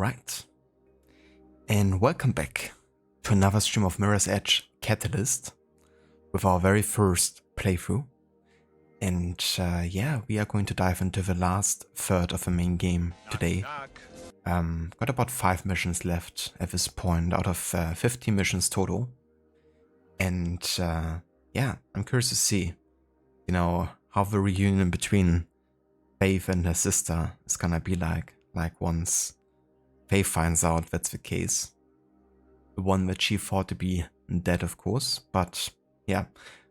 Alright, and welcome back to another stream of Mirror's Edge Catalyst with our very first playthrough. And yeah, we are going to dive into the last third of the main game today. Got about 5 missions left at this point out of 15 missions total. And yeah, I'm curious to see, how the reunion between Faith and her sister is gonna be like once Faith finds out that's the case. The one that she thought to be dead, of course, but yeah,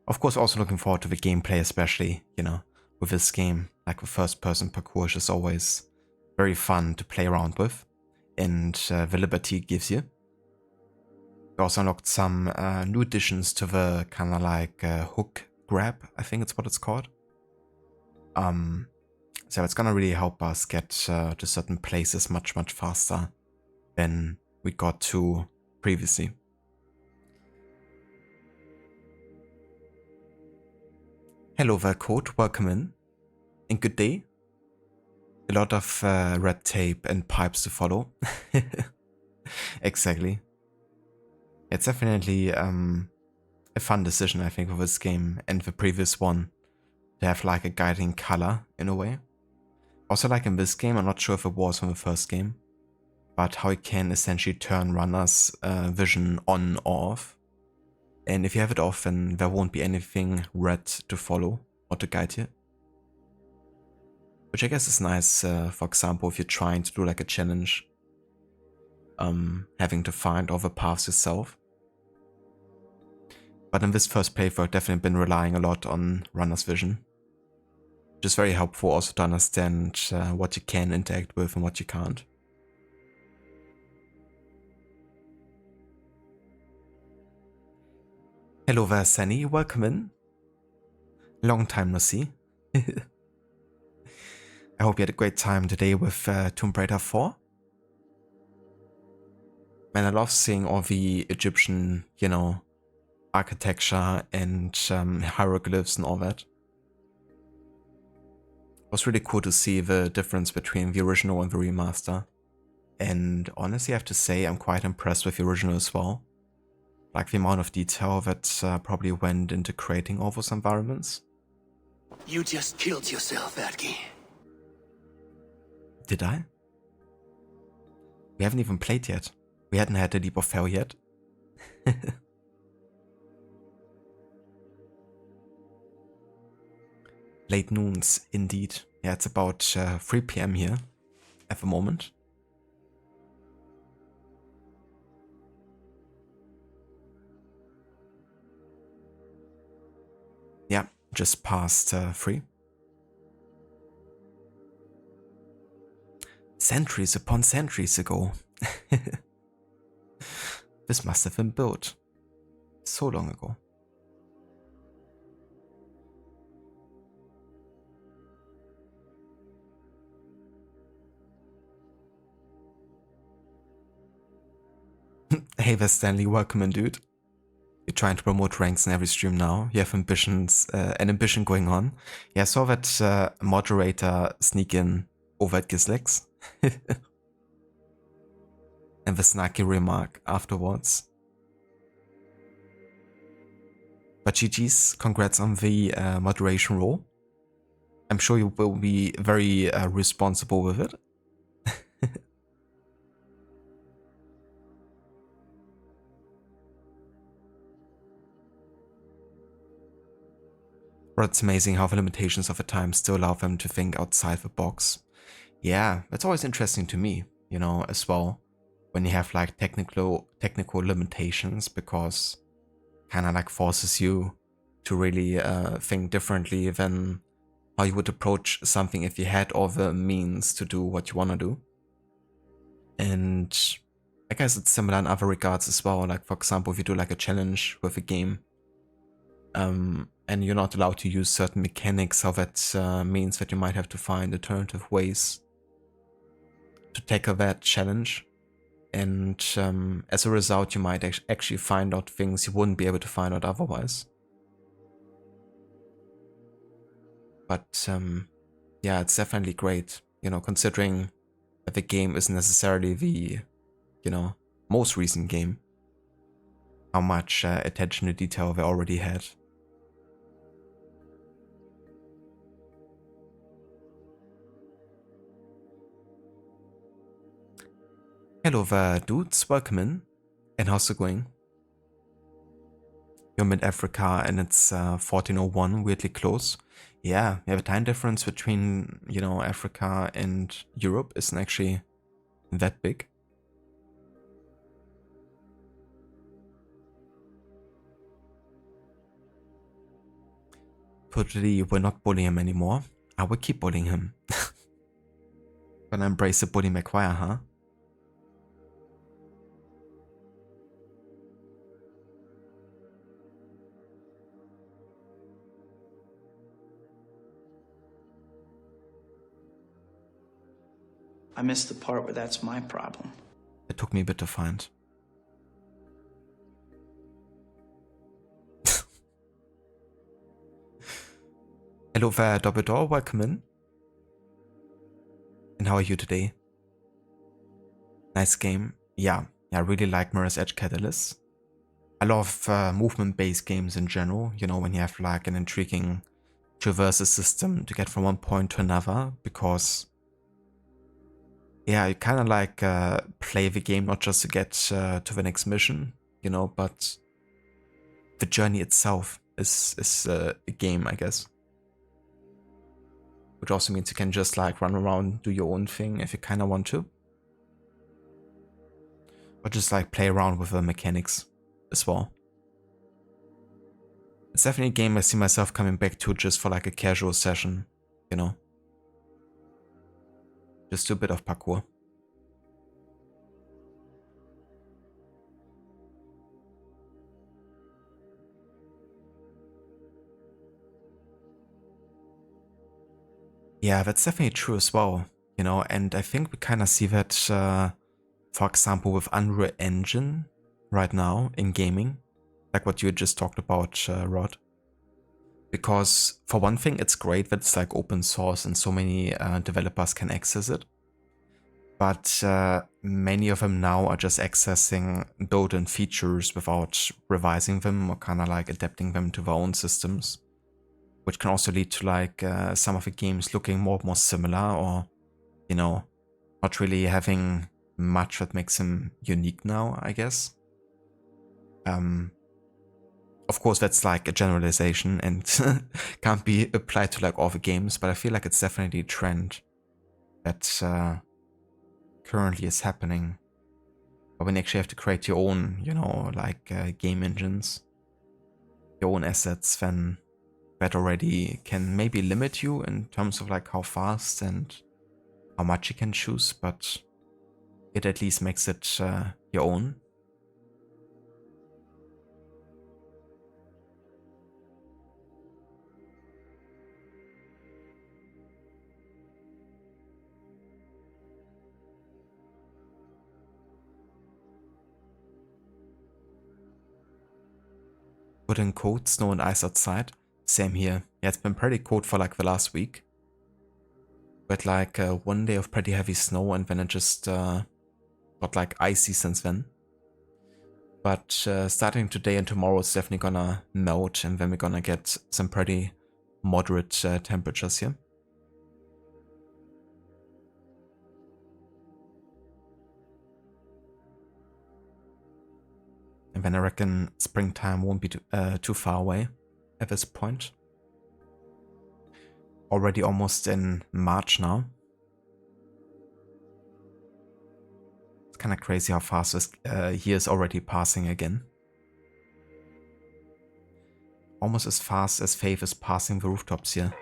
of course also looking forward to the gameplay, especially, with this game. Like the first person parkour is always very fun to play around with, and the liberty it gives you. We also unlocked some new additions to the kind of like hook grab, I think it's what it's called. So it's gonna really help us get to certain places much faster than we got to previously. Hello there, Code, welcome in, and good day. A lot of red tape and pipes to follow. Exactly. It's definitely a fun decision, I think, for this game and the previous one to have like a guiding color in a way. Also, like in this game, I'm not sure if it was from the first game, but how you can essentially turn runners' vision on or off. And if you have it off, then there won't be anything red to follow or to guide you. Which I guess is nice, for example, if you're trying to do like a challenge, having to find all the paths yourself. But in this first playthrough, I've definitely been relying a lot on runner's vision. Which is very helpful also to understand what you can interact with and what you can't. Hello there, Sunny, welcome in. Long time no see. I hope you had a great time today with Tomb Raider 4. Man, I love seeing all the Egyptian, architecture and hieroglyphs and all that. It was really cool to see the difference between the original and the remaster. And honestly, I have to say I'm quite impressed with the original as well. Like the amount of detail that probably went into creating all those environments. You just killed yourself, Adki. Did I? We haven't even played yet. We hadn't had the leap of fail yet. Late noons, indeed. Yeah, it's about 3 PM here at the moment. Yeah, just past 3. Centuries upon centuries ago. This must have been built so long ago. Hey there, Stanley, welcome in, dude. You're trying to promote ranks in every stream now. You have ambitions, an ambition going on. Yeah, I saw that moderator sneak in over at Gislex. And the snarky remark afterwards. But GG's, congrats on the moderation role. I'm sure you will be very responsible with it. But it's amazing how the limitations of the time still allow them to think outside the box. Yeah, that's always interesting to me, as well, when you have like technical limitations, because kind of like forces you to really think differently than how you would approach something if you had all the means to do what you want to do. And I guess it's similar in other regards as well. Like, for example, if you do like a challenge with a game, and you're not allowed to use certain mechanics, how that means that you might have to find alternative ways to tackle that challenge. And as a result, you might actually find out things you wouldn't be able to find out otherwise. But yeah, it's definitely great, considering that the game isn't necessarily the, most recent game. How much attention to detail they already had. Hello there, dudes. Welcome in. And how's it going? You're in Africa and it's 1401, weirdly close. Yeah, the time difference between, Africa and Europe isn't actually that big. Totally, we're not bullying him anymore. I will keep bullying him. Gonna embrace the bully McGuire, huh? I missed the part where that's my problem. It took me a bit to find. Hello there, Doppledor, welcome in. And how are you today? Nice game. Yeah, I really like Mirror's Edge Catalyst. I love movement-based games in general, when you have like an intriguing traverse system to get from one point to another, because yeah, you kind of like play the game not just to get to the next mission, but the journey itself is a game, I guess. Which also means you can just like run around, do your own thing if you kind of want to. Or just like play around with the mechanics as well. It's definitely a game I see myself coming back to just for like a casual session, Just do a bit of parkour. Yeah, that's definitely true as well, and I think we kind of see that, for example, with Unreal Engine right now in gaming, like what you just talked about, Rod. Because for one thing, it's great that it's like open source and so many developers can access it. But many of them now are just accessing built-in features without revising them or kind of like adapting them to their own systems. Which can also lead to like some of the games looking more and more similar, or, not really having much that makes them unique now, I guess. Of course, that's like a generalization and can't be applied to like all the games, but I feel like it's definitely a trend that currently is happening. But when you actually have to create your own, like game engines, your own assets, then that already can maybe limit you in terms of like how fast and how much you can choose, but it at least makes it your own. Put in cold, snow and ice outside. Same here. Yeah, it's been pretty cold for like the last week. But like one day of pretty heavy snow, and then it just got like icy since then. But starting today and tomorrow, it's definitely gonna melt, and then we're gonna get some pretty moderate temperatures here. And then I reckon springtime won't be too far away at this point. Already almost in March now. It's kind of crazy how fast this year is already passing again. Almost as fast as Faith is passing the rooftops here.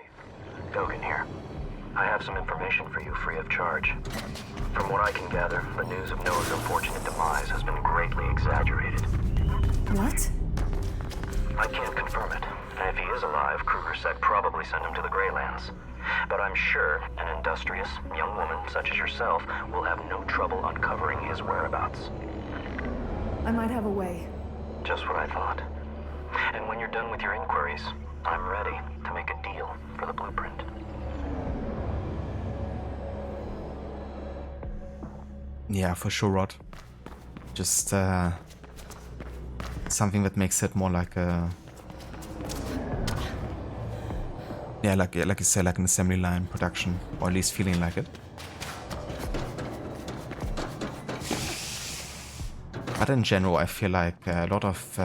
Dogen here. I have some information for you free of charge. From what I can gather, the news of Noah's unfortunate demise has been greatly exaggerated. What? I can't confirm it, and if he is alive, KrugerSec probably sent him to the Greylands. But I'm sure an industrious young woman such as yourself will have no trouble uncovering his whereabouts. I might have a way. Just what I thought. And when you're done with your inquiries, I'm ready to make a deal for the blueprint. Yeah, for sure, Rod. Just something that makes it more like a... Yeah, like you say, like an assembly line production, or at least feeling like it. But in general, I feel like a lot of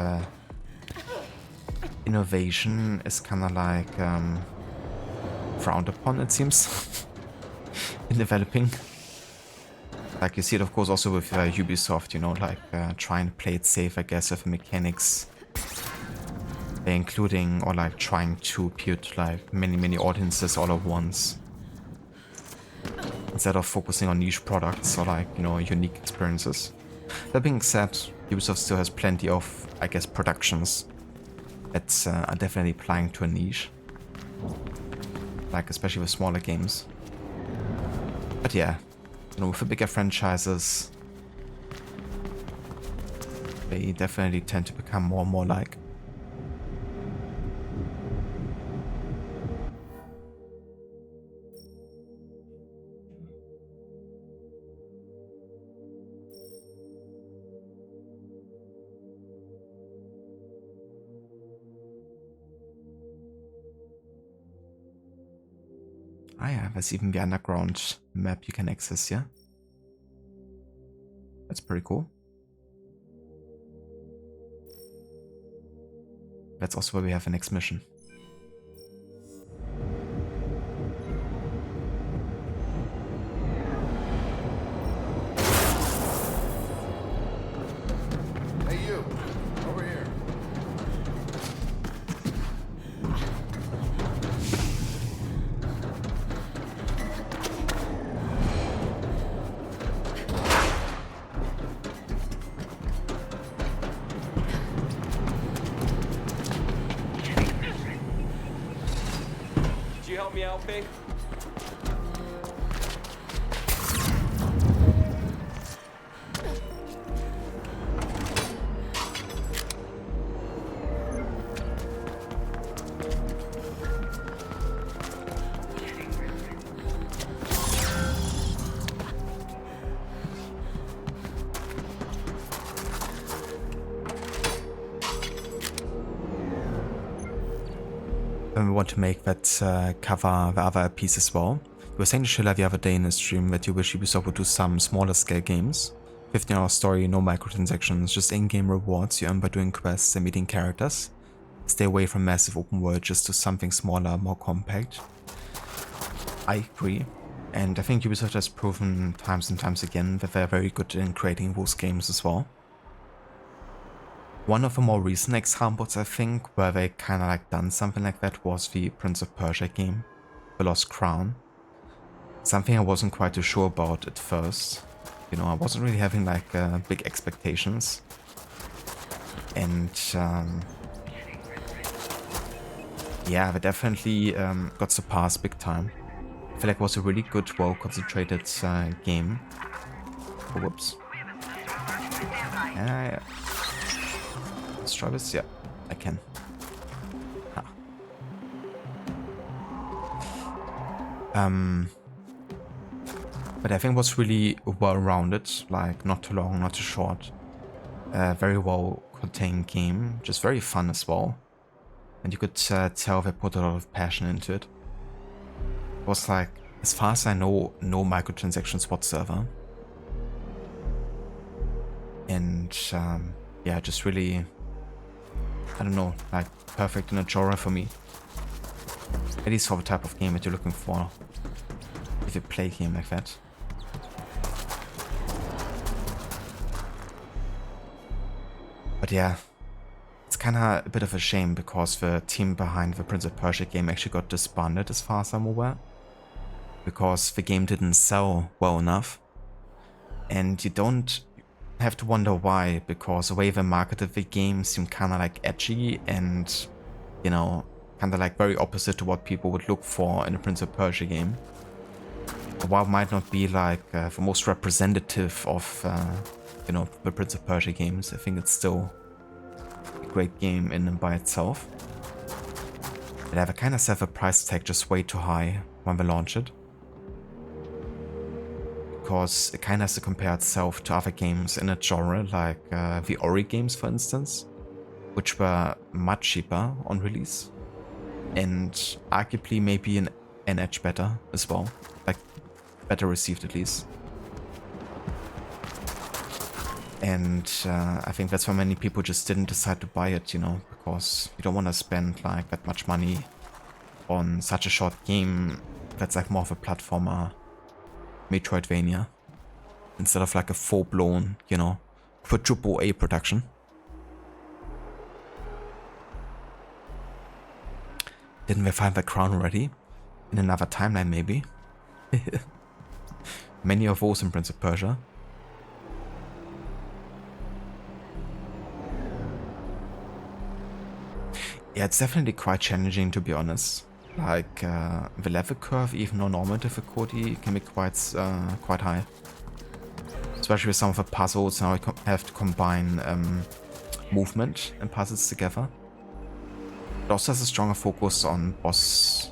innovation is kind of like frowned upon, it seems, in developing. Like you see it, of course, also with Ubisoft, you know, like trying to play it safe, I guess, with mechanics. Including or like trying to appeal to like many audiences all at once. Instead of focusing on niche products or like, you know, unique experiences. That being said, Ubisoft still has plenty of, I guess, productions that are definitely applying to a niche. Like, especially with smaller games. But yeah, you know, with the bigger franchises, they definitely tend to become more and more like. Ah yeah, there's even the underground map you can access, yeah? That's pretty cool. That's also where we have the next mission. Hey you, over here. Could you help me out, Pink? When we want to make that cover the other piece as well. You were saying to Sheila the other day in the stream that you wish Ubisoft would do some smaller scale games. 15-hour story, no microtransactions, just in-game rewards you earn by doing quests and meeting characters. Stay away from massive open world, just do something smaller, more compact. I agree. And I think Ubisoft has proven times and times again that they're very good in creating those games as well. One of the more recent examples, I think, where they kind of like done something like that was the Prince of Persia game, The Lost Crown. Something I wasn't quite too sure about at first. You know, I wasn't really having like big expectations. And yeah, they definitely got surpassed big time. I feel like it was a really good, well-concentrated game. Oh, whoops. Yeah. Let's try this. Yeah, I can. Huh. But I think it was really well-rounded, like not too long, not too short. Very well-contained game, just very fun as well. And you could tell they put a lot of passion into it. It was like, as far as I know, no microtransactions whatsoever. And yeah, just really, I don't know, like perfect in a genre for me. At least for the type of game that you're looking for if you play a game like that. But yeah, it's kinda a bit of a shame because the team behind the Prince of Persia game actually got disbanded as far as I'm aware. Because the game didn't sell well enough. And you don't have to wonder why, because the way they marketed the game seemed kinda like edgy and, you know, kinda like very opposite to what people would look for in a Prince of Persia game. While it might not be like the most representative of, you know, the Prince of Persia games, I think it's still a great game in and by itself. But they kind of set the price tag just way too high when they launch it. because it kind of has to compare itself to other games in a genre, like the Ori games, for instance, which were much cheaper on release, and arguably maybe an edge better as well, like better received at least. And I think that's why many people just didn't decide to buy it, you know, because you don't want to spend like that much money on such a short game that's like more of a platformer, Metroidvania, instead of like a full-blown, you know, quadruple A production. Didn't we find the crown already? In another timeline, maybe? Many of those in Prince of Persia. Yeah, it's definitely quite challenging, to be honest. Like, the level curve, even on normal difficulty, can be quite high. Especially with some of the puzzles, now I have to combine movement and puzzles together. It also has a stronger focus on boss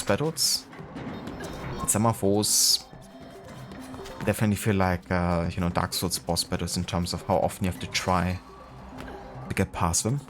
battles. Some of those definitely feel like you know, Dark Souls boss battles in terms of how often you have to try to get past them.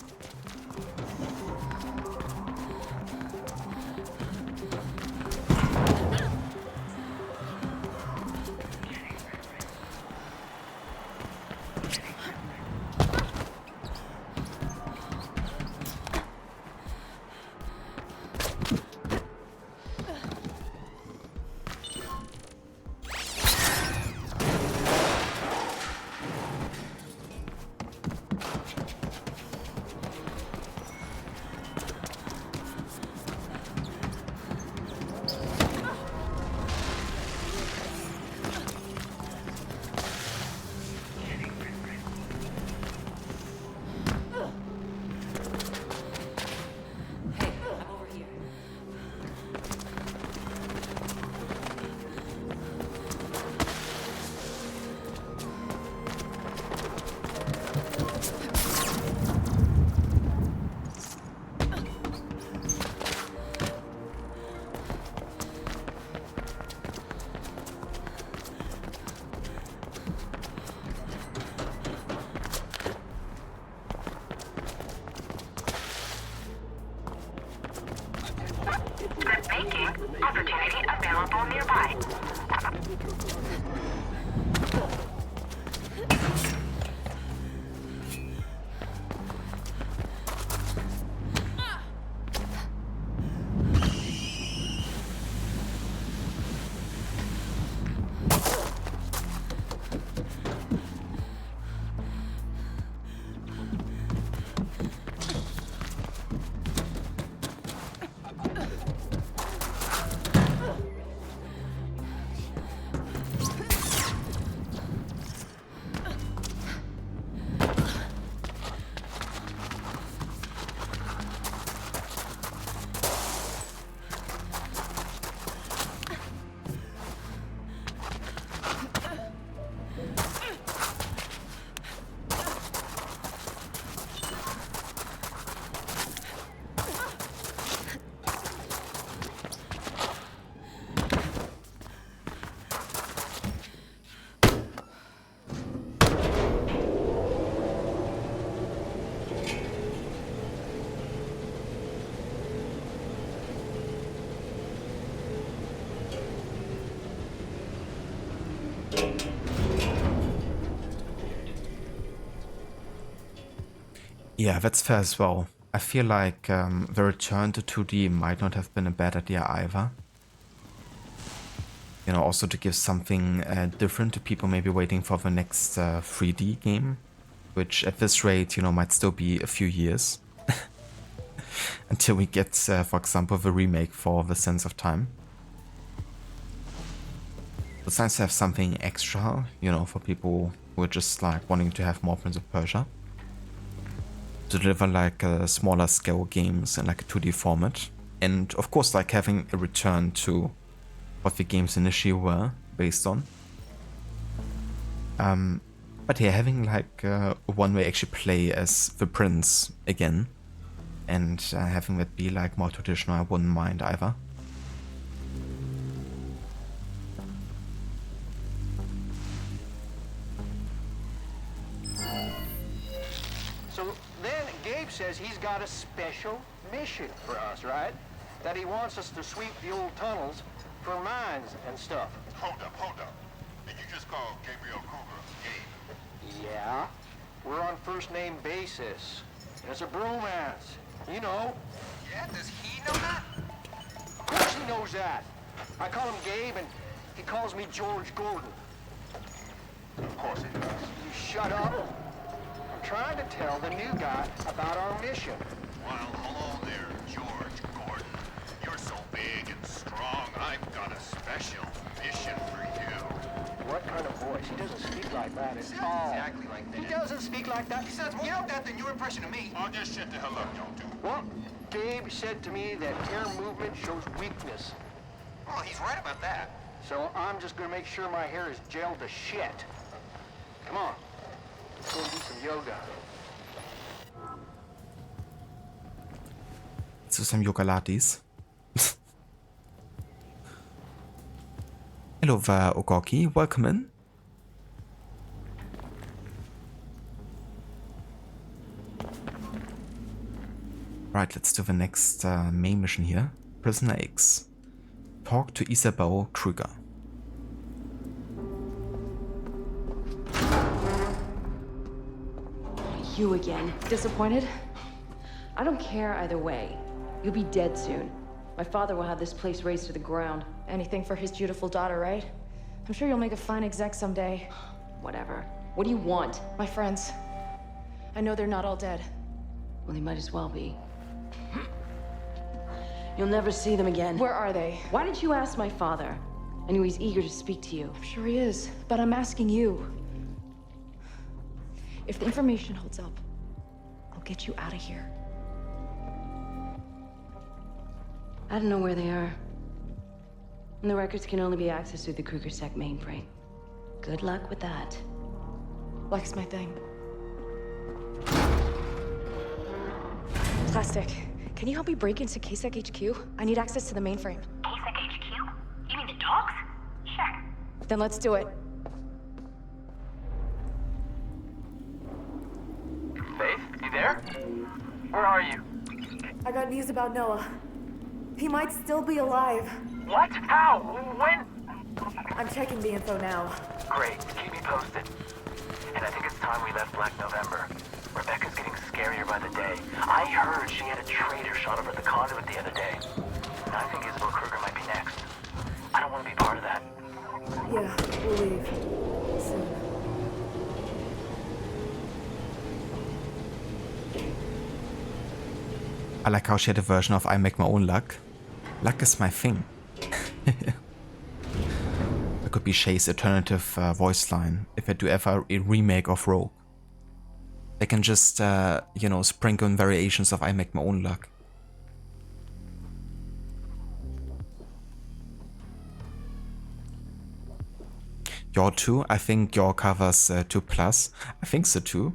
Opportunity available nearby. Yeah, that's fair as well. I feel like the return to 2D might not have been a bad idea either. You know, also to give something different to people maybe waiting for the next 3D game, which at this rate, you know, might still be a few years until we get, for example, the remake for The Sands of Time. It's nice to have something extra, you know, for people who are just like wanting to have more Prince of Persia. To deliver like smaller scale games in like a 2D format. And of course, like having a return to what the games initially were based on. But yeah, having like one way actually play as the prince again and having that be like more traditional, I wouldn't mind either. So then Gabe says he's got a special mission for us, right? That he wants us to sweep the old tunnels for mines and stuff. Hold up. Did you just call Gabriel Kruger Gabe? Yeah, we're on first name basis. It's a bromance, you know. Yeah, does he know that? Of course he knows that. I call him Gabe and he calls me George Gordon. Of course he does. You shut up. I'm trying to tell the new guy about our mission. Well, hello there, George Gordon. You're so big and strong. I've got a special mission for you. What kind of voice? He doesn't speak like that at all. Exactly like that. He doesn't speak like that. He sounds more like that than your impression of me. Oh, just shut the hell up, y'all do. Well, Gabe said to me that air movement shows weakness. Well, he's right about that. So I'm just gonna make sure my hair is gelled to shit. Come on. Let's go and do some yoga. So some yoga lattes. Hello there, Ogoki. Welcome in. Right, let's do the next main mission here. Prisoner X. Talk to Isabel Kruger. You again. Disappointed? I don't care either way. You'll be dead soon. My father will have this place razed to the ground. Anything for his beautiful daughter, right? I'm sure you'll make a fine exec someday. Whatever. What do you want? My friends. I know they're not all dead. Well, they might as well be. You'll never see them again. Where are they? Why didn't you ask my father? I knew he's eager to speak to you. I'm sure he is, but I'm asking you. If the information holds up, I'll get you out of here. I don't know where they are. And the records can only be accessed through the KrugerSec mainframe. Good luck with that. Luck's my thing. Plastic, can you help me break into KSEC HQ? I need access to the mainframe. KSEC HQ? You mean the dogs? Sure. Then let's do it. Faith, you there? Where are you? I got news about Noah. He might still be alive. What? How? When? I'm checking the info now. Great, keep me posted. And I think it's time we left Black November. Rebecca's getting scarier by the day. I heard she had a traitor shot over the conduit the other day. And I think Isabel Kruger might be next. I don't want to be part of that. Yeah, we'll leave. Soon. I like how she had a version of I Make My Own Luck. Luck is my thing. That could be Shay's alternative voice line if I do ever a remake of Rogue. They can just, you know, sprinkle in variations of I Make My Own Luck. Your 2? I think your covers 2+. I think so too.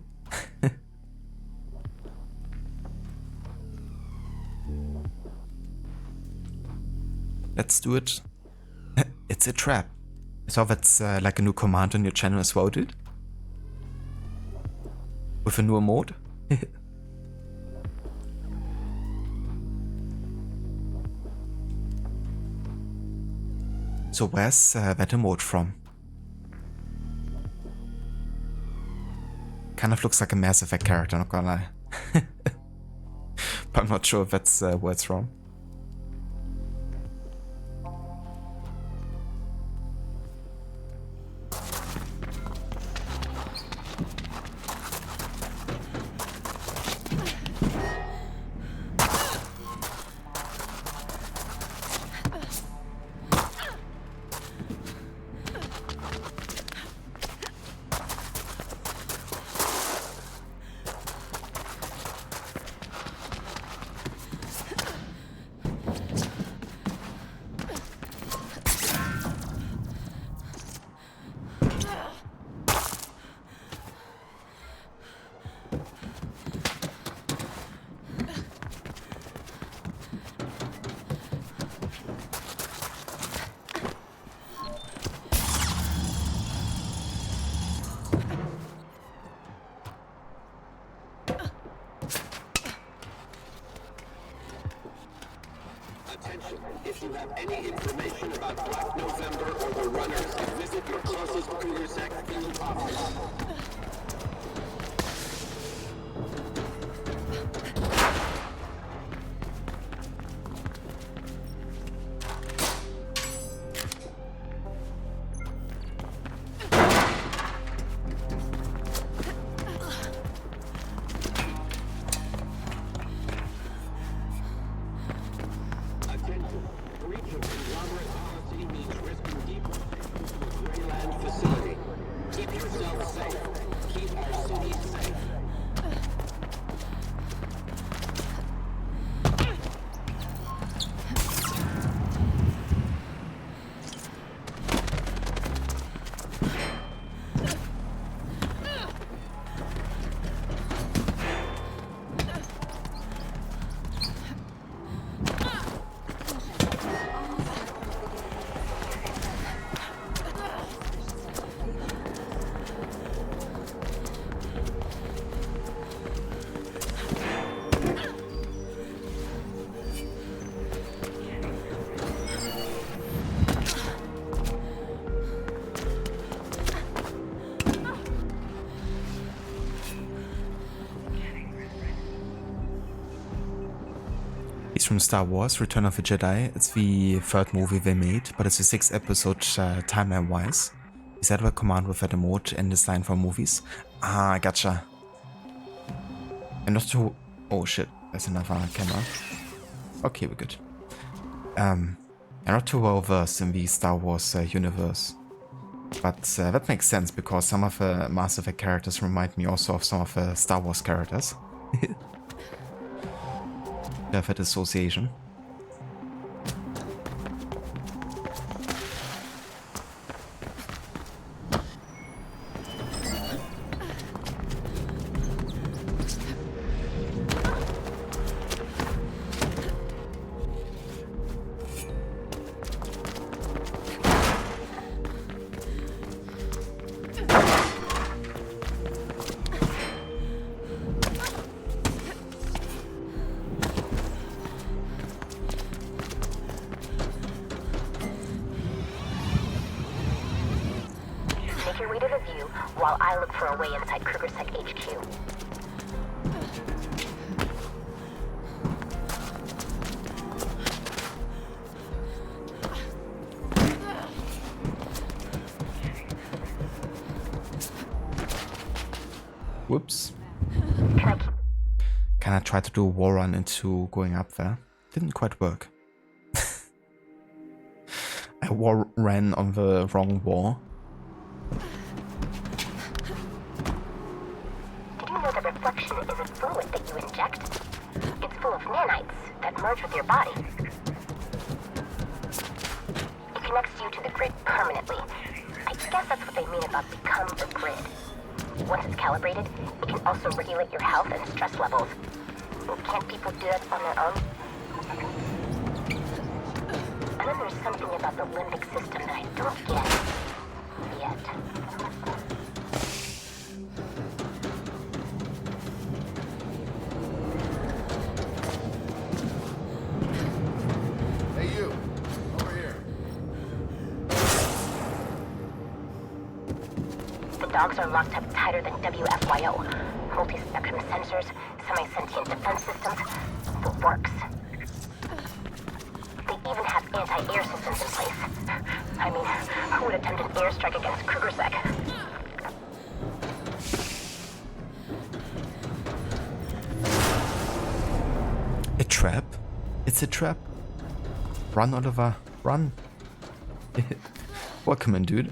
Let's do it. It's a trap. So that's like a new command on your channel as well, dude. With a new mode. So where's that emote from? Kind of looks like a Mass Effect character, not gonna lie. But I'm not sure if that's where it's from. have any information about Black November or the Runners, visit your closest KrugerSec field office. It's from Star Wars, Return of the Jedi. It's the third movie they made, but it's a 6-episode timeline-wise. Is that a command with the mode and the sign for movies? Ah, gotcha. And not too... Oh shit, there's another camera. Okay, we're good. I'm not too well versed in the Star Wars universe. But that makes sense, because some of the Mass Effect characters remind me also of some of the Star Wars characters. Have that association. While I look for a way inside KrugerSec HQ. Whoops. Can I try to do a wall run into going up there? Didn't quite work. I ran on the wrong wall. Reflection is a fluid that you inject. It's full of nanites that merge with your body. It connects you to the grid permanently. I guess that's what they mean about become the grid. Once it's calibrated, it can also regulate your health and stress levels. Can't people do that on their own? And then there's something about the limbic system that I don't get yet. Dogs are locked up tighter than WFYO. Multi-spectrum sensors, semi-sentient defense systems. The works. They even have anti-air systems in place. I mean, who would attempt an airstrike against KrugerSec? A trap? It's a trap. Run, Oliver, run. Welcome in, dude.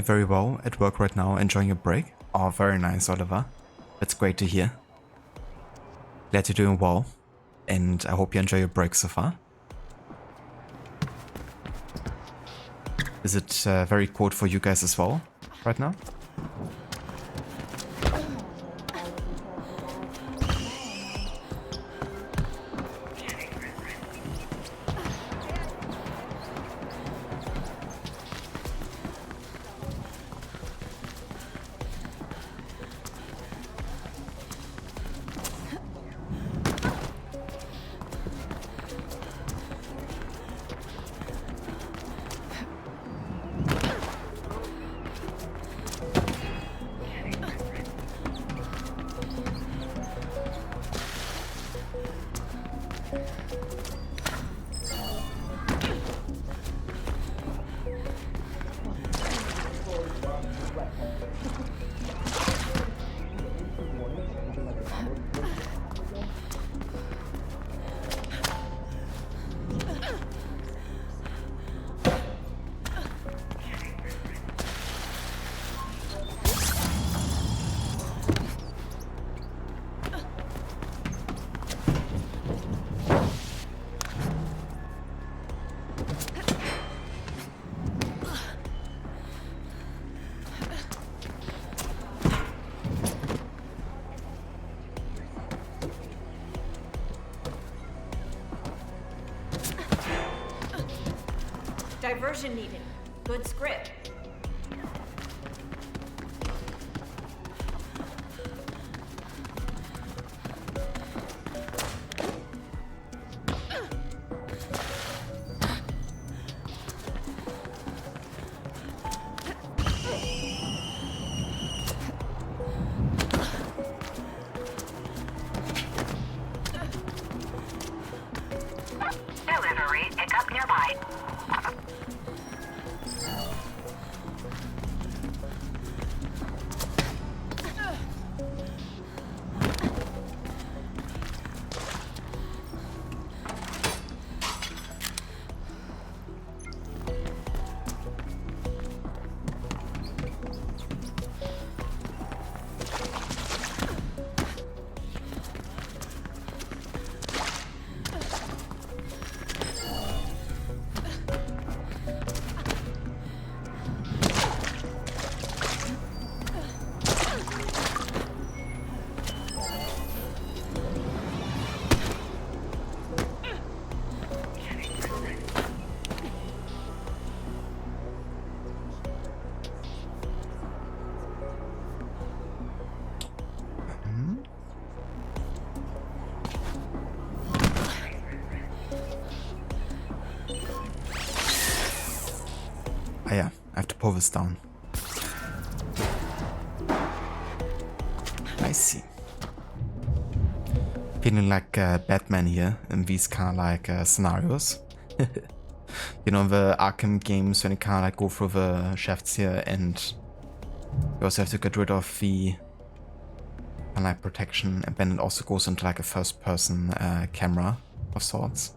very well at work right now, enjoying your break? Oh, very nice, Oliver. That's great to hear. Glad you're doing well, and I hope you enjoy your break so far. Is it very cold for you guys as well right now? Diversion needed. Good script. Delivery pickup nearby. Ah yeah, I have to pull this down. I see. Feeling like Batman here in these kind of like scenarios. You know, the Arkham games when you kind of like go through the shafts here, and you also have to get rid of the like protection, and then it also goes into like a first-person camera of sorts.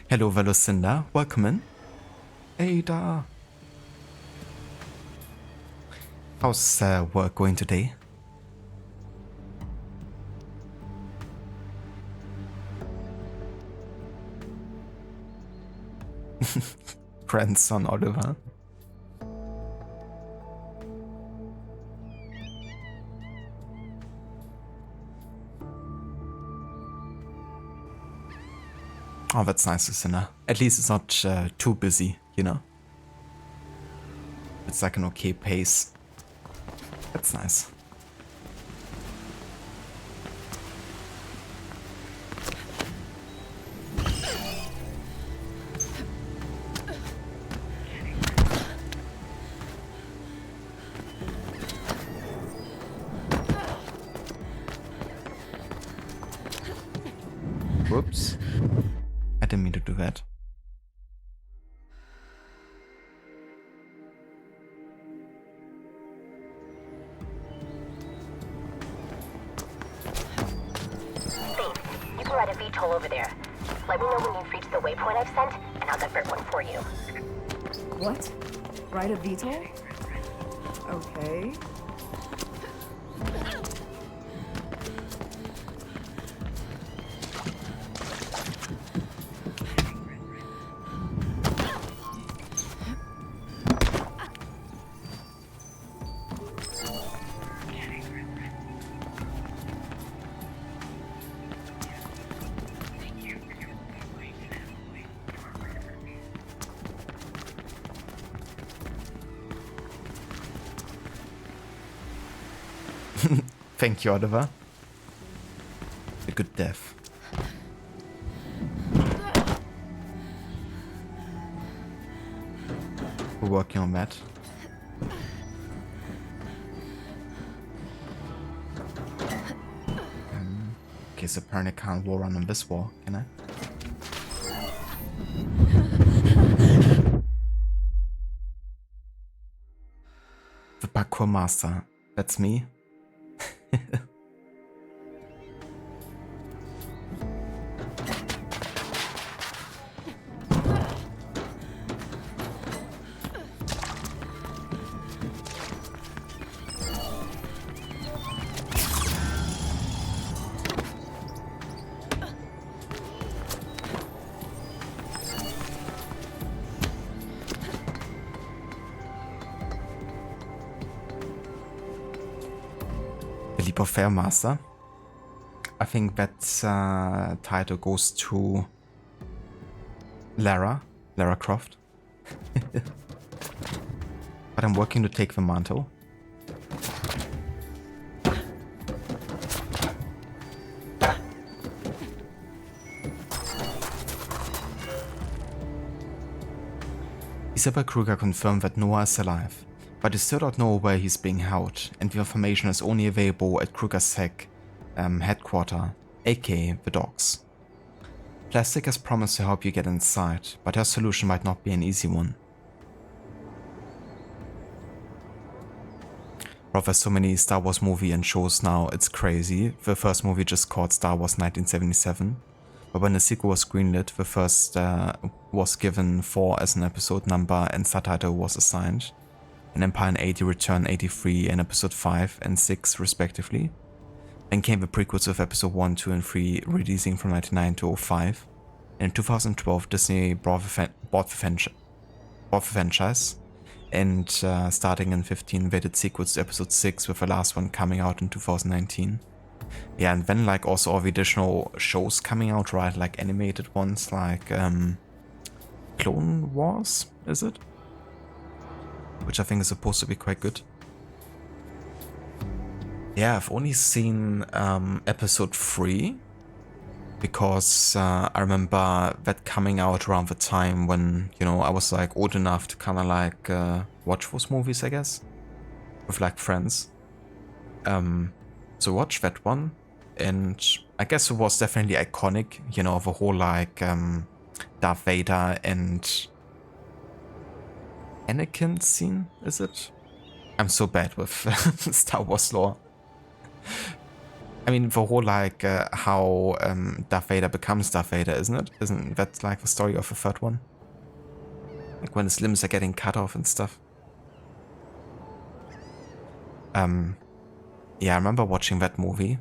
Hello, Velucinda. Welcome in. Ada. How's work going today? Grandson Oliver. Oh, that's nice to see now. At least it's not too busy, you know? It's like an okay pace. That's nice. Whoops. I didn't mean to do that. You can ride a VTOL over there. Let me know when you've reached the waypoint I've sent, and I'll divert one for you. What? Ride a VTOL? Okay. Thank you, Oliver. A good death. We're working on that. Okay, so apparently I can't wall run on this wall, can I? The parkour master. That's me. Leap of Fairmaster. I think that title goes to Lara Croft. But I'm working to take the mantle. Isabel Kruger confirmed that Noah is alive, but they still don't know where he's being held, and the information is only available at KrugerSec headquarters, aka the docks. Plastic has promised to help you get inside, but her solution might not be an easy one. Bro, there's so many Star Wars movies and shows now, it's crazy. The first movie just called Star Wars 1977, but when the sequel was greenlit, the first was given 4 as an episode number and subtitle was assigned, and Empire in 80, Return 83, and Episode 5 and 6 respectively. Then came the prequels of Episode 1, 2, and 3 releasing from 1999 to 05. And in 2012, Disney bought the franchise, and starting in 15, they did sequels to Episode 6, with the last one coming out in 2019. Yeah, and then like also all the additional shows coming out, right? Like animated ones, like Clone Wars, is it? Which I think is supposed to be quite good. Yeah, I've only seen episode 3 because I remember that coming out around the time when, you know, I was like old enough to kind of like watch those movies, I guess, with like friends. So watch that one, and I guess it was definitely iconic, you know, the whole like Darth Vader and Anakin scene, is it? I'm so bad with Star Wars lore. I mean, the whole like how Darth Vader becomes Darth Vader, isn't it? Isn't that like the story of the third one? Like when his limbs are getting cut off and stuff. Yeah, I remember watching that movie,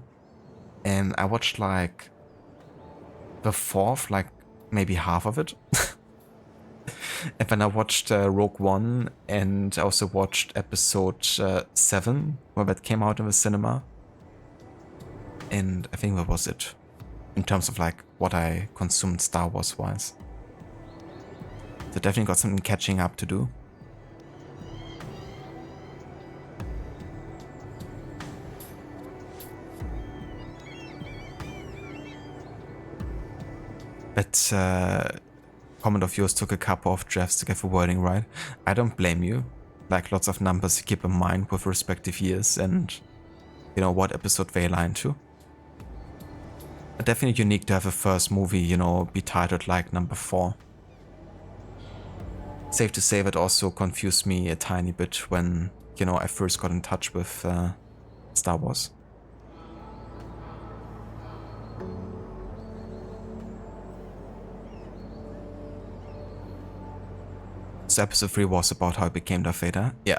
and I watched like the fourth, like maybe half of it. And when I watched Rogue One, and I also watched episode 7, when that came out in the cinema. And I think that was it, in terms of like what I consumed Star Wars wise. So definitely got something catching up to do. But comment of yours took a couple of drafts to get the wording right. I don't blame you. Like lots of numbers to keep in mind with respective years and you know what episode they align to. But definitely unique to have a first movie, you know, be titled like number 4. Safe to say that also confused me a tiny bit when, you know, I first got in touch with Star Wars. So episode 3 was about how it became Darth Vader. Yeah.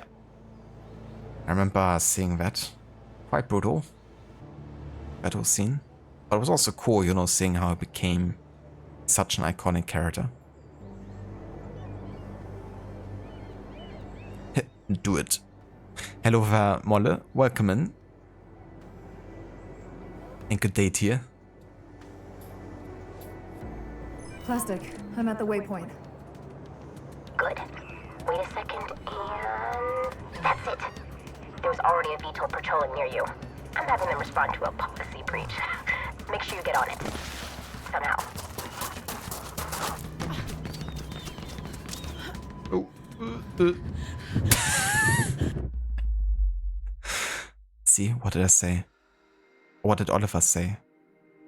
I remember seeing that. Quite brutal. That whole scene. But it was also cool, you know, seeing how it became such an iconic character. Do it. Hello there, Molle. Welcome in. And good day to you. Plastic, I'm at the waypoint. Good. Wait a second, and that's it. There's already a VTOL patrolling near you. I'm having them respond to a policy breach. Make sure you get on it. Somehow. Oh. See, what did I say? What did Oliver say?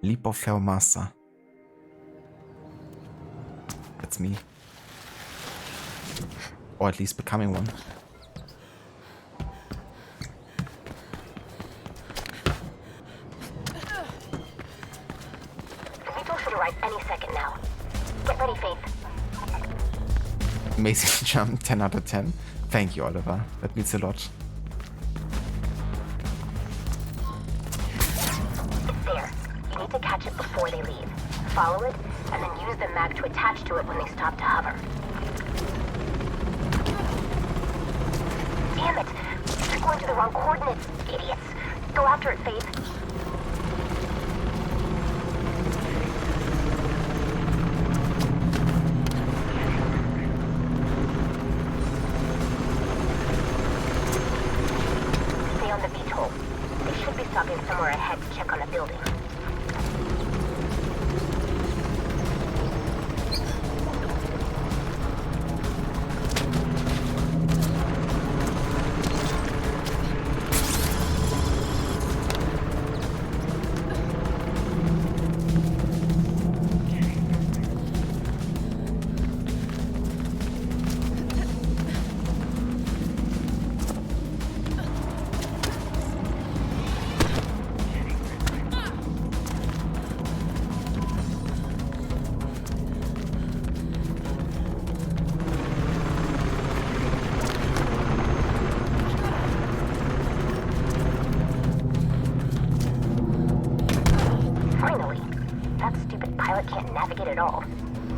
Leap of Fail Master. That's me. Or at least becoming one. The VTOL should arrive any second now. Get ready, Faith. Amazing jump, 10 out of 10. Thank you, Oliver. That means a lot. It's there. You need to catch it before they leave. Follow it, and then use the mag to attach to it when they stop to hover. Damn it! You're going to the wrong coordinates, idiots. Go after it, Faith. Stay on the VTOL. They should be stopping somewhere ahead to check on a building. Navigate at all.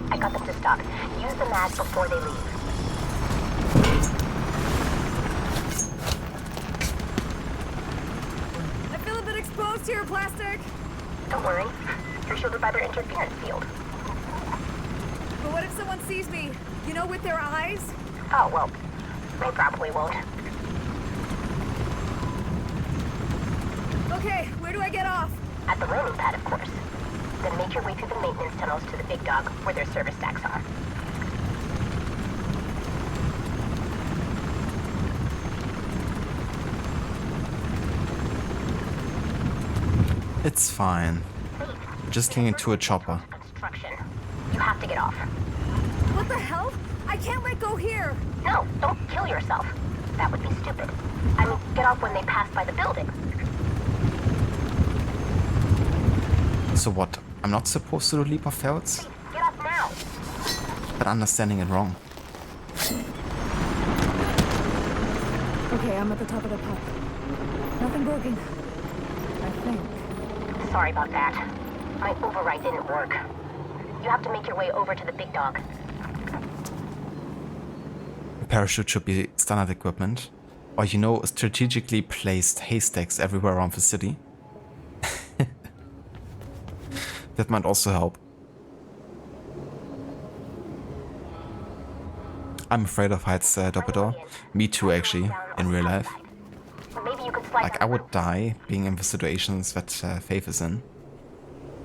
I got them to stop. Use the mag before they leave. I feel a bit exposed here, Plastic. Don't worry. You're shielded by their interference field. But what if someone sees me? You know, with their eyes? Oh, well, they probably won't. Okay, where do I get off? At the landing pad, of course. Then make your way through the maintenance tunnels to the Big Dog, where their service stacks are. It's fine. Just clinging to a chopper. Construction. You have to get off. What the hell? I can't let go here. No, don't kill yourself. That would be stupid. I mean, get off when they pass by the building. So what? I'm not supposed to do leap of fails? Get off now. But understanding it wrong. Okay, I'm at the top of the pub. Nothing broken. I think. Sorry about that. My override didn't work. You have to make your way over to the Big Dog. parachute should be standard equipment. Or, you know, strategically placed haystacks everywhere around the city. That might also help. I'm afraid of heights, Dumbledore. Me too, actually, in real life. Maybe you could slide Like, I would die being in the situations that Faith is in.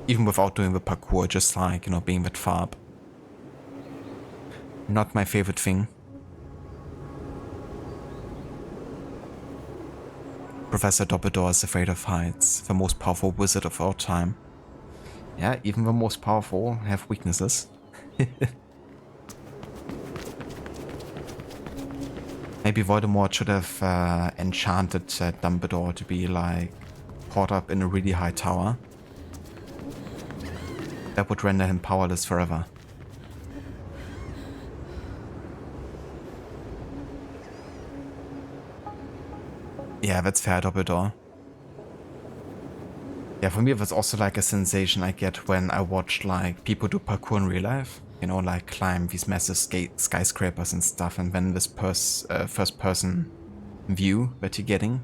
Even without doing the parkour, just like, you know, being that far up. Not my favorite thing. Professor Dumbledore is afraid of heights, the most powerful wizard of all time. Yeah, even the most powerful have weaknesses. Maybe Voldemort should have enchanted Dumbledore to be like caught up in a really high tower. That would render him powerless forever. Yeah, that's fair, Dumbledore. Yeah, for me it was also like a sensation I get when I watch like people do parkour in real life. You know, like climb these massive skyscrapers and stuff, and then this first person view that you're getting.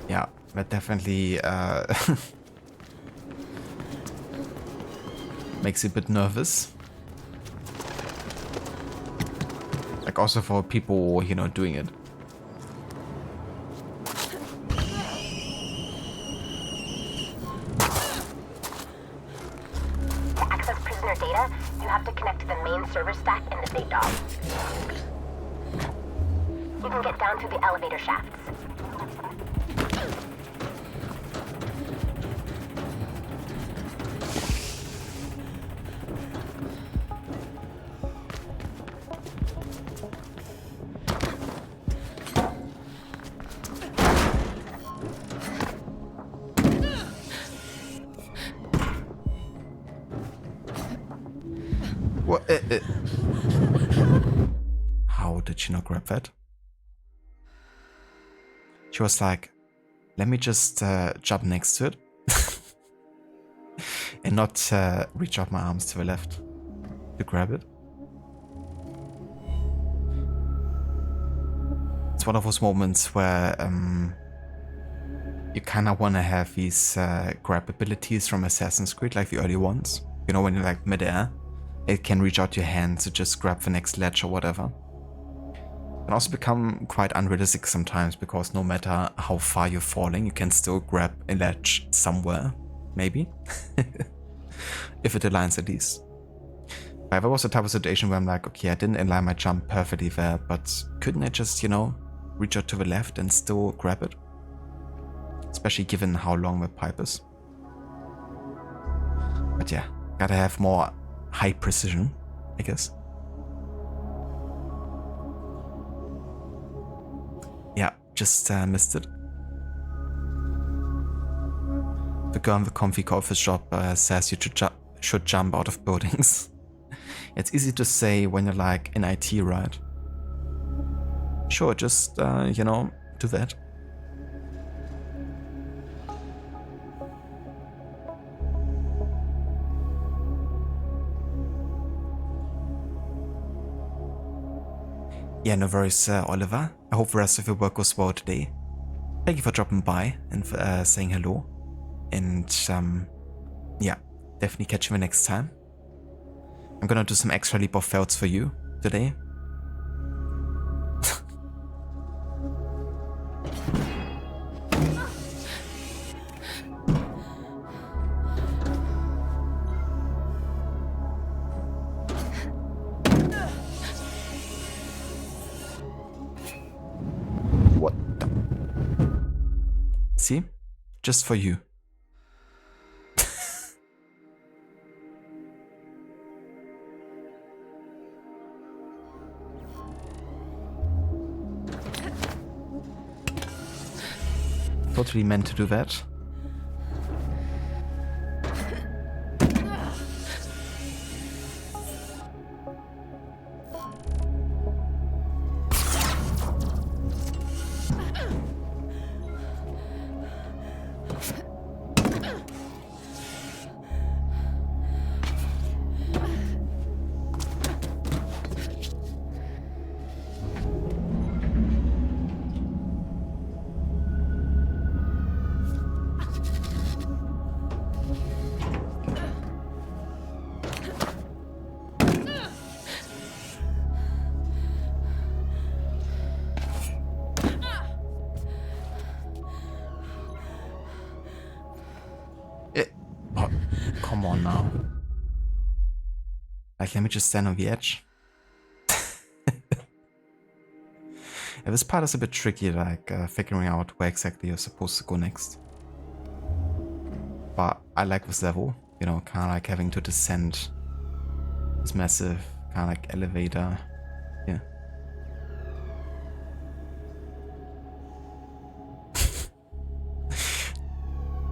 Yeah, that definitely makes you a bit nervous. Like also for people, you know, doing it. To access prisoner data, you have to connect to the main server stack in the Fate Dog. You can get down through the elevator shafts. What? How did she not grab that? She was like, let me just jump next to it. And not reach out my arms to the left to grab it. It's one of those moments where you kind of want to have these grab abilities from Assassin's Creed, like the early ones. You know, when you're like midair, it can reach out your hand to just grab the next ledge or whatever. Can also become quite unrealistic sometimes, because no matter how far you're falling, you can still grab a ledge somewhere, maybe. If it aligns at least. But there was a type of situation where I'm like, okay, I didn't align my jump perfectly there, but couldn't I just, you know, reach out to the left and still grab it? Especially given how long the pipe is. But yeah, gotta have more high precision, I guess. Yeah, just missed it. The girl in the comfy coffee shop says you should jump out of buildings. It's easy to say when you're like in IT, right? Sure, just, you know, do that. Yeah, no worries, Oliver. I hope the rest of your work goes well today. Thank you for dropping by and saying hello. And yeah, definitely catch you the next time. I'm gonna do some extra leap of fails for you today. What the? See? Just for you. Totally meant to do that. now. Like, let me just stand on the edge. Yeah, this part is a bit tricky, like figuring out where exactly you're supposed to go next. But I like this level, you know, kind of like having to descend this massive kind of like elevator. Yeah.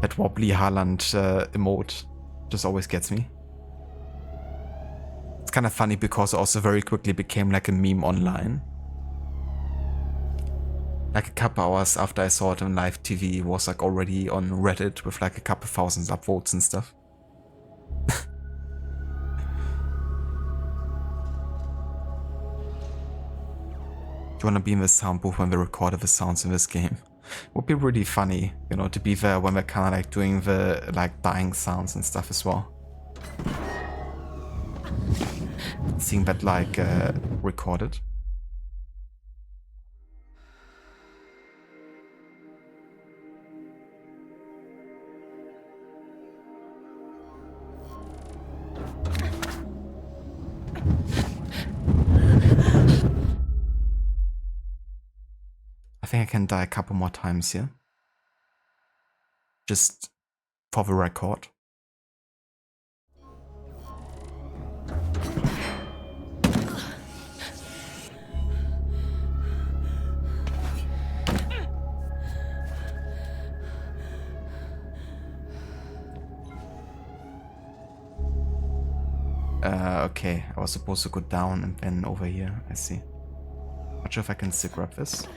That wobbly Haaland emote just always gets me. It's kind of funny because it also very quickly became like a meme online. Like a couple hours after I saw it on live TV, it was like already on Reddit with like a couple thousand upvotes and stuff. Do you want to be in the sound booth when they recorded the sounds in this game? Would be really funny, you know, to be there when they're kind of like doing the like dying sounds and stuff as well. Seeing that like recorded. I think I can die a couple more times here. Just for the record. Okay, I was supposed to go down and then over here, I see. Not sure if I can still grab this.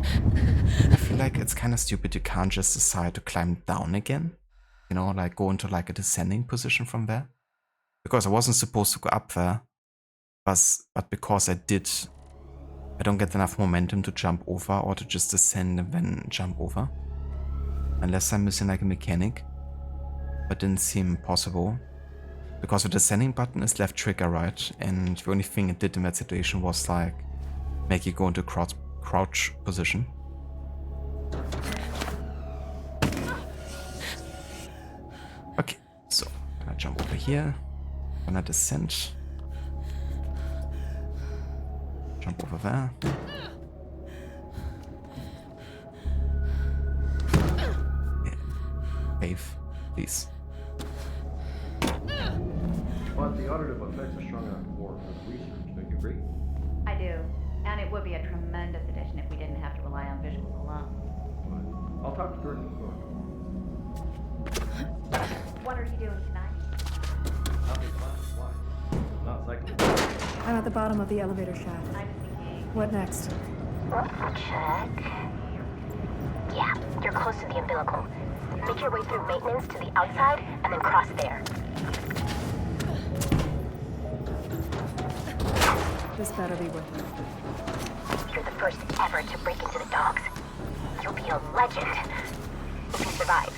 I feel like it's kind of stupid you can't just decide to climb down again. You know, like go into like a descending position from there. Because I wasn't supposed to go up there. But because I did, I don't get enough momentum to jump over or to just descend and then jump over. Unless I'm missing like a mechanic. But didn't seem possible. Because the descending button is left trigger, right? And the only thing it did in that situation was like make you go into crouch position. Okay, so I jump over here, gonna descend, jump over there. Yeah. Wave, please. But the auditive effects are strong enough for research, don't you agree? I do. And it would be a tremendous addition if we didn't have to rely on visuals alone. I'll talk to Gordon. What are you doing tonight? Nothing fun. Why? Not cycling. I'm at the bottom of the elevator shaft. I'm thinking. What next? Check. Yeah, you're close to the umbilical. Make your way through maintenance to the outside and then cross there. This better be worth it. You're the first ever to break into the docks. You'll be a legend if you survive.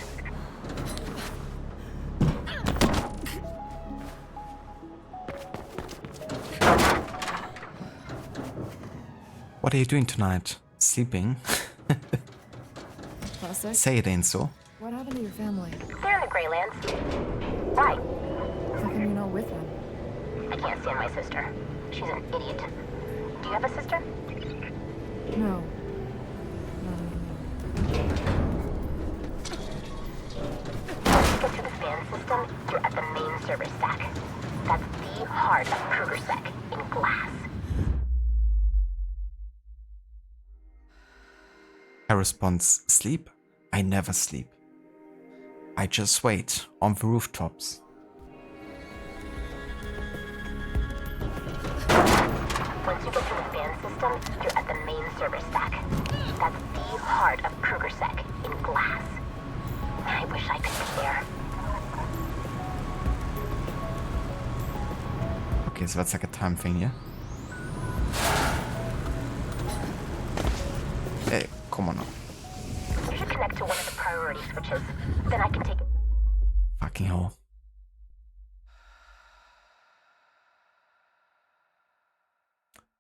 What are you doing tonight? Sleeping? Classic. Say it ain't so. What happened to your family? They're in the Greylands. Why? How come you're not with them? I can't stand my sister. She's an idiot. Do you have a sister? No. Once you get to the fan system, you're at the main service stack. That's the heart of KrugerSec in glass. I responds, sleep? I never sleep. I just wait on the rooftops. Once you get to the fan system, you're at the main server stack. That's the heart of KrugerSec in glass. I wish I could be there. Okay, so that's like a time thing, yeah? Hey, come on now. You should connect to one of the priority switches. Then I can take it. Fucking hell.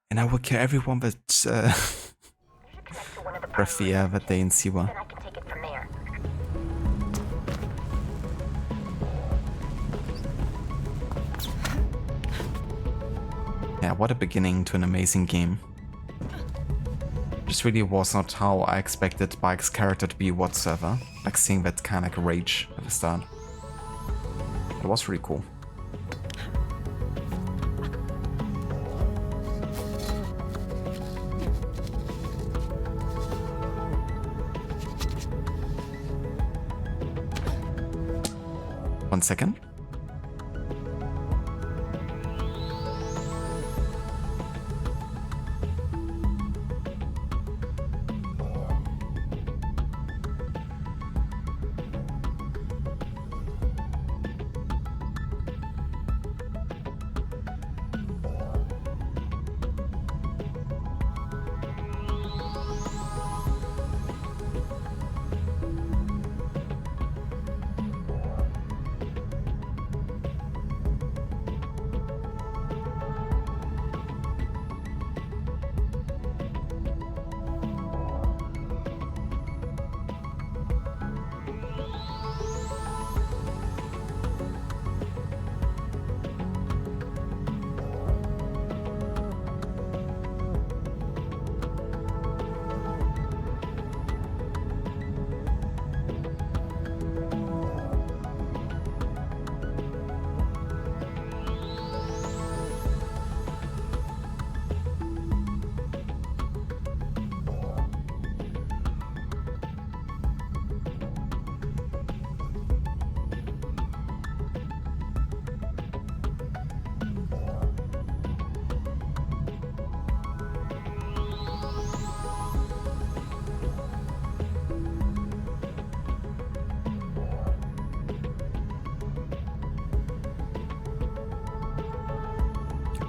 And I will kill everyone that breathy that they in Siwa. Then I can take it from there. what a beginning to an amazing game. This really was not how I expected Bike's character to be whatsoever. Like seeing that kind of like rage at the start. It was really cool. One second.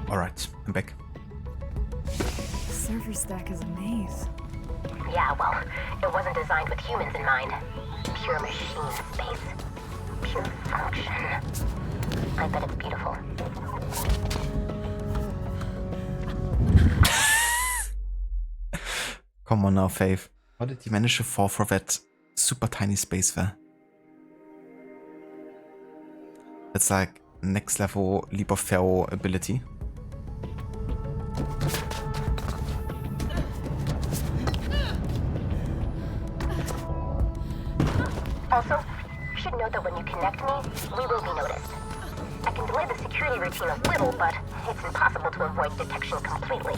Alright, I'm back. The server stack is a maze. Yeah, well, it wasn't designed with humans in mind. Pure machine space. Pure function. I bet it's beautiful. Come on now, Faith. How did you manage to fall for that super tiny space there? That's like next level leap of fail ability. Also, you should note that when you connect me, we will be noticed. I can delay the security routine a little, but it's impossible to avoid detection completely.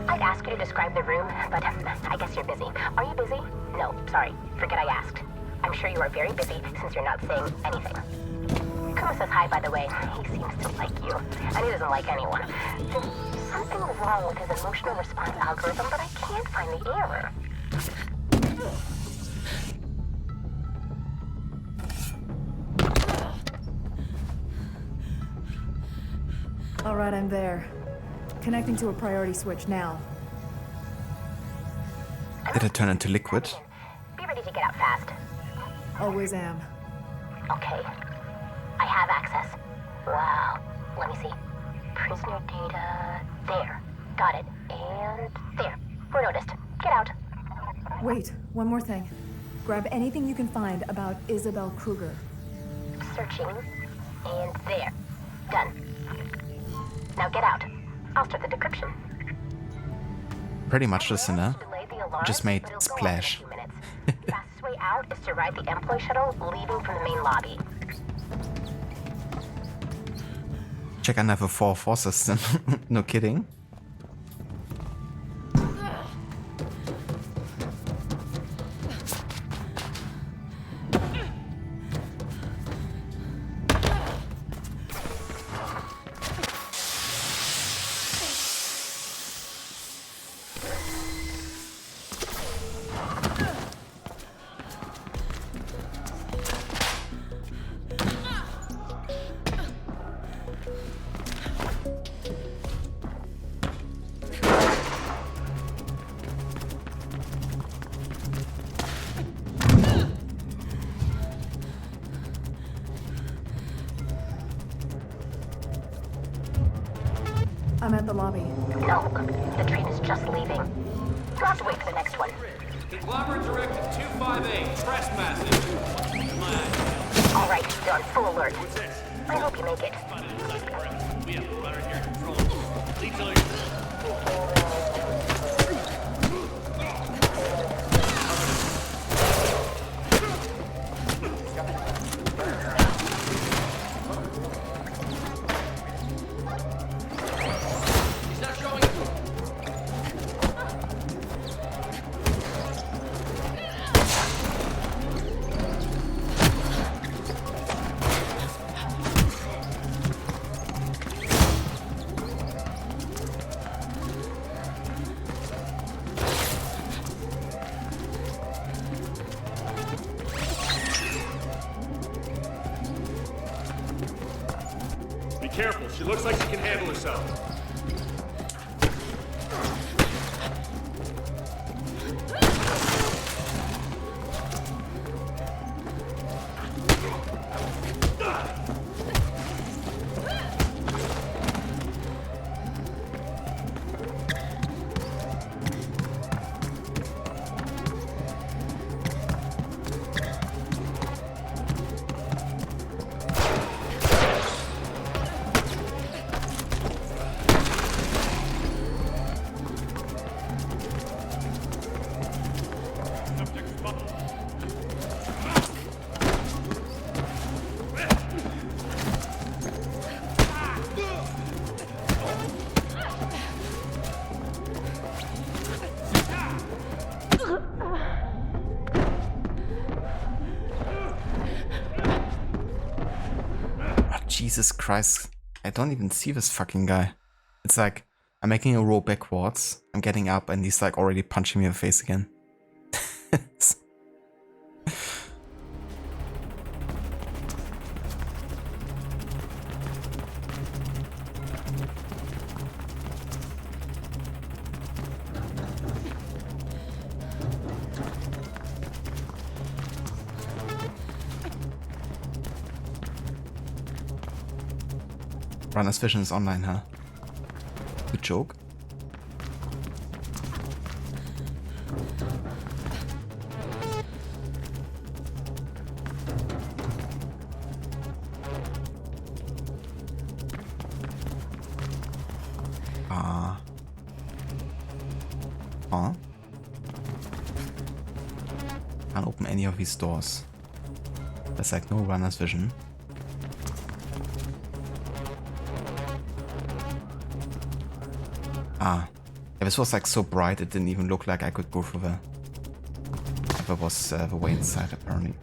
I'd ask you to describe the room, but I guess you're busy. Are you busy? No, sorry. Forget I asked. I'm sure you are very busy since you're not saying anything. Kuma says hi, by the way. He seems to like you, and he doesn't like anyone. There's something wrong with his emotional response algorithm, but I can't find the error. All right, I'm there. Connecting to a priority switch now. Did it turn into liquid? Be ready to get out fast. Always am. Okay. I have access. Wow. Let me see. Prisoner data. There. Got it. And there. We're noticed. Get out. Wait, one more thing. Grab anything you can find about Isabel Kruger. Searching. And there. Done. Now get out. I'll start the decryption. Pretty much listener. Just made splash. Fastest way out is to ride the employee shuttle leaving from the main lobby. Check another 4-4 system. No kidding. I'm at the lobby. No, the train is just leaving. We'll have to wait for the next one. Conglomerate Directive 258, trespassing. All right, they're on full alert. I hope you make it. We have the runner here controlled. Careful, she looks like she can handle herself. Jesus Christ, I don't even see this fucking guy. It's like, I'm making a roll backwards, I'm getting up and he's like already punching me in the face again. Runner's Vision is online, huh? Good joke. Huh? Can't open any of these doors. There's like no Runner's Vision. Ah, yeah, this was like so bright it didn't even look like I could go through the... There was the way inside apparently.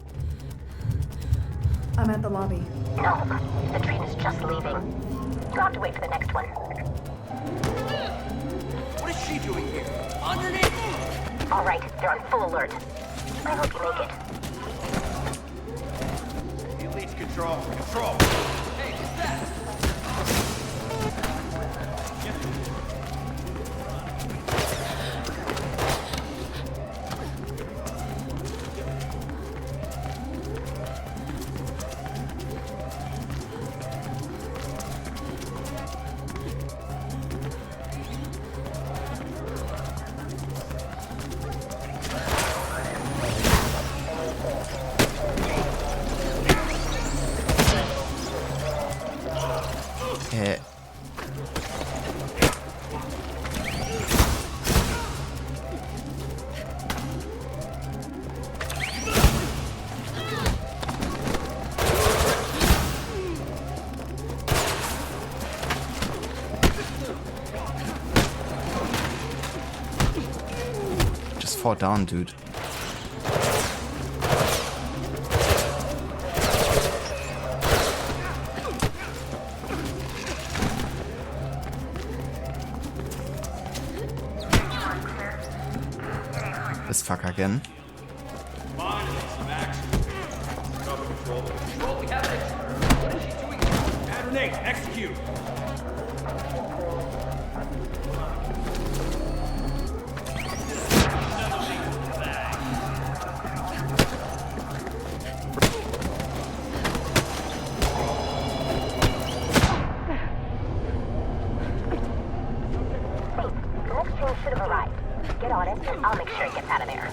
I'm at the lobby. No, the train is just leaving. You'll have to wait for the next one. What is she doing here? Underneath! All right, they're on full alert. I hope you make it. Elites control. Control. Hey, what's that? Just fall down, dude. This fucker again. Finally, some action. Cover control. Control, we have it. What is she doing here? Add grenade, execute. Should have arrived. Get on it, and I'll make sure it gets out of there.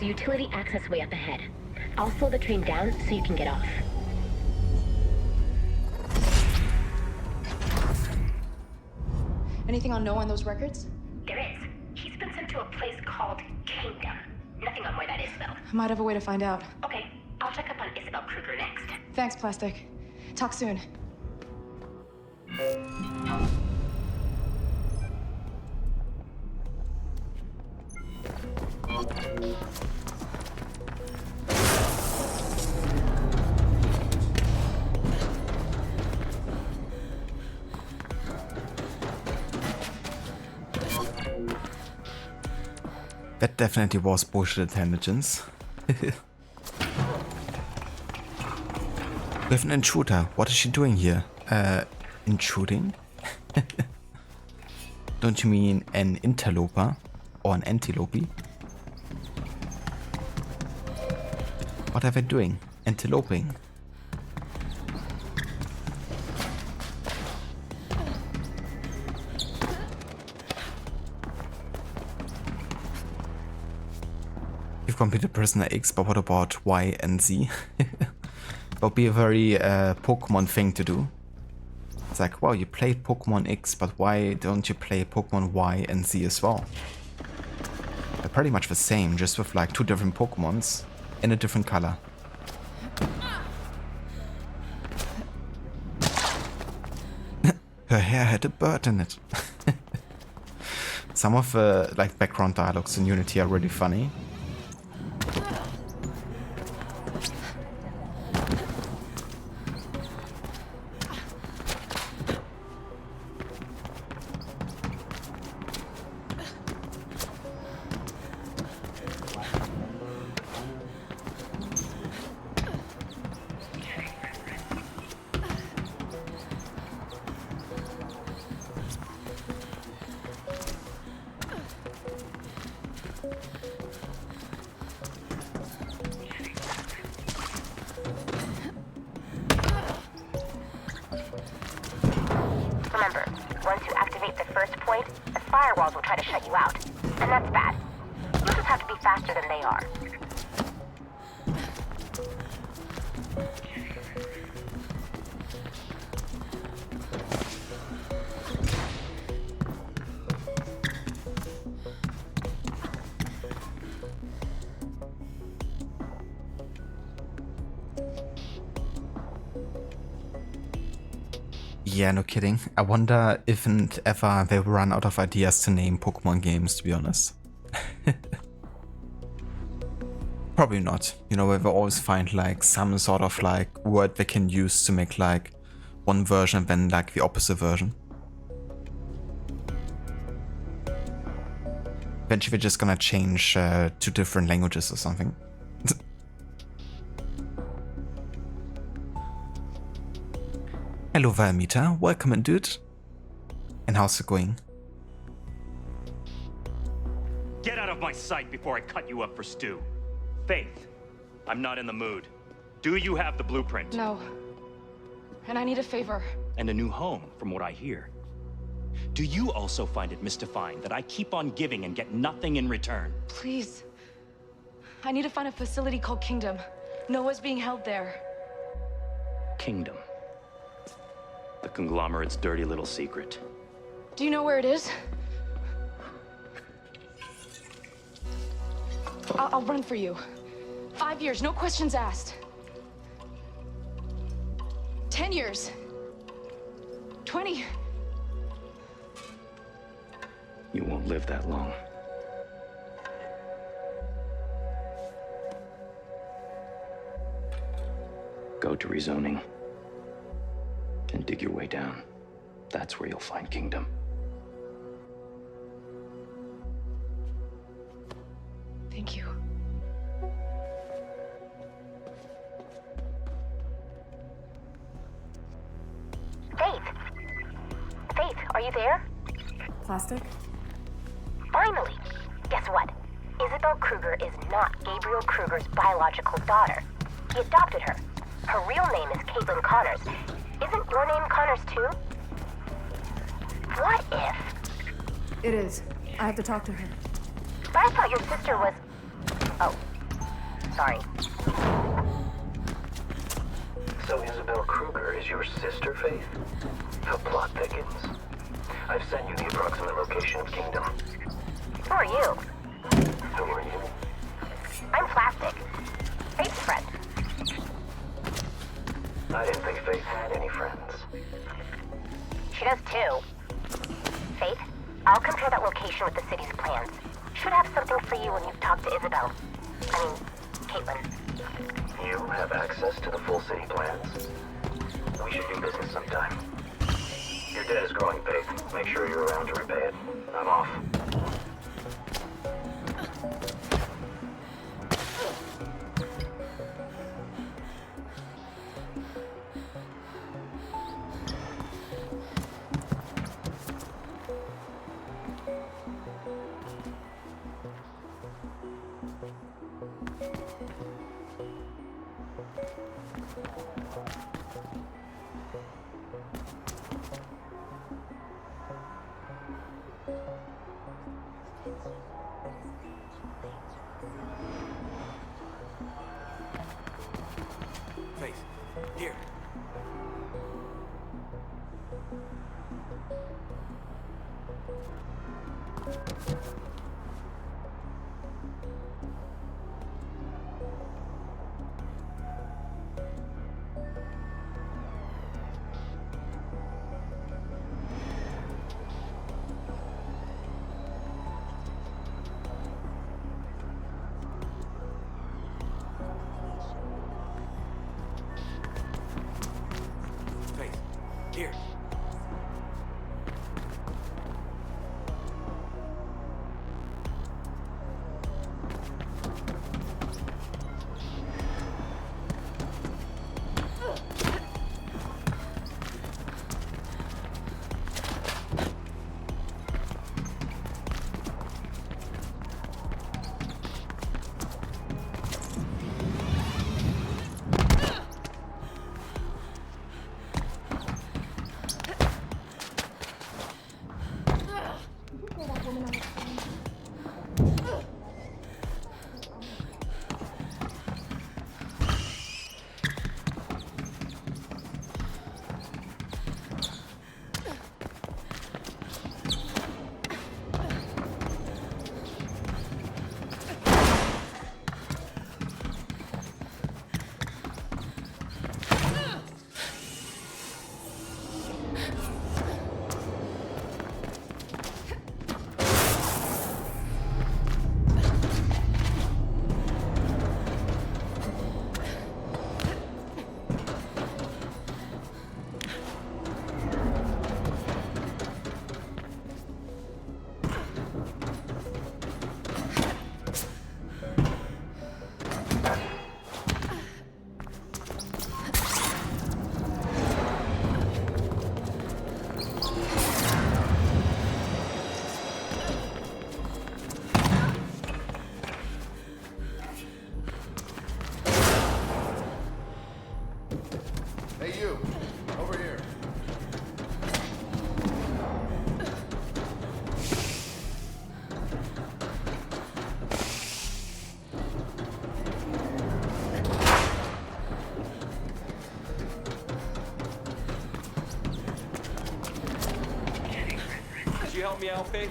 a utility access way up ahead. I'll slow the train down so you can get off. Anything on Noah on those records? There is. He's been sent to a place called Kingdom. Nothing on where that is, though. I might have a way to find out. Okay, I'll check up on Isabel Kruger next. Thanks, Plastic. Talk soon. That definitely was bullshit intelligence. We have an intruder. What is she doing here? Intruding? Don't you mean an interloper? Or an antilope? What are they doing? Antiloping? You've completed Prisoner X, but what about Y and Z? That would be a very Pokemon thing to do. It's like, wow, you played Pokemon X, but why don't you play Pokemon Y and Z as well? They're pretty much the same, just with like 2 different Pokemons in a different color. Her hair had a bird in it. Some of the like background dialogues in Unity are really funny. Remember, once you activate the first point, the firewalls will try to shut you out. And that's bad. You'll just have to be faster than they are. Yeah, no kidding. I wonder if and ever they will run out of ideas to name Pokemon games, to be honest. Probably not. You know, they will always find like some sort of like word they can use to make like one version and then like the opposite version. Eventually we're just gonna change to different languages or something. Hello Valmita, welcome in dude. And how's it going? Get out of my sight before I cut you up for stew. Faith, I'm not in the mood. Do you have the blueprint? No. And I need a favor. And a new home, from what I hear. Do you also find it mystifying that I keep on giving and get nothing in return? Please. I need to find a facility called Kingdom. Noah's being held there. Kingdom. The conglomerate's dirty little secret. Do you know where it is? I'll run for you. 5 years, no questions asked. 10 years. 20. You won't live that long. Go to rezoning. And dig your way down. That's where you'll find Kingdom. Thank you. Faith! Faith, are you there? Plastic? Finally! Guess what? Isabel Kruger is not Gabriel Kruger's biological daughter. He adopted her. Her real name is Caitlin Connors. Isn't your name Connors too? What if... It is. I have to talk to her. But I thought your sister was... Oh, Sorry. So Isabel Kruger is your sister, Faith? The plot thickens. I've sent you the approximate location of Kingdom. Who are you? Who are you? I'm Plastic. Faith's friend. I didn't think Faith had any friends. She does too. Faith, I'll compare that location with the city's plans. Should have something for you when you've talked to Isabel. I mean, Caitlin. You have access to the full city plans. We should do business sometime. Your debt is growing, Faith. Make sure you're around to repay it. I'm off. Faith, here. Faith, here. Hey, you. Over here. Could you help me out, Faith?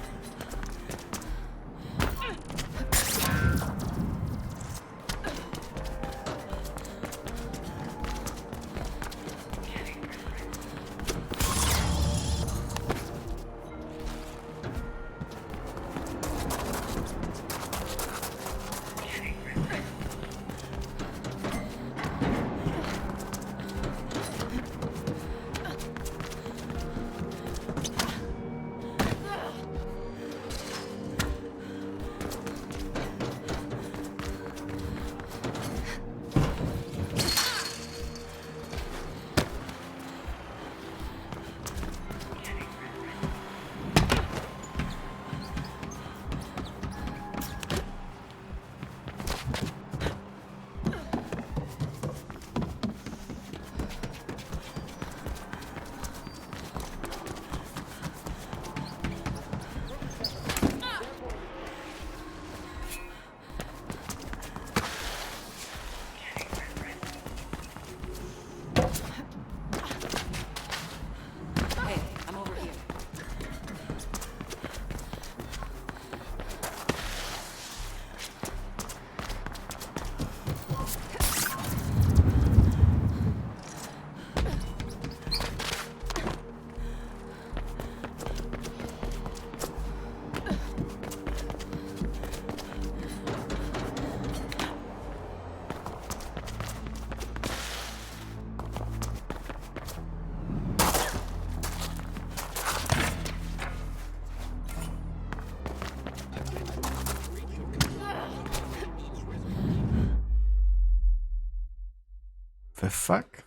The fuck?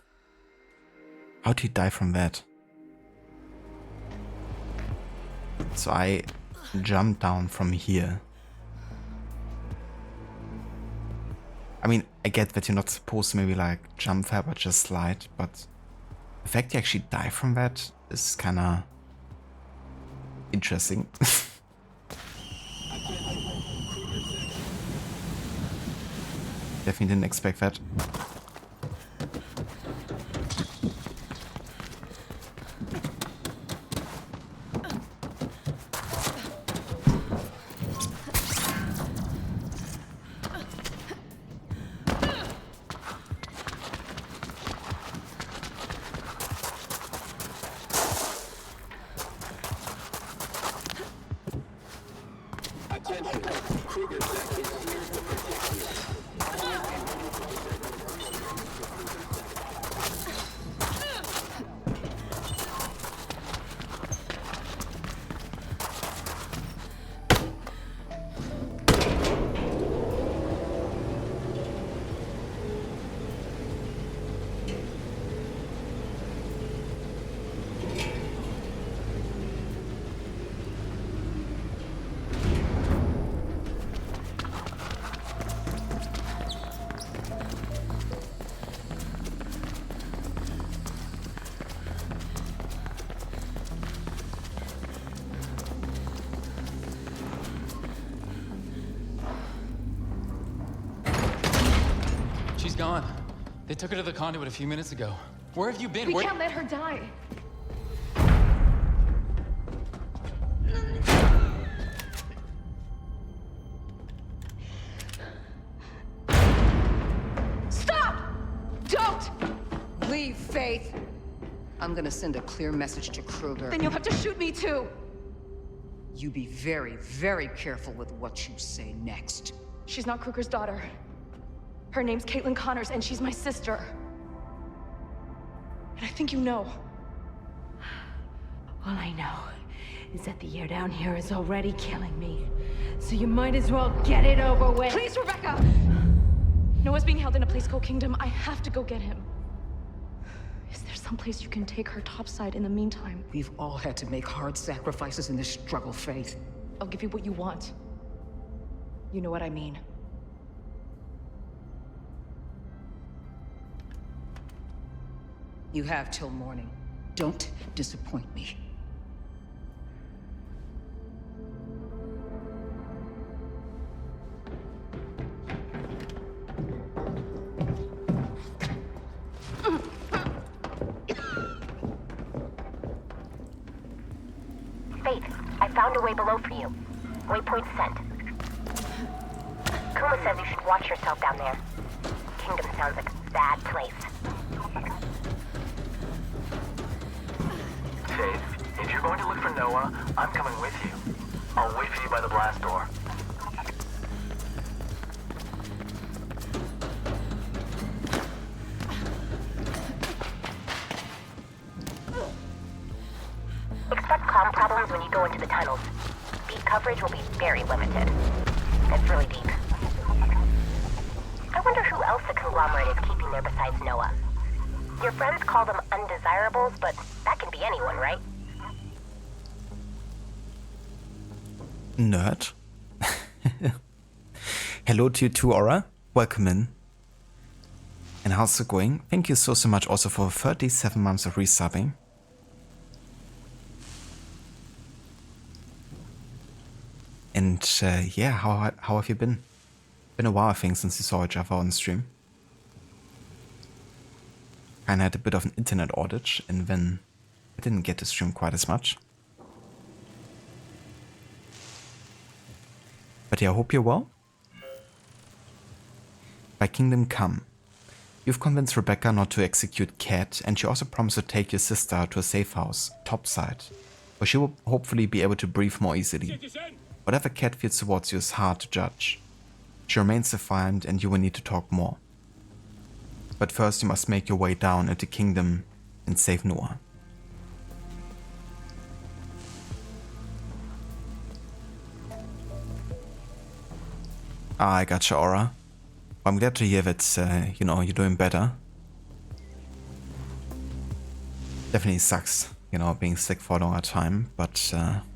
How'd he die from that? So I jumped down from here. I mean, I get that you're not supposed to maybe like jump there but just slide, but the fact you actually die from that is kinda interesting. Definitely didn't expect that. Attention, Kruger Sec is here to protect you. She's gone. They took her to the conduit a few minutes ago. Where have you been? We can't let her die. Stop! Don't! Leave, Faith. I'm gonna send a clear message to Kruger. Then you'll have to shoot me too. You be very, very careful with what you say next. She's not Kruger's daughter. Her name's Caitlin Connors, and she's my sister. And I think you know. All I know is that the air down here is already killing me. So you might as well get it over with. Please, Rebecca! Noah's being held in a place called Kingdom. I have to go get him. Is there someplace you can take her topside in the meantime? We've all had to make hard sacrifices in this struggle, Faith. I'll give you what you want. You know what I mean. You have till morning. Don't disappoint me. Faith, I found a way below for you. Waypoint sent. Kuma says you should watch yourself down there. Kingdom sounds like a bad place. Faith, if you're going to look for Noah, I'm coming with you. I'll wait for you by the blast door. Expect comm problems when you go into the tunnels. Beat coverage will be very limited. It's really deep. I wonder who else the conglomerate is keeping there besides Noah. Your friends call them undesirables, but that can be anyone, right? Nerd. Hello to you too, Aura. Welcome in. And how's it going? Thank you so much also for 37 months of resubbing. And yeah, how have you been? Been a while, I think, since we saw each other on stream. Kinda had a bit of an internet outage, and then I didn't get to stream quite as much. But yeah, I hope you're well. By Kingdom Come. You've convinced Rebecca not to execute Cat, and she also promised to take your sister to a safe house, topside, where she will hopefully be able to breathe more easily. Whatever Cat feels towards you is hard to judge. She remains defiant, and you will need to talk more. But first you must make your way down into Kingdom and save Noah. Ah, I gotcha, Aura. Well, I'm glad to hear that, you know, you're doing better. definitely sucks, you know, being sick for a longer time, but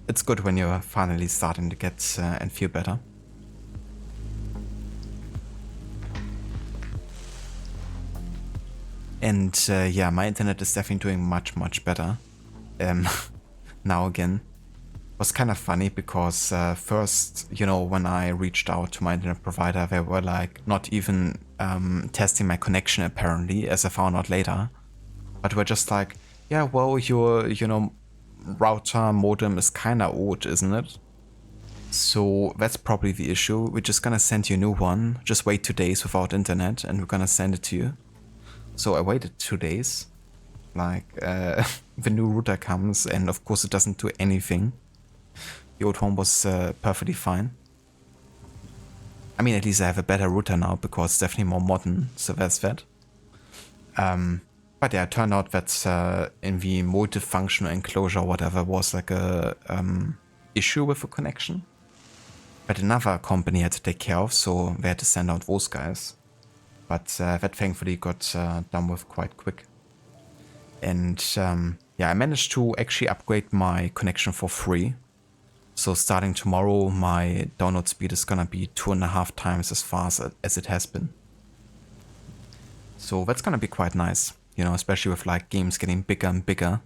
it's good when you're finally starting to get and feel better. And yeah, my internet is definitely doing much better now again. Was kind of funny because first, you know, when I reached out to my internet provider, they were like not even testing my connection apparently, as I found out later, but were just like, yeah, well, your, you know, router modem is kind of old, isn't it? So that's probably the issue. We're just gonna send you a new one. Just wait 2 days without internet and we're gonna send it to you. So I waited 2 days. Like, the new router comes and of course it doesn't do anything. The old one was perfectly fine. I mean, at least I have a better router now because it's definitely more modern, so there's that. But yeah, it turned out that in the multifunctional enclosure or whatever was like a issue with the connection. But another company had to take care of, so they had to send out those guys. But that thankfully got done with quite quick. And yeah, I managed to actually upgrade my connection for free. So starting tomorrow, my download speed is gonna be 2.5 times as fast as it has been. So that's gonna be quite nice, you know, especially with like games getting bigger and bigger,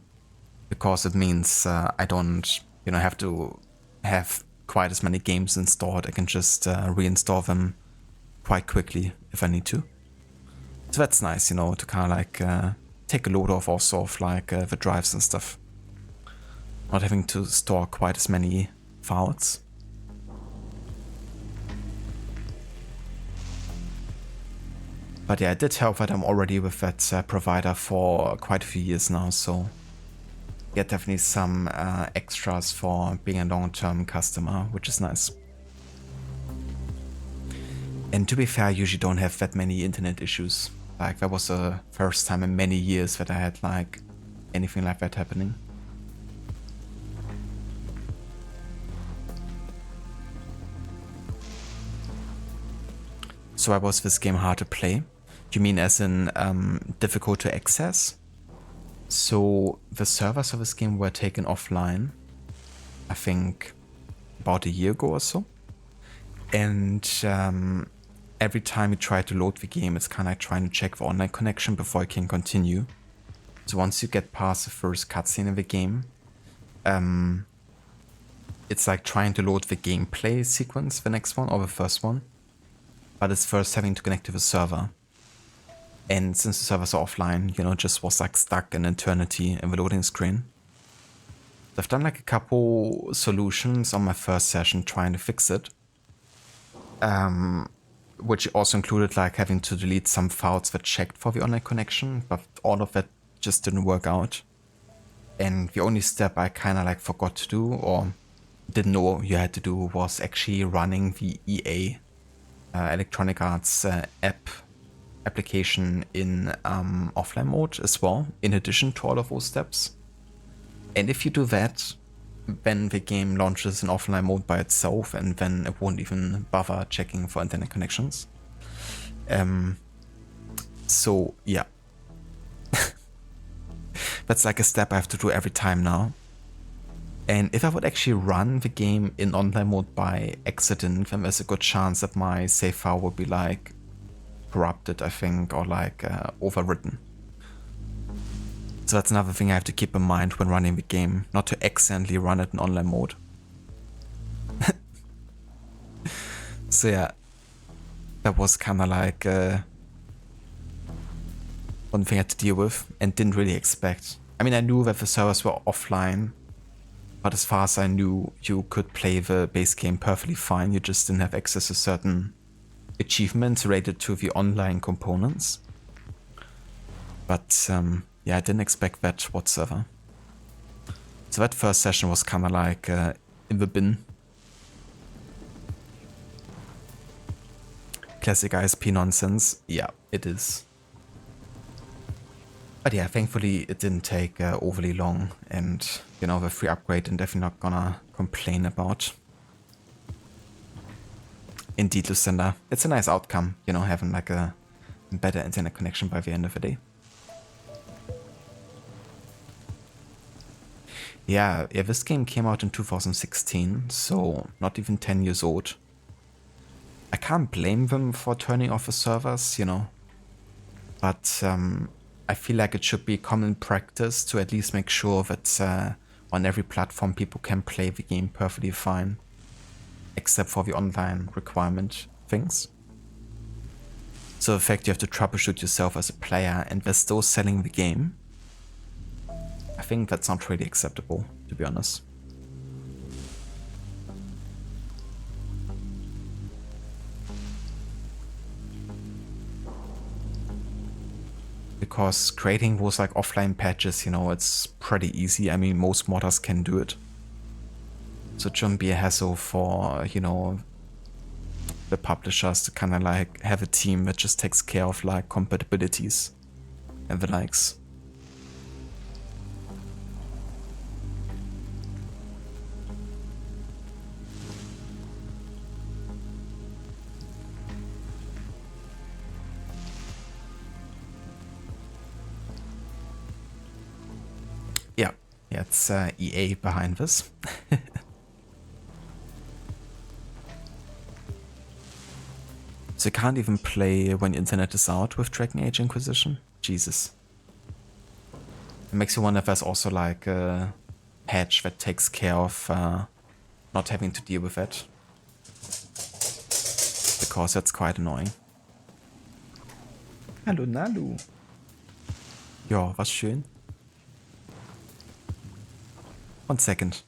because it means I don't, you know, have to have quite as many games installed. I can just reinstall them quite quickly if I need to. So that's nice, you know, to kind of like take a load off also of like the drives and stuff. Not having to store quite as many files. But yeah, it did help that I'm already with that provider for quite a few years now, so yeah, definitely some extras for being a long-term customer, which is nice. And to be fair, I usually don't have that many internet issues. Like, that was the first time in many years that I had like anything like that happening. So why was this game hard to play? Do you mean as in difficult to access? So the servers of this game were taken offline, I think about a year ago or so. And every time you try to load the game, it's kind of like trying to check the online connection before you can continue. So once you get past the first cutscene in the game, it's like trying to load the gameplay sequence, the next one or the first one. But it's first having to connect to the server. And since the servers are offline, you know, it just was like stuck an eternity in the loading screen. So I've done like a couple solutions on my first session trying to fix it. Which also included like having to delete some files that checked for the online connection, but all of that just didn't work out. And the only step I kind of like forgot to do or didn't know you had to do was actually running the EA Electronic Arts application in offline mode as well, in addition to all of those steps. And if you do that, then the game launches in offline mode by itself, and then it won't even bother checking for internet connections. So yeah, that's like a step I have to do every time now. And if I would actually run the game in online mode by accident, then there's a good chance that my save file would be like corrupted, I think, or like overwritten. So that's another thing I have to keep in mind when running the game, not to accidentally run it in online mode. So yeah, that was kind of like one thing I had to deal with and didn't really expect. I mean, I knew that the servers were offline, but as far as I knew, you could play the base game perfectly fine. You just didn't have access to certain achievements related to the online components. But yeah, I didn't expect that whatsoever. So that first session was kind of like in the bin. Classic ISP nonsense. Yeah, it is. But yeah, thankfully it didn't take overly long, and you know, the free upgrade I'm definitely not gonna complain about. Indeed, Lucinda, it's a nice outcome, you know, having like a better internet connection by the end of the day. Yeah, this game came out in 2016, so not even 10 years old. I can't blame them for turning off the servers, you know. But I feel like it should be common practice to at least make sure that on every platform people can play the game perfectly fine. Except for the online requirement things. So the fact you have to troubleshoot yourself as a player and they're still selling the game, I think that's not really acceptable, to be honest. Because creating those like offline patches, you know, it's pretty easy. I mean, most modders can do it. So it shouldn't be a hassle for, you know, the publishers to kind of like have a team that just takes care of like compatibilities and the likes. Yeah, it's EA behind this. So you can't even play when internet is out with Dragon Age Inquisition? Jesus. It makes you wonder if there's also like a patch that takes care of not having to deal with it. Because that's quite annoying. Hallo Nalu. Ja, was schön. 1 second.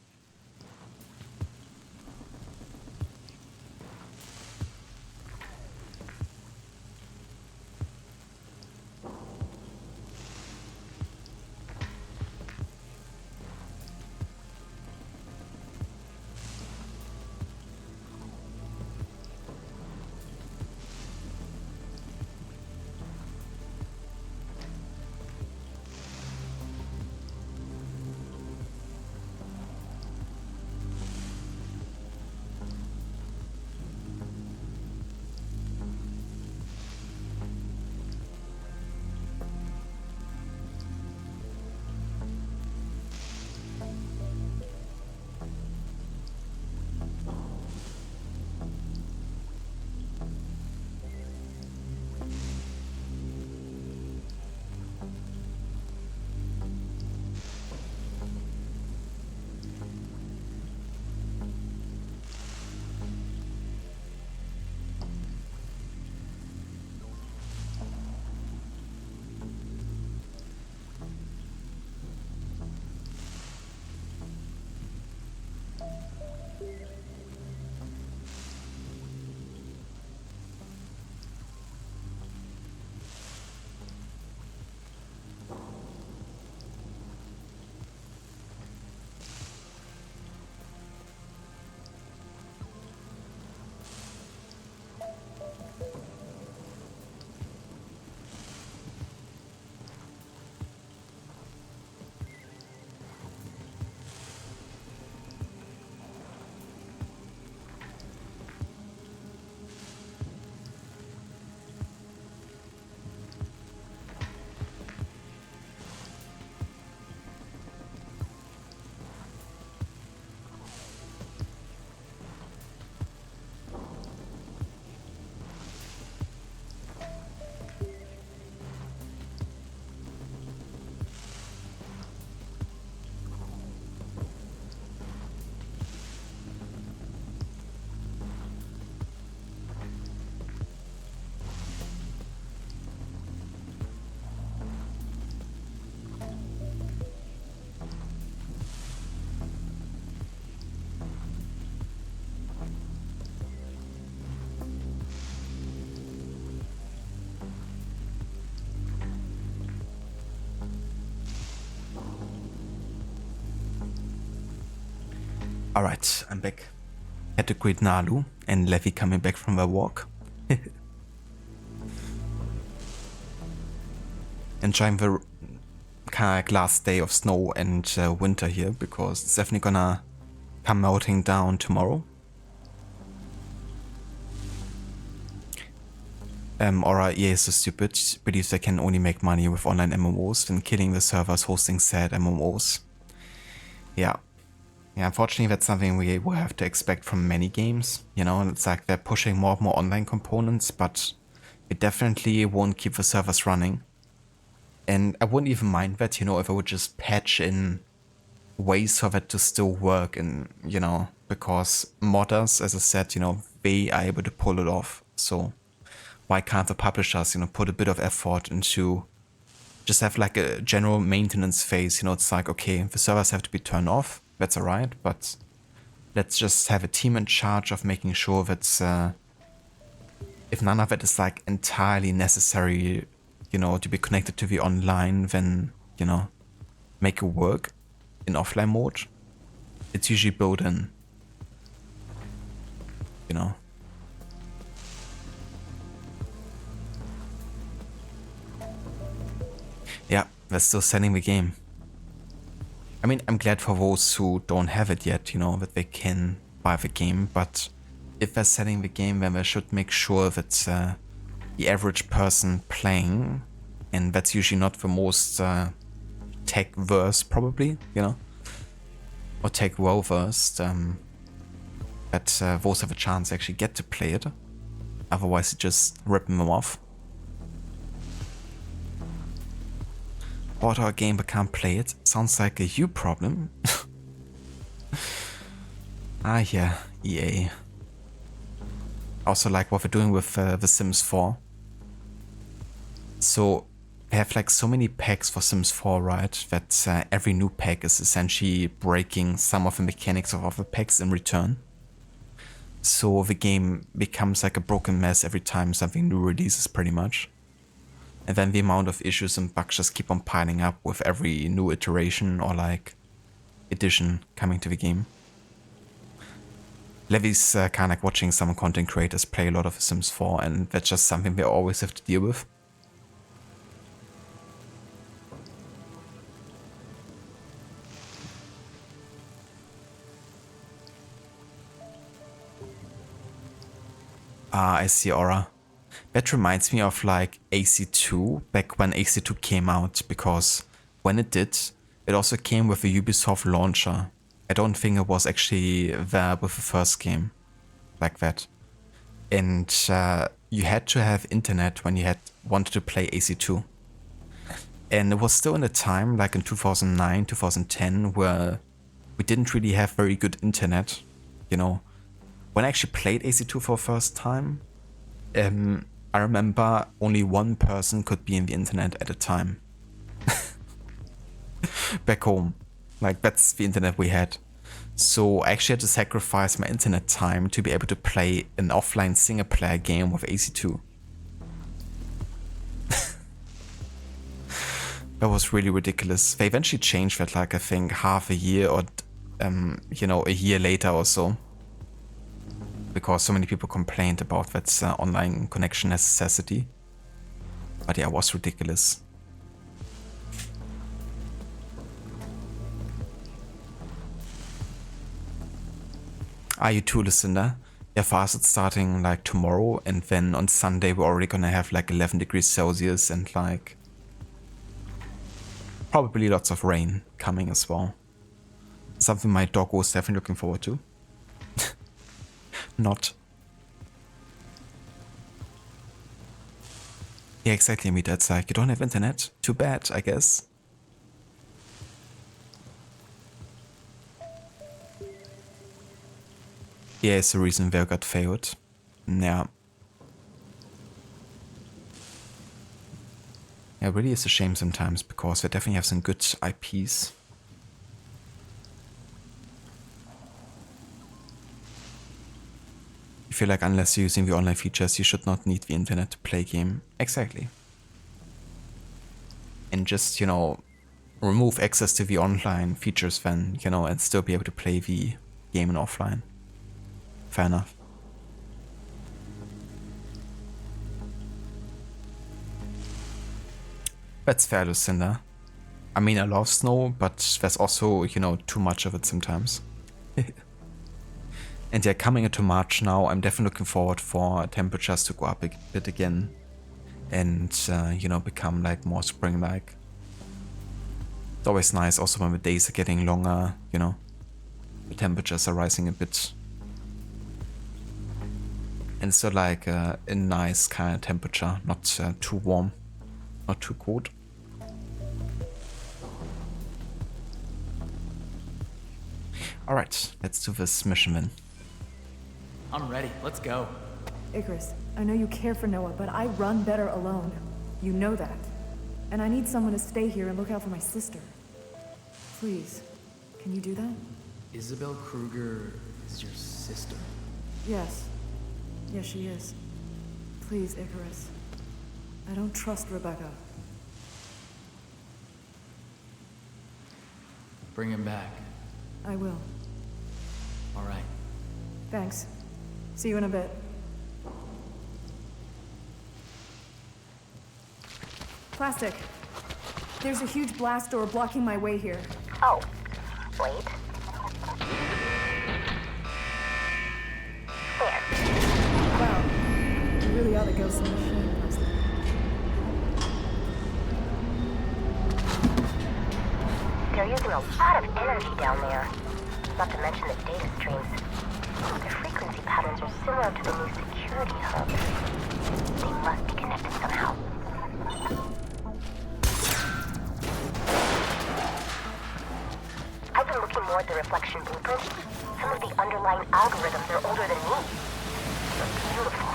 Alright, I'm back. Had to greet Nalu and Levi coming back from their walk. Enjoying the kind of last day of snow and winter here, because it's definitely gonna come melting down tomorrow. Or EA is so stupid, believes they can only make money with online MMOs than killing the servers hosting sad MMOs. Yeah. Yeah, unfortunately that's something we will have to expect from many games, you know, and it's like they're pushing more and more online components, but it definitely won't keep the servers running. And I wouldn't even mind that, you know, if I would just patch in ways for that to still work, and, you know, because modders, as I said, you know, they are able to pull it off. So why can't the publishers, you know, put a bit of effort into just have like a general maintenance phase? You know, it's like, okay, the servers have to be turned off, that's alright, but let's just have a team in charge of making sure that if none of it is like entirely necessary, you know, to be connected to the online, then, you know, make it work in offline mode. It's usually built in, you know. Yeah, they're still selling the game. I mean, I'm glad for those who don't have it yet, you know, that they can buy the game, but if they're selling the game, then they should make sure that the average person playing, and that's usually not the most tech-versed probably, you know, or tech-well-versed, that those have a chance to actually get to play it. Otherwise, it's just ripping them off. Bought our game but can't play it. Sounds like a you problem. Ah yeah, EA. Also like what they're doing with The Sims 4. So they have like so many packs for Sims 4, right? That every new pack is essentially breaking some of the mechanics of other packs in return. So the game becomes like a broken mess every time something new releases pretty much. And then the amount of issues and bugs just keep on piling up with every new iteration or like addition coming to the game. Levy's kind of like watching some content creators play a lot of Sims 4, and that's just something they always have to deal with. Ah, I see, Aura. That reminds me of like AC2, back when AC2 came out, because when it did, it also came with a Ubisoft launcher. I don't think it was actually there with the first game, like that. And you had to have internet when you wanted to play AC2. And it was still in a time, like in 2009, 2010, where we didn't really have very good internet, you know. When I actually played AC2 for the first time, I remember only one person could be in the internet at a time. Back home. Like, that's the internet we had. So I actually had to sacrifice my internet time to be able to play an offline single player game with AC2. That was really ridiculous. They eventually changed that, like, I think half a year or, you know, a year later or so. Because so many people complained about that online connection necessity. But yeah, it was ridiculous. Are you too, Lucinda? Yeah, for us it's starting like tomorrow, and then on Sunday we're already gonna have like 11 degrees Celsius and like probably lots of rain coming as well. Something my doggo is definitely looking forward to. Not. Yeah, exactly, Amita. It's like, you don't have internet? Too bad, I guess. Yeah, it's the reason Vale got failed. Yeah. Yeah, it really is a shame sometimes, because they definitely have some good IPs. I feel like unless you're using the online features, you should not need the internet to play a game. Exactly. And just, you know, remove access to the online features then, you know, and still be able to play the game in offline. Fair enough. That's fair, Lucinda. I mean, I love snow, but there's also, you know, too much of it sometimes. And yeah, coming into March now, I'm definitely looking forward for temperatures to go up a bit again. And, you know, become like more spring-like. It's always nice also when the days are getting longer, you know, the temperatures are rising a bit. And so like a nice kind of temperature, not too warm, not too cold. Alright, let's do this mission then. I'm ready. Let's go. Icarus, I know you care for Noah, but I run better alone. You know that. And I need someone to stay here and look out for my sister. Please, can you do that? Isabel Kruger is your sister? Yes. Yes, she is. Please, Icarus. I don't trust Rebecca. Bring him back. I will. All right. Thanks. See you in a bit. Plastic. There's a huge blast door blocking my way here. Oh, wait. There. Wow. You really ought to go some machine, Plastic. They're using a lot of energy down there. Not to mention the data streams. The frequency patterns are similar to the new security hub. They must be connected somehow. I've been looking more at the reflection blueprint. Some of the underlying algorithms are older than me. They're beautiful.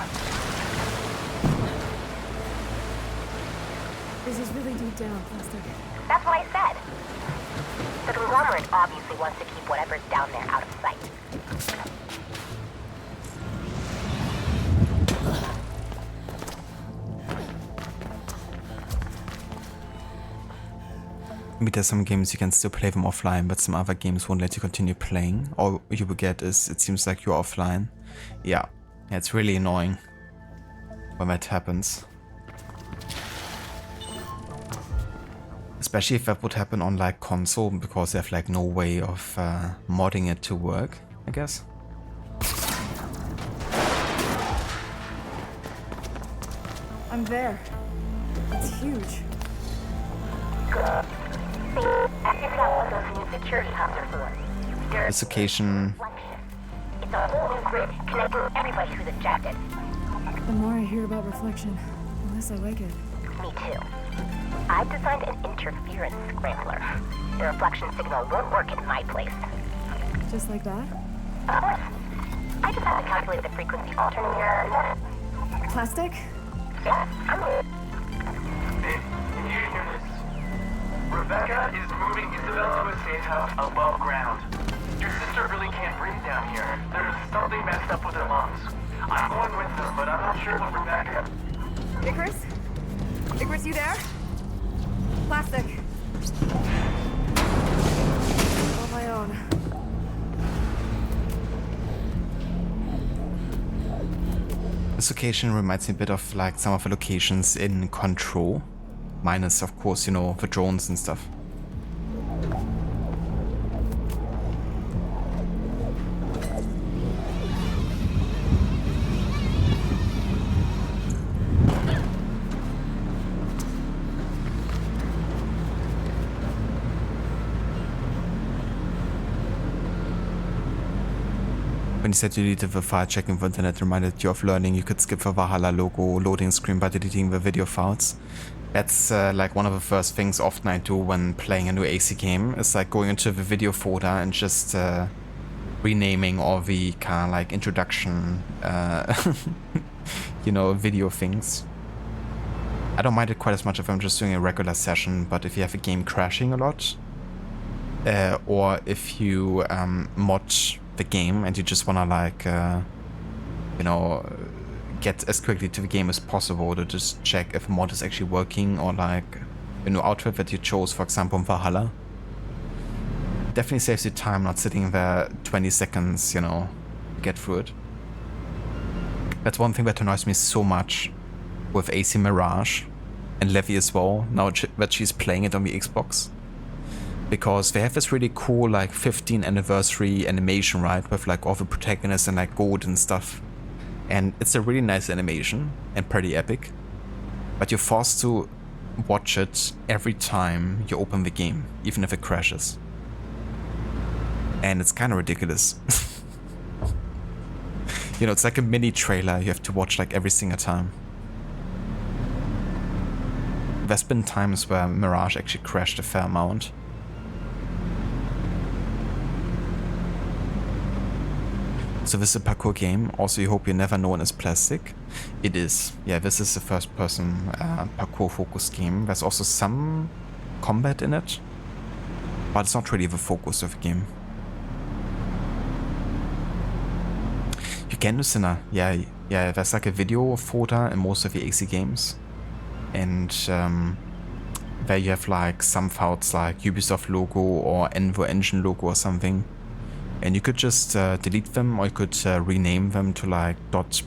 This is really deep down, Plastic. That's what I said. The conglomerate obviously wants to keep whatever's down there out of sight. Maybe there's some games you can still play them offline, but some other games won't let you continue playing. All you will get is, it seems like you're offline. Yeah, it's really annoying when that happens. Especially if that would happen on like console, because they have like no way of modding it to work, I guess. I'm there. It's huge. Good. See, I figured out what those new security hubs are for. This occasion. It's a whole new grid connecting everybody who's ejected. The more I hear about Reflection, the less I like it. Me too. I've designed an interference scrambler. The reflection signal won't work in my place. Just like that? Of course. I just have to calculate the frequency alternator. Plastic? Yeah, I'm good. Can you hear this? Rebecca is moving Isabel to a safe house above ground. Your sister really can't breathe down here. There's something messed up with her lungs. I'm going with them, but I'm not sure what Rebecca... Icarus? Icarus, you there? Plastic. On my own. This location reminds me a bit of like some of the locations in Control. Minus, of course, you know, the drones and stuff. When you said you deleted the file, checking the internet reminded you of learning you could skip the Valhalla logo loading screen by deleting the video files. That's like one of the first things often I do when playing a new AC game. It's like going into the video folder and just renaming all the kind of like introduction, you know, video things. I don't mind it quite as much if I'm just doing a regular session, but if you have a game crashing a lot, or if you mod the game and you just wanna like, you know, get as quickly to the game as possible to just check if a mod is actually working, or like a new outfit that you chose, for example in Valhalla. Definitely saves you time not sitting there 20 seconds, you know, to get through it. That's one thing that annoys me so much with AC Mirage and Levy as well, now that she's playing it on the Xbox. Because they have this really cool like 15th anniversary animation, right, with like all the protagonists and like gold and stuff. And it's a really nice animation and pretty epic. But you're forced to watch it every time you open the game, even if it crashes. And it's kind of ridiculous. You know, it's like a mini trailer you have to watch like every single time. There's been times where Mirage actually crashed a fair amount. So this is a parkour game. Also, you hope you're never known as plastic. It is. Yeah, this is a first-person parkour-focused game. There's also some combat in it, but it's not really the focus of the game. You can do Sinner. Yeah, there's like a video folder in most of the AC games. And there you have like some files like Ubisoft logo or Envo Engine logo or something. And you could just delete them, or you could rename them to like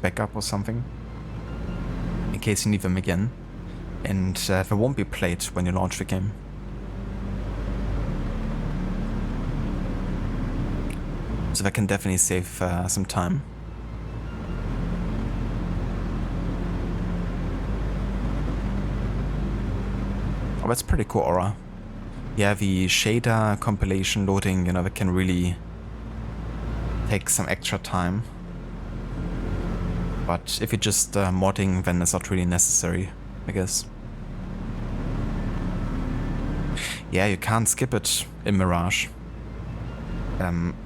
.backup or something, in case you need them again. And they won't be played when you launch the game. So that can definitely save some time. Oh, that's pretty cool, Aura. Yeah, the shader compilation loading, you know, that can really take some extra time. But if you're just modding, then it's not really necessary, I guess. Yeah, you can't skip it in Mirage.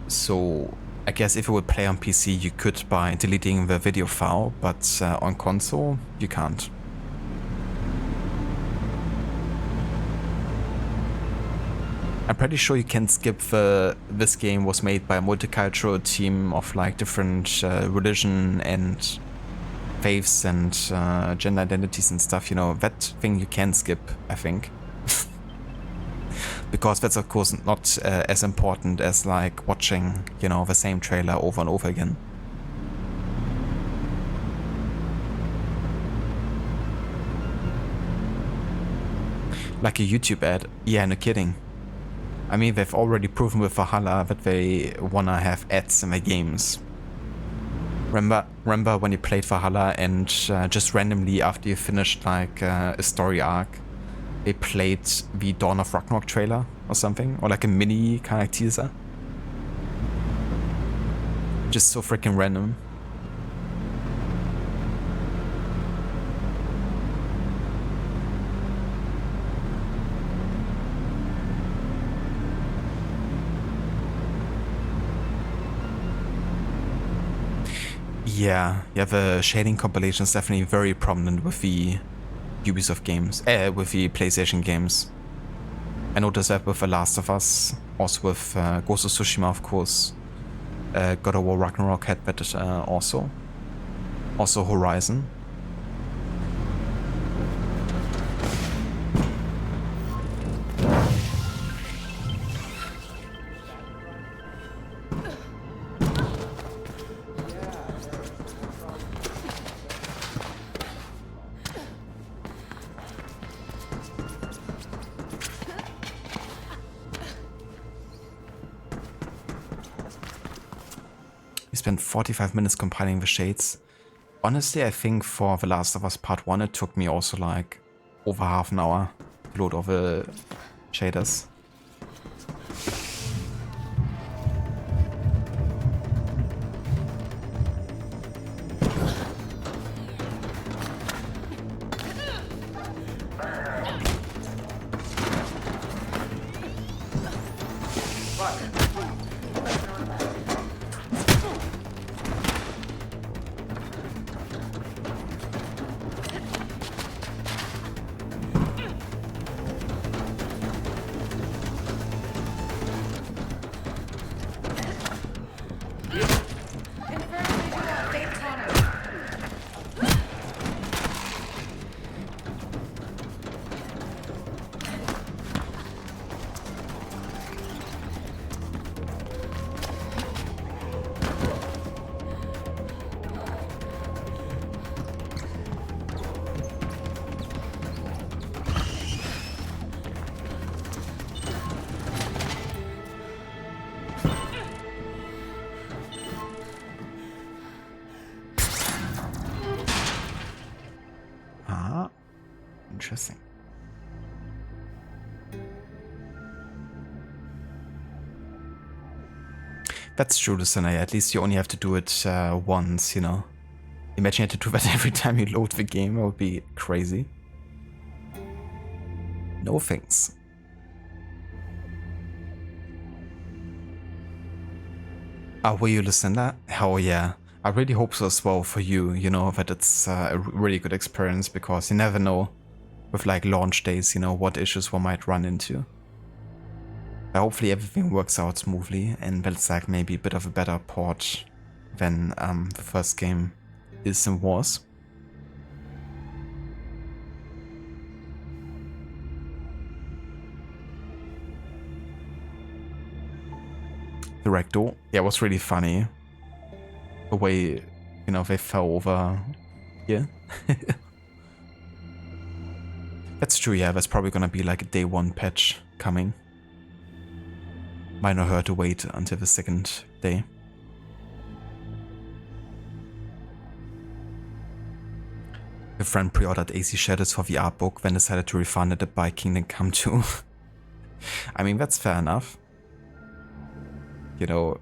So I guess if you would play on PC, you could by deleting the video file, but on console, you can't. I'm pretty sure you can skip this game was made by a multicultural team of like different religion and faiths and gender identities and stuff, you know, that thing you can skip, I think. Because that's of course not as important as like watching, you know, the same trailer over and over again. Like a YouTube ad. Yeah, no kidding. I mean, they've already proven with Valhalla that they wanna have ads in their games. Remember when you played Valhalla and just randomly after you finished like a story arc, they played the Dawn of Ragnarok trailer or something? Or like a mini kind of teaser? Just so freaking random. Yeah, the shading compilation is definitely very prominent with the Ubisoft games, with the PlayStation games. I noticed that with The Last of Us, also with Ghost of Tsushima, of course. God of War Ragnarok had that also. Also Horizon. Spent 45 minutes compiling the shades. Honestly, I think for The Last of Us Part 1 it took me also like over half an hour to load all the shaders. That's true, Lucinda. At least you only have to do it once, you know. Imagine you had to do that every time you load the game. That would be crazy. No thanks. Were you, Lucinda? Hell yeah. I really hope so as well for you, you know, that it's a really good experience, because you never know with like launch days, you know, what issues one might run into. Hopefully everything works out smoothly and that it's like maybe a bit of a better port than the first game is and was. The ragdoll, yeah, it was really funny. The way, you know, they fell over here. That's true, yeah, there's probably gonna be like a day 1 patch coming. Might not hurt to wait until the second day. A friend pre-ordered AC Shadows for the art book, then decided to refund it by Kingdom Come 2. I mean, that's fair enough. You know,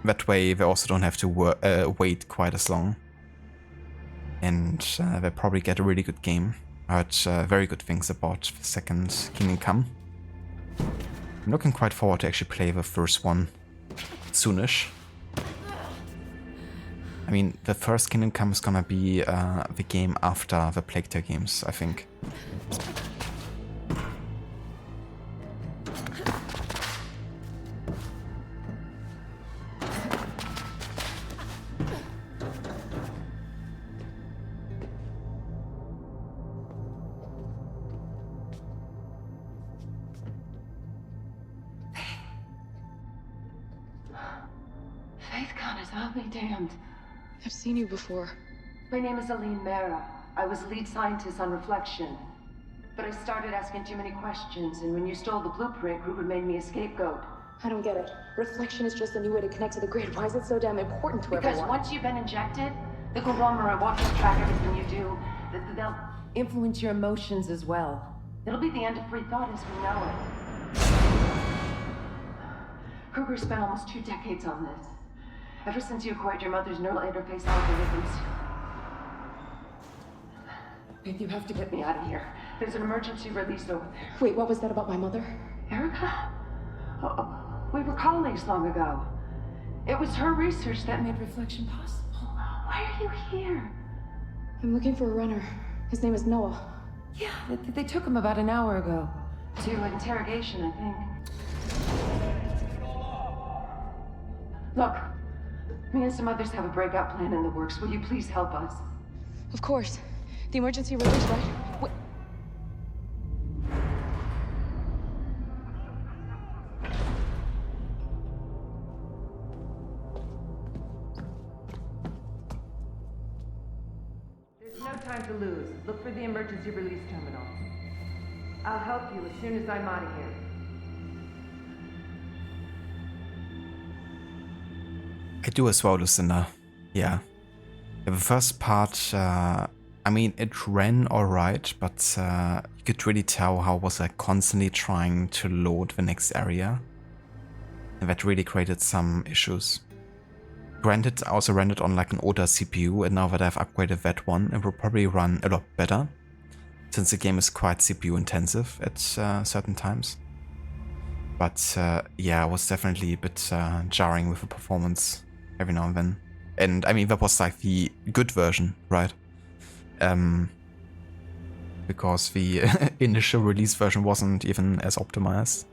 that way they also don't have to wait quite as long. And they probably get a really good game. I heard very good things about the second Kingdom Come. I'm looking quite forward to actually play the first one soonish. I mean, the first Kingdom Come is gonna be the game after the Plague Tale games, I think. Faith Connors, I'll be damned. I've seen you before. My name is Aline Mera. I was lead scientist on Reflection. But I started asking too many questions, and when you stole the blueprint, Kruger made me a scapegoat. I don't get it. Reflection is just a new way to connect to the grid. Why is it so damn important to everyone? Because once you've been injected, the conglomerate won't just track everything you do. They'll influence your emotions as well. It'll be the end of free thought as we know it. Kruger spent almost 2 decades on this. Ever since you acquired your mother's neural interface algorithms. Babe, you have to get me out of here. There's an emergency release over there. Wait, what was that about my mother? Erica? Oh, we were colleagues long ago. It was her research that made Reflection possible. Why are you here? I'm looking for a runner. His name is Noah. Yeah, they took him about an hour ago. To interrogation, I think. Look, me and some others have a breakout plan in the works. Will you please help us? Of course. The emergency release, right? Wait. There's no time to lose. Look for the emergency release terminal. I'll help you as soon as I'm out of here. I do as well, Lucinda. Yeah. The first part, I mean, it ran alright, but you could really tell how it was like constantly trying to load the next area. And that really created some issues. Granted, I also ran it on like an older CPU, and now that I've upgraded that one, it will probably run a lot better, since the game is quite CPU intensive at certain times. But yeah, it was definitely a bit jarring with the performance every now and then. And I mean, that was like the good version, right? Because the initial release version wasn't even as optimized.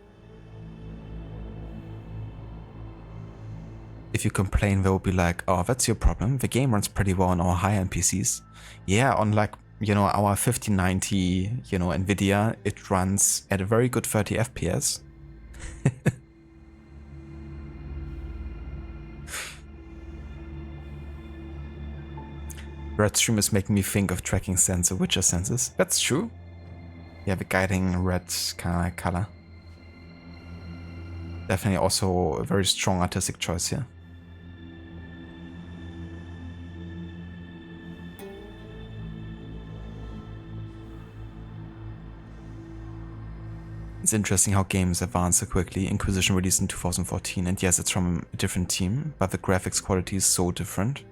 If you complain, they will be like, oh, that's your problem. The game runs pretty well on our high-end PCs. Yeah, on like, you know, our 5090, you know, Nvidia, it runs at a very good 30 FPS. Red stream is making me think of tracking sensor Witcher senses. That's true. Yeah, the guiding red kind of color. Definitely also a very strong artistic choice here. It's interesting how games advance so quickly. Inquisition released in 2014, and yes, it's from a different team, but the graphics quality is so different.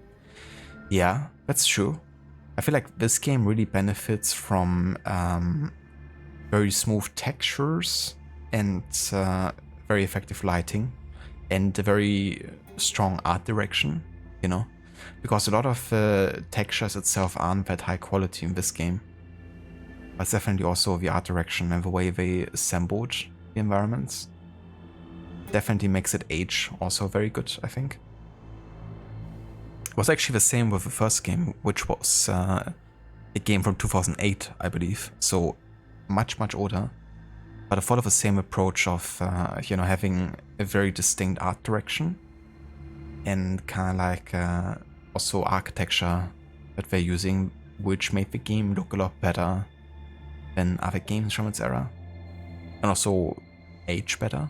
Yeah, that's true. I feel like this game really benefits from very smooth textures and very effective lighting and a very strong art direction, you know, because a lot of textures itself aren't that high quality in this game. But it's definitely also the art direction and the way they assembled the environments definitely makes it age also very good, I think. It was actually the same with the first game, which was a game from 2008, I believe, so much older. But I followed the same approach of, you know, having a very distinct art direction and kind of like also architecture that they're using, which made the game look a lot better than other games from its era, and also age better.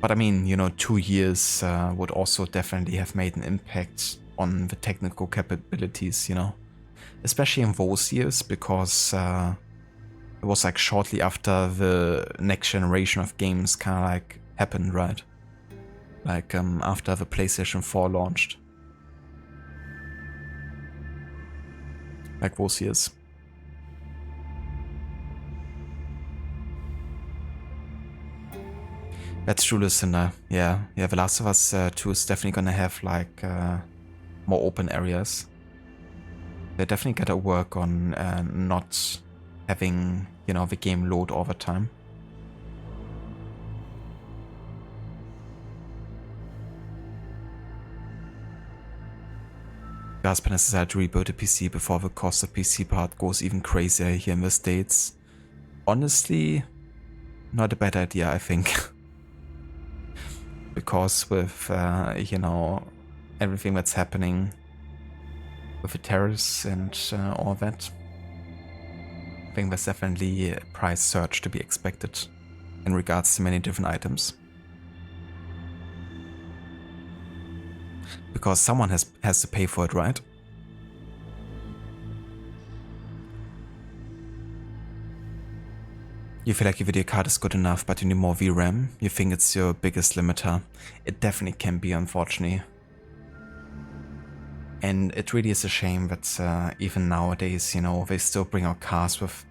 But I mean, you know, 2 years would also definitely have made an impact on the technical capabilities, you know, especially in those years, because it was like shortly after the next generation of games kind of like happened, right? Like after the PlayStation 4 launched. Like those years. That's true, Lucinda. Yeah, The Last of Us 2 is definitely gonna have like more open areas. They definitely gotta work on not having, you know, the game load all the time. Gaspen has decided to rebuild a PC before the cost of PC part goes even crazier here in the States. Honestly, not a bad idea, I think. Because with, you know, everything that's happening with the tariffs and all that, I think there's definitely a price surge to be expected in regards to many different items. Because someone has to pay for it, right? You feel like your video card is good enough, but you need more VRAM. You think it's your biggest limiter. It definitely can be, unfortunately. And it really is a shame that even nowadays, you know, they still bring out cards with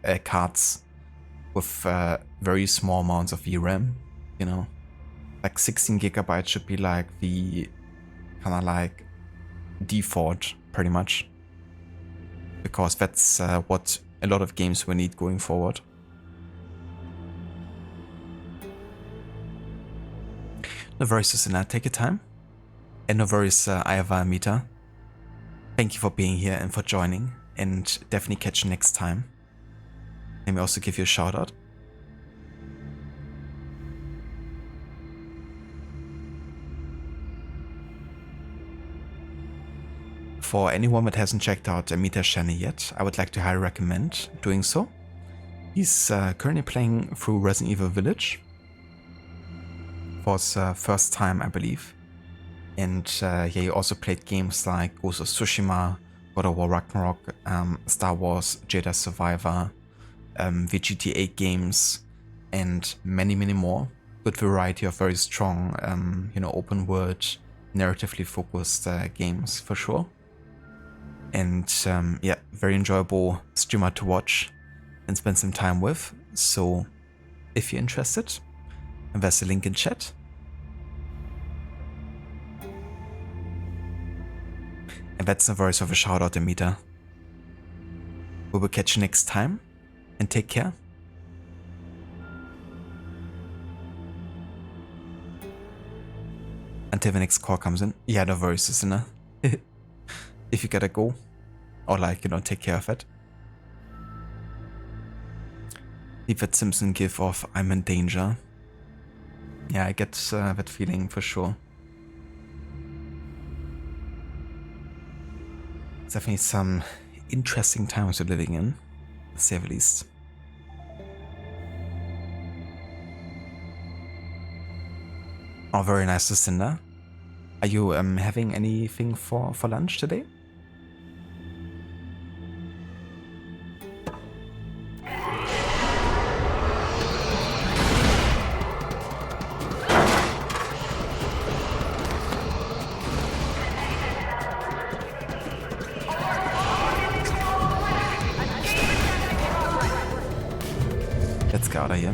very small amounts of VRAM, you know. Like 16 gigabytes should be like the kind of like default, pretty much, because that's what a lot of games will need going forward. No worries, Susanna, take your time. And no worries, Ayava Amita. Thank you for being here and for joining, and definitely catch you next time. Let me also give you a shout out. For anyone that hasn't checked out Amita's channel yet, I would like to highly recommend doing so. He's currently playing through Resident Evil Village for his first time, I believe. And yeah, he also played games like Ghost of Tsushima, God of War Ragnarok, Star Wars Jedi Survivor, the GTA games, and many more. Good variety of very strong, you know, open world, narratively focused games for sure. And yeah, very enjoyable streamer to watch and spend some time with. So if you're interested, there's a link in chat. And that's the voice of a shout out, Amita. We will catch you next time, and take care. Until the next call comes in. Yeah, no worries, listener. If you gotta go, or like, you know, take care of it. Leave that Simpson gif of I'm in danger. Yeah, I get that feeling for sure. It's definitely some interesting times we're living in, to say the least. Oh, very nice, Lucinda. Are you having anything for lunch today? Let's get out of here.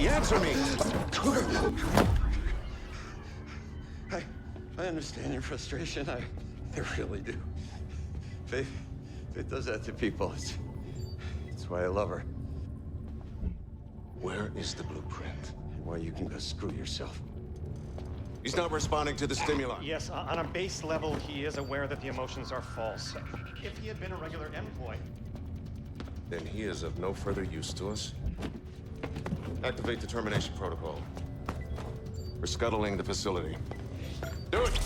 Answer me! I understand your frustration. I really do. Faith does that to people. It's why I love her. Where is the blueprint? Why you can go screw yourself. He's not responding to the stimuli. Yes, on a base level, he is aware that the emotions are false. If he had been a regular employee... Then he is of no further use to us. Activate the termination protocol. We're scuttling the facility. Do it!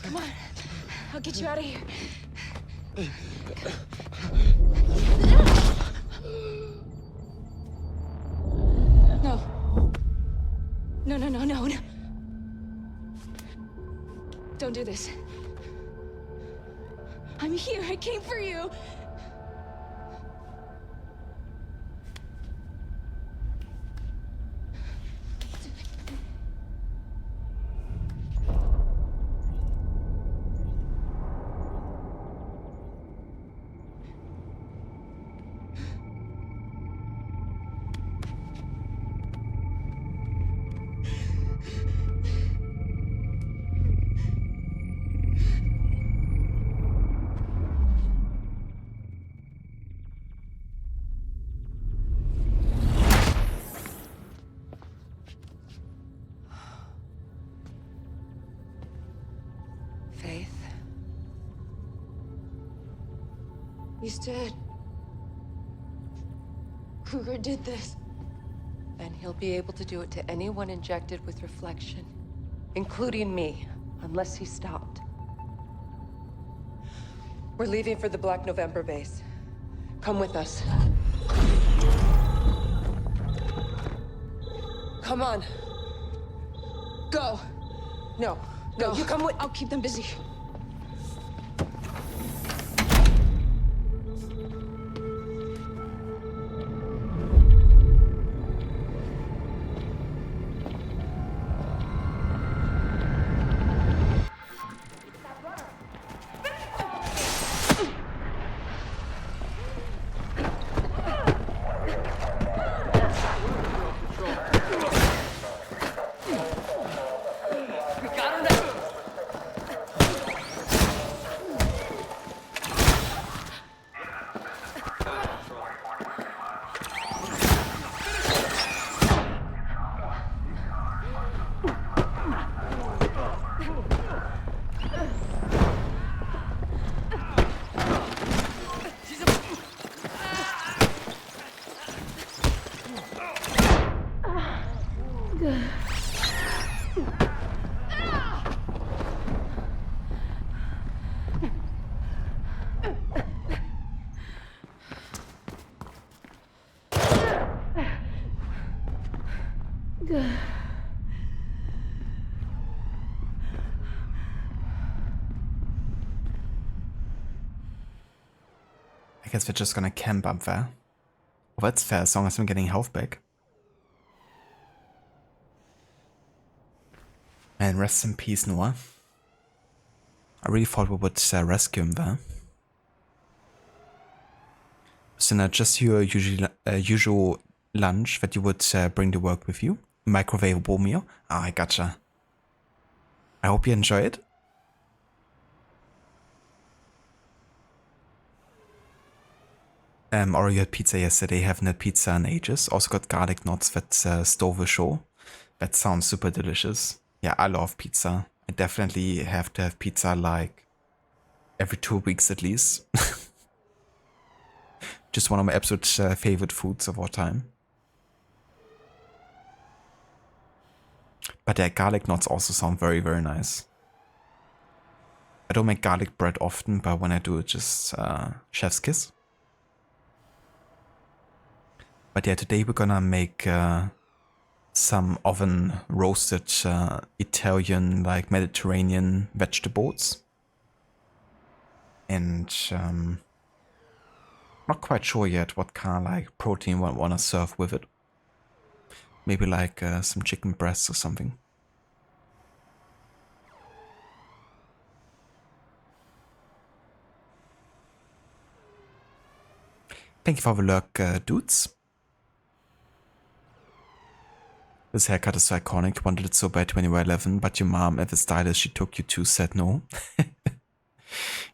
Come on. I'll get you out of here. No. Don't do this. I'm here. I came for you. Faith. He's dead. Kruger did this. And he'll be able to do it to anyone injected with reflection, including me, unless he's stopped. We're leaving for the Black November base. Come with us. Come on. Go. No, you come with... I'll keep them busy. I guess we're just gonna camp up there. Well, that's fair as long as I'm getting health back. And rest in peace, Noah. I really thought we would rescue him there. So now just your usual lunch that you would bring to work with you. Microwavable meal. Ah, I gotcha. I hope you enjoy it. Or you had pizza yesterday, haven't had pizza in ages. Also got garlic knots that stove show. That sounds super delicious. Yeah, I love pizza. I definitely have to have pizza like every 2 weeks at least. Just one of my absolute favorite foods of all time. But yeah, garlic knots also sound very, very nice. I don't make garlic bread often, but when I do, it's just chef's kiss. But yeah, today we're gonna make some oven roasted Italian, like Mediterranean vegetables. And not quite sure yet what kind of like protein I wanna serve with it. Maybe like some chicken breasts or something. Thank you for the lurk, dudes. This haircut is so iconic. Wanted it so bad when you were 11, but your mom, at the stylist she took you to, said no.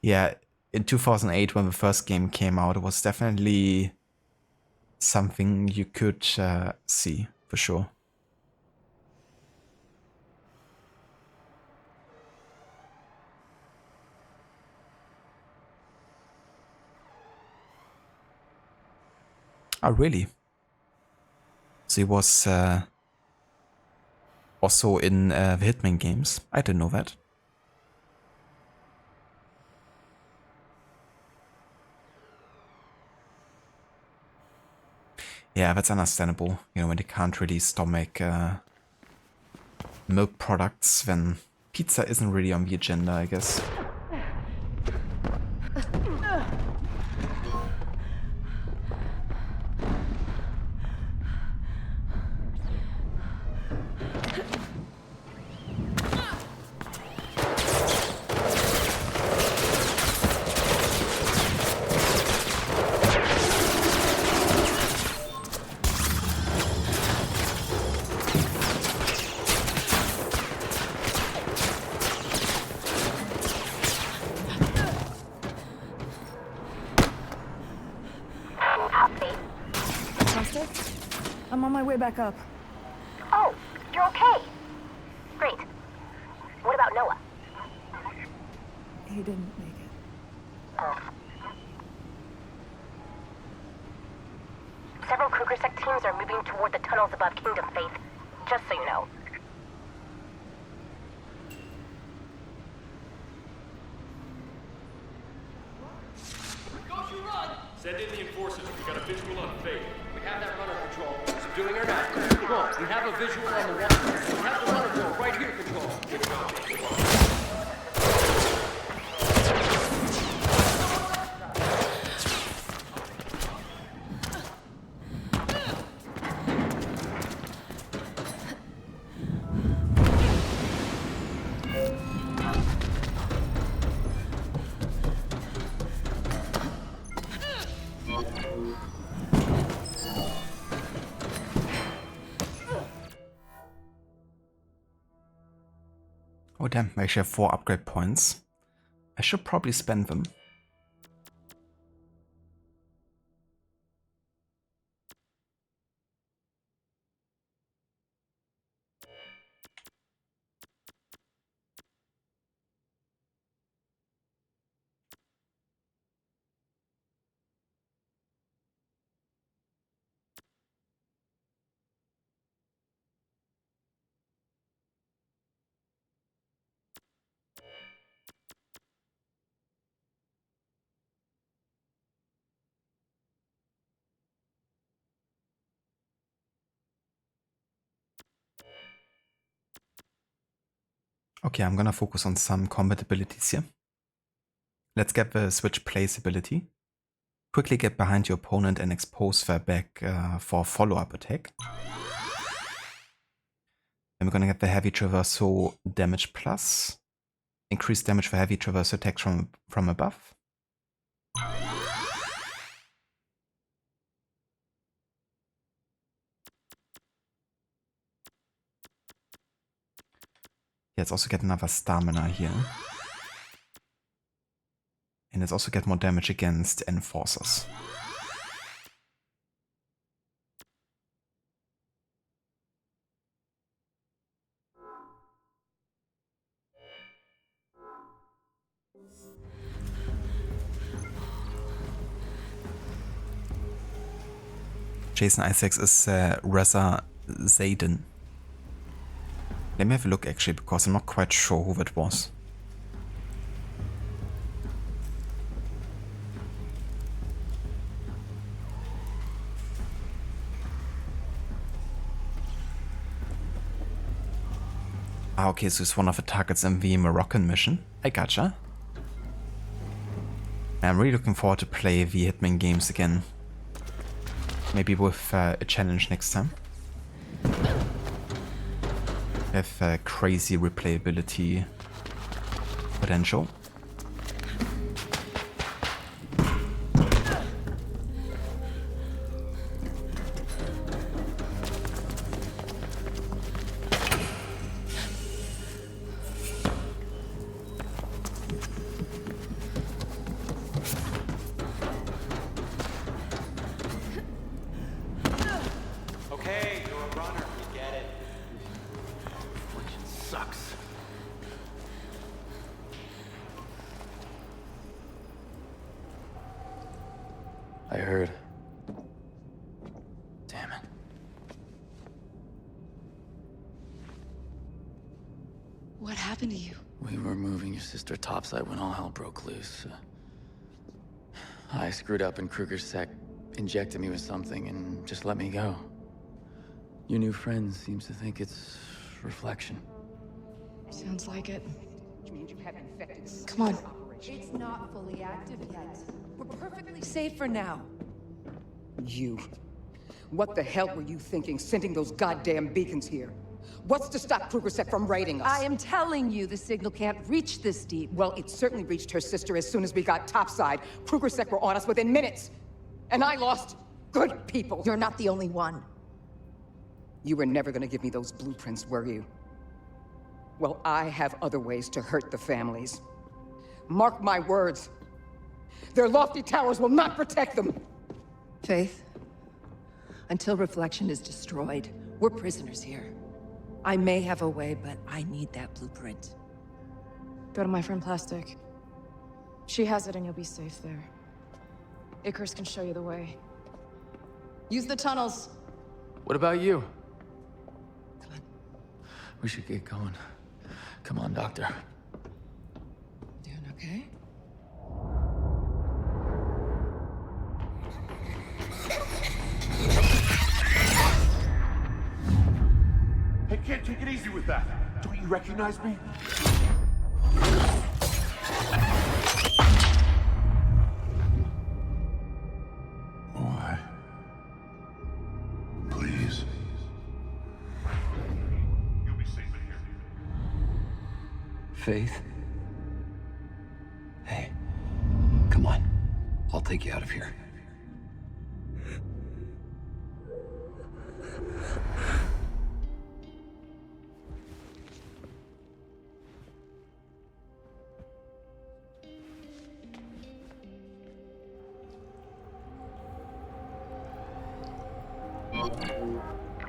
Yeah, in 2008 when the first game came out, it was definitely something you could see, for sure. Oh, really? So he was also in the Hitman games. I didn't know that. Yeah, that's understandable. You know, when they can't really stomach milk products, then pizza isn't really on the agenda, I guess. I'm on my way back up. Oh, you're okay. Great. What about Noah? He didn't make it. Oh. Several Kruger Sect teams are moving toward the tunnels above Kingdom, Faith. Just so you know. Don't you run! Send in the enforcers. We got a visual on Faith. We have that runner, Control. Is it doing or not? Control, we have a visual on the water. We have the runner, Control, right here, Control. Good job. Oh damn, I actually have 4 upgrade points. I should probably spend them. Okay, I'm gonna focus on some combat abilities here. Let's get the switch place ability. Quickly get behind your opponent and expose their back for a follow-up attack. Then we're gonna get the heavy traversal damage plus. Increase damage for heavy traversal attacks from above. let's also get another stamina here. And let's also get more damage against enforcers. Jason Isaacs is Reza Zayden. Let me have a look actually, because I'm not quite sure who that was. Ah, okay, so it's one of the targets in the Moroccan mission. I gotcha. I'm really looking forward to play the Hitman games again. Maybe with a challenge next time. Have crazy replayability potential. I heard. Damn it. What happened to you? We were moving your sister topside when all hell broke loose. I screwed up and Kruger Sec injected me with something and just let me go. Your new friend seems to think it's reflection. Sounds like it. Which means you have infected. Come on. It's not fully active yet. We're perfectly safe for now. You. What the hell were you thinking, sending those goddamn beacons here? What's to stop Krugersec from raiding us? I am telling you, the signal can't reach this deep. Well, it certainly reached her sister as soon as we got topside. Krugersec were on us within minutes. And I lost good people. You're not the only one. You were never gonna give me those blueprints, were you? Well, I have other ways to hurt the families. Mark my words. Their lofty towers will not protect them. Faith, until Reflection is destroyed, we're prisoners here. I may have a way, but I need that blueprint. Go to my friend Plastic. She has it and you'll be safe there. Icarus can show you the way. Use the tunnels. What about you? We should get going. Come on, Doctor. Doing okay? Hey, kid, take it easy with that. Don't you recognize me? Why? Please. You'll be safe in here. Faith? Hey, come on. I'll take you out of here.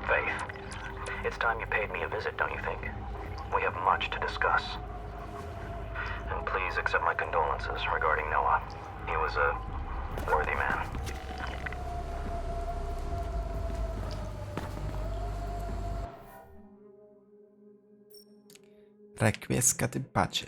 Faith, it's time you paid me a visit, don't you think? We have much to discuss. And please accept my condolences regarding Noah. He was a worthy man. Requiescat in pace.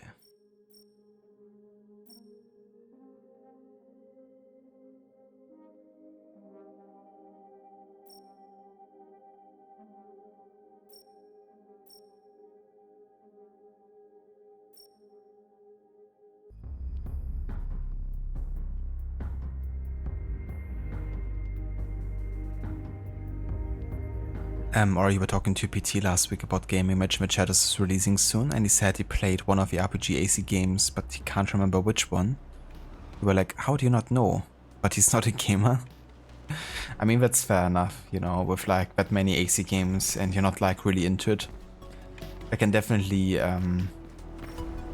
Or you were talking to PT last week about Gaming Match Shadows is releasing soon, and he said he played one of the RPG AC games, but he can't remember which one. We were like, how do you not know? But he's not a gamer. I mean, that's fair enough, you know, with like that many AC games and you're not like really into it. That can definitely be a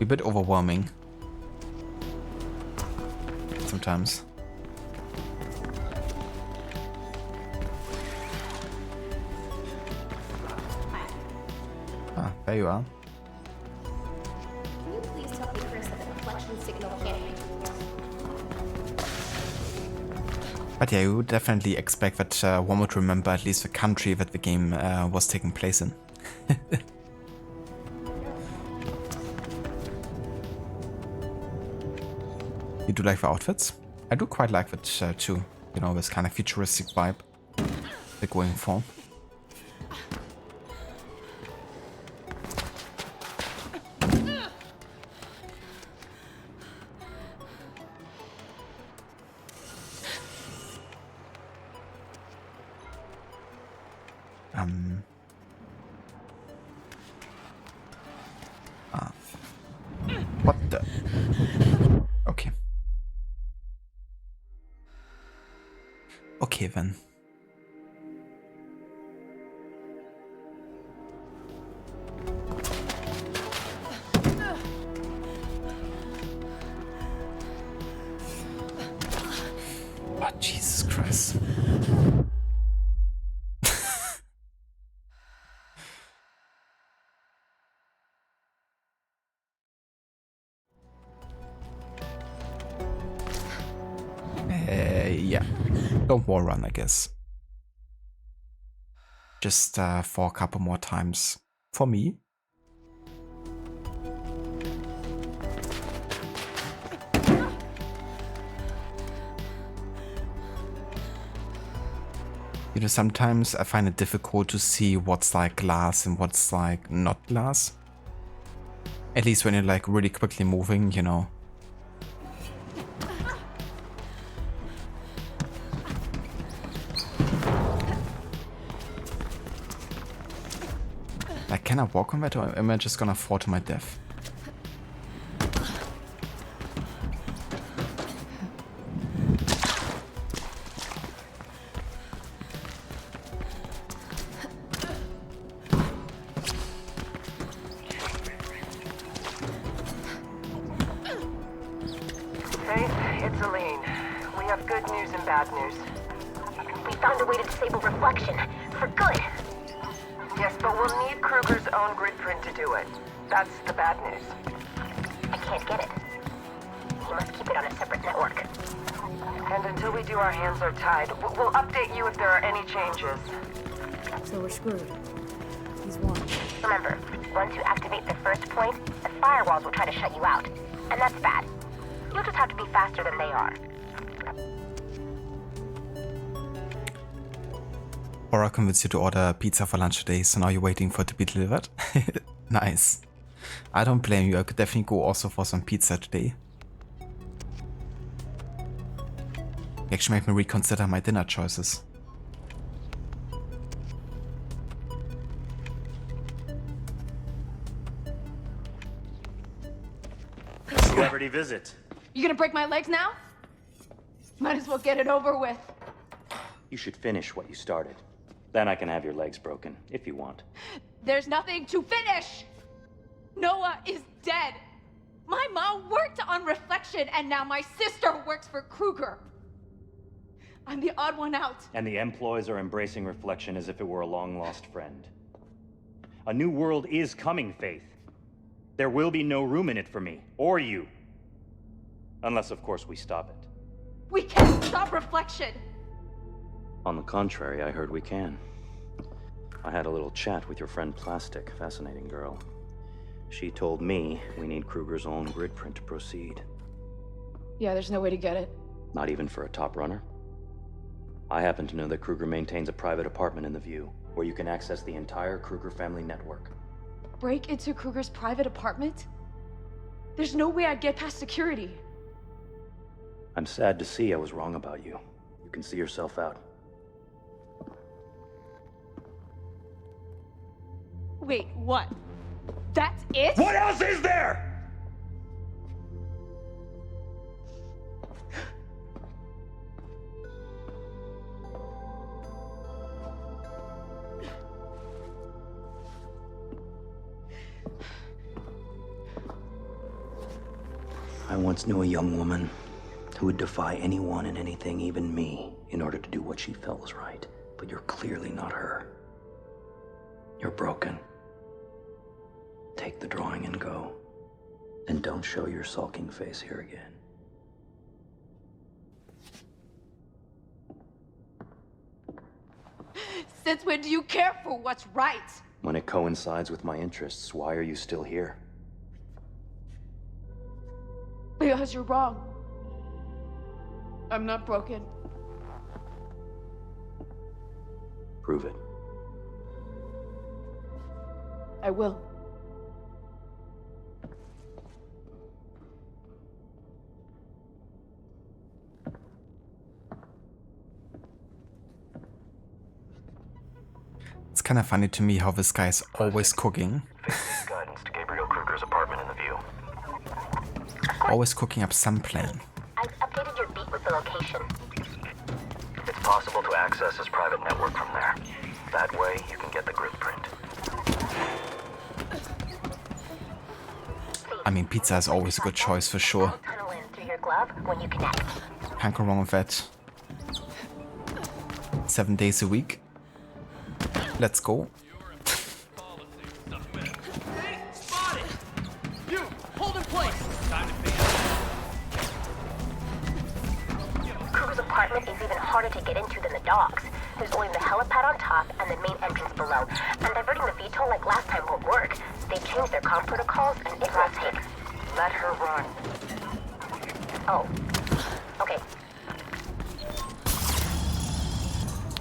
bit overwhelming sometimes. Ah, there you are. Can you please tell me, Chris, that the reflection signal can't be used? But yeah, you would definitely expect that one would remember at least the country that the game was taking place in. You do like the outfits? I do quite like that too. You know, this kind of futuristic vibe they're going for. What the? Okay. Okay then. Oh, Jesus Christ. Yeah. Don't wall run, I guess. Just for a couple more times. For me. You know, sometimes I find it difficult to see what's like glass and what's like not glass. At least when you're like really quickly moving, you know. Like, can I walk on that, or am I just gonna fall to my death? Faith, it's Aline. We have good news and bad news. We found a way to disable reflection. For good. Yes, but we'll need Kruger's own grid print to do it. That's the bad news. I can't get it. He must keep it on a separate network. And until we do, our hands are tied. We'll update you if there are any changes. So we're screwed. He's won. Remember, once you activate the first point, the firewalls will try to shut you out. And that's bad. You'll just have to be faster than they are. Laura convinced you to order pizza for lunch today, so now you're waiting for it to be delivered? Nice. I don't blame you, I could definitely go also for some pizza today. You actually made me reconsider my dinner choices. Celebrity visit. You gonna break my legs now? Might as well get it over with. You should finish what you started. Then I can have your legs broken, if you want. There's nothing to finish! Noah is dead! My mom worked on Reflection, and now my sister works for Kruger. I'm the odd one out. And the employees are embracing Reflection as if it were a long-lost friend. A new world is coming, Faith. There will be no room in it for me, or you. Unless, of course, we stop it. We can't stop Reflection! On the contrary, I heard we can. I had a little chat with your friend Plastic, fascinating girl. She told me we need Kruger's own grid print to proceed. Yeah, there's no way to get it. Not even for a top runner? I happen to know that Kruger maintains a private apartment in the View, where you can access the entire Kruger family network. Break into Kruger's private apartment? There's no way I'd get past security. I'm sad to see I was wrong about you. You can see yourself out. Wait, what? That's it? What else is there? I once knew a young woman who would defy anyone and anything, even me, in order to do what she felt was right. But you're clearly not her. You're broken. Take the drawing and go. And don't show your sulking face here again. Since when do you care for what's right? When it coincides with my interests, why are you still here? Because you're wrong. I'm not broken. Prove it. I will. It's kind of funny to me how this guy is always cooking. Guidance to Gabriel Kruger's apartment in the view. Always cooking up some plan. I've updated your beat with the location. It's possible to access his private network from there. That way, you can get the grid print. I mean, pizza is always a good choice for sure. Tunnel in through your glove when you connect. Can't go wrong with that. 7 days a week. Let's go. You, hold in place. Time to pay. Kruger's apartment is even harder to get into than the docks. There's only the helipad on top and the main entrance below. And diverting the VTOL like last time won't work. They changed their comm protocols and it will take. Let her run. Oh. Okay.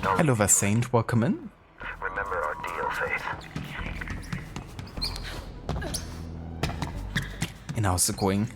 Hello there, Saint. Welcome in. Remember our deal, Faith. And how's it going?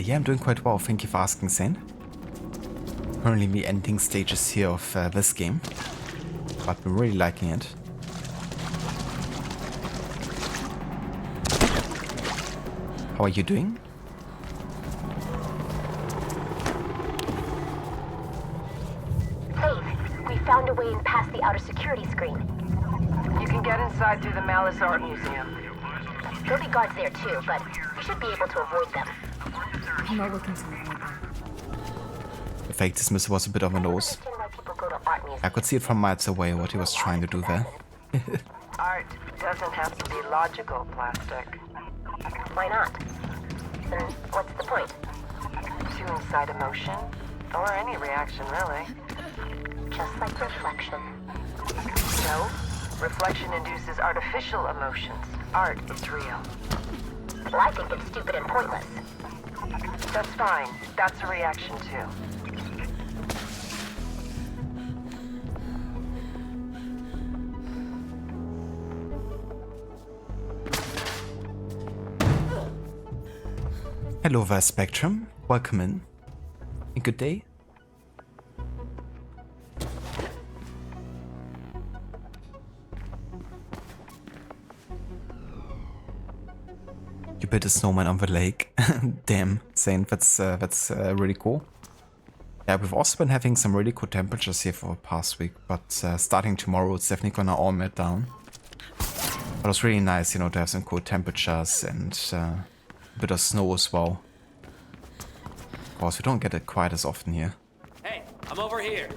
Yeah, I'm doing quite well, thank you for asking, Saint. Currently in the ending stages here of this game, but I'm really liking it. How are you doing? Faith, we found a way in past the outer security screen. You can get inside through the Malice Art Museum. There'll be guards there too, but we should be able to avoid them. I'm not looking to avoid them. The fake dismissal was a bit of a nose. I could see it from miles away what he was trying to do there. Art doesn't have to be logical, Plastic. Why not? Then what's the point? To incite emotion, or any reaction, really. Just like reflection. No, reflection induces artificial emotions. Art is real. Well, I think it's stupid and pointless. That's fine. That's a reaction, too. Hello there, Spectrum. Welcome in. A good day. You built a snowman on the lake. Damn, Saint, that's really cool. Yeah, we've also been having some really cool temperatures here for the past week, but starting tomorrow it's definitely gonna all melt down. But it was really nice, you know, to have some cool temperatures and a bit of snow as well. Of course, we don't get it quite as often here. Hey, I'm over here.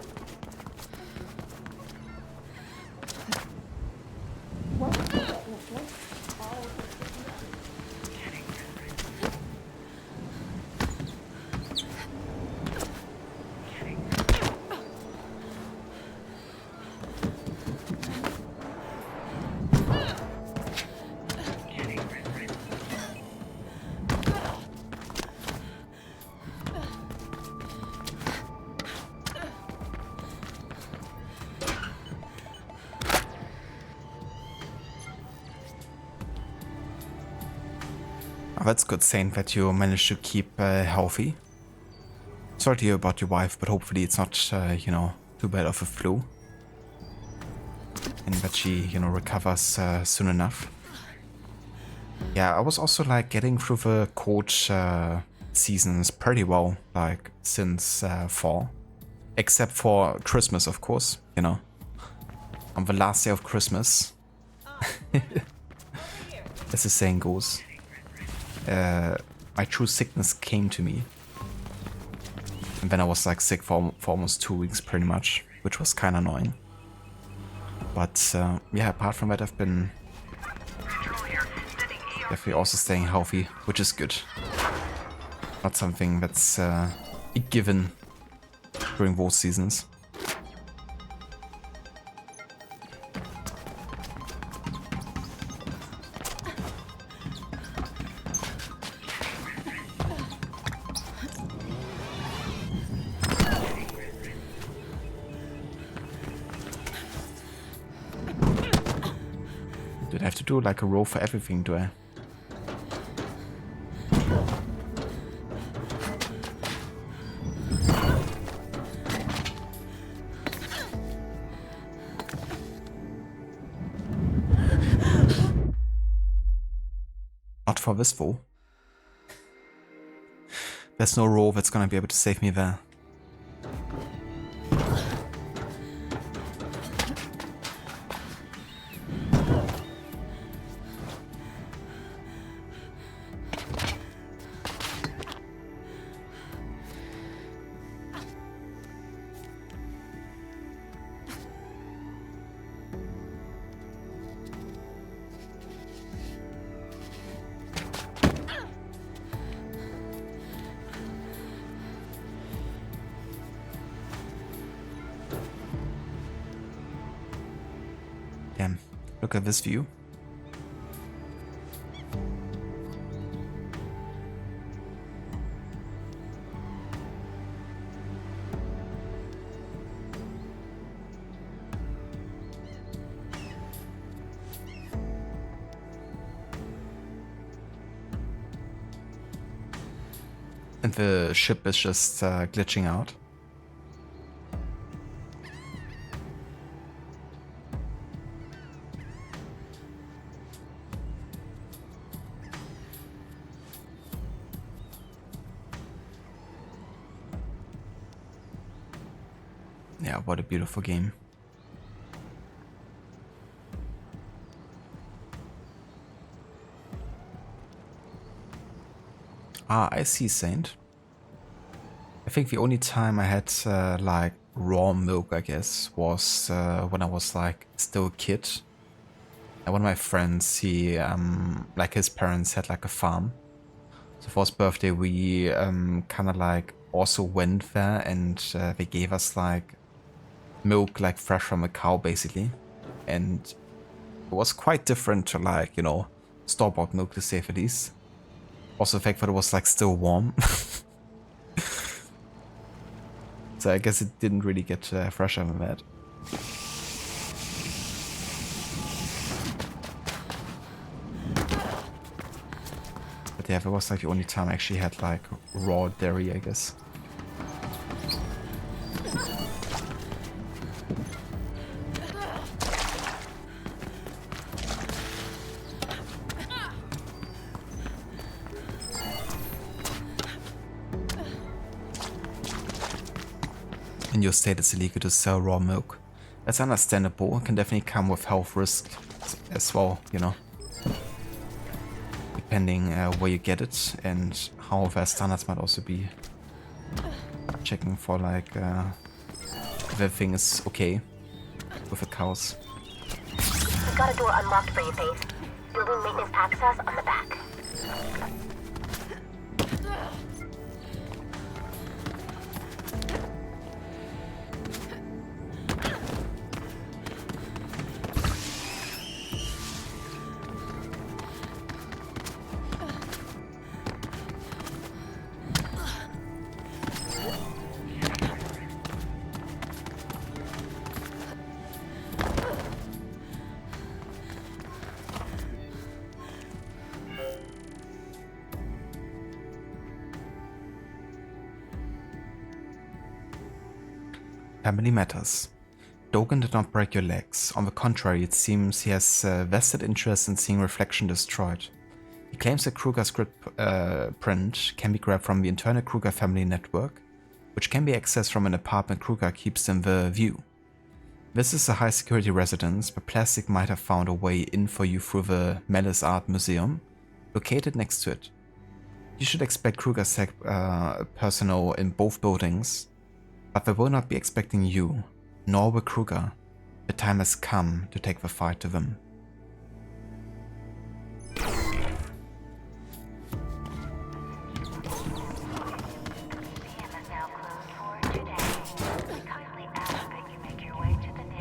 Oh, that's good, Saint, that you managed to keep healthy. Sorry to hear about your wife, but hopefully it's not, you know, too bad of a flu. And that she, you know, recovers soon enough. Yeah, I was also like getting through the coach seasons pretty well, like since fall. Except for Christmas, of course, you know. On the last day of Christmas, as the saying goes, my true sickness came to me. And then I was like sick for almost 2 weeks pretty much, which was kind of annoying. But yeah, apart from that, I've been definitely also staying healthy, which is good. Not something that's a given during both seasons. Did I have to do like a roll for everything, do I? Not for this fool. There's no roll that's gonna be able to save me there. Damn, look at this view. And the ship is just glitching out. Yeah, what a beautiful game. Ah, I see, Saint. I think the only time I had like raw milk, I guess, was when I was like still a kid. And one of my friends, he like his parents had like a farm. So for his birthday, we kind of like also went there, and they gave us like milk like fresh from a cow basically, and it was quite different to like, you know, store-bought milk, to say the least. Also the fact that it was like still warm. So I guess it didn't really get fresher than that. But yeah, that was like the only time I actually had like raw dairy, I guess. In your state, it's illegal to sell raw milk. That's understandable. It can definitely come with health risk as well, you know. Depending where you get it and how their standards might also be. Checking for like if everything is okay with the cows. We've got a door unlocked for you, Faith. Building maintenance access on the back. Family matters. Dogen did not break your legs. On the contrary, it seems he has a vested interest in seeing Reflection destroyed. He claims that Kruger's grid print can be grabbed from the internal Kruger family network, which can be accessed from an apartment Kruger keeps in the View. This is a high security residence, but Plastic might have found a way in for you through the Malice Art Museum, located next to it. You should expect Kruger's personnel in both buildings, but they will not be expecting you, nor will Kruger. The time has come to take the fight to them.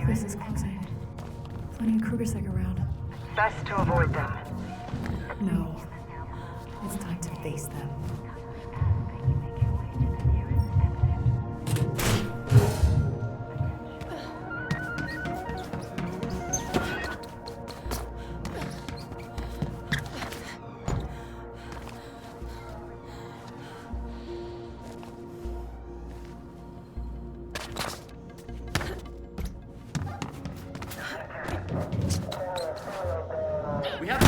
This is closing. Plenty of KrugerSec around. Best to avoid them. No. It's time to face them. We have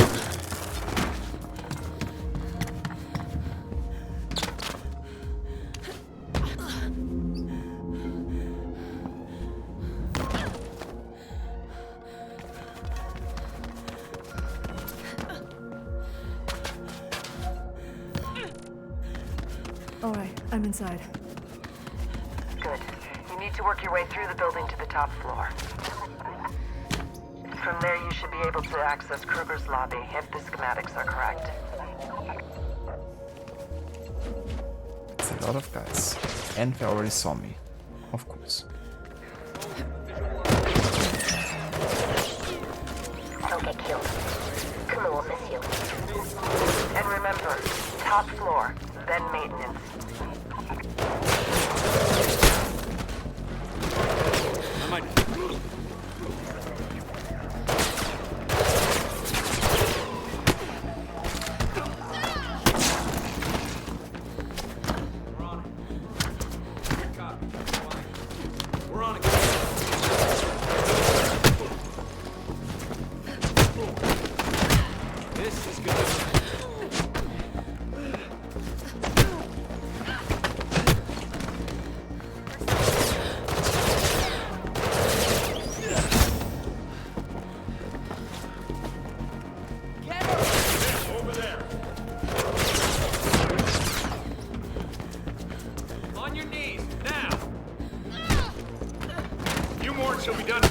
Alright, I'm inside. Good. You need to work your way through the building to the top floor. From there, you should be able to access Kruger's lobby, if the schematics are correct. It's a lot of guys. And they already saw me. Of course. Don't get killed. Kuma will miss you. And remember, top floor, then maintenance. I might. She'll be done.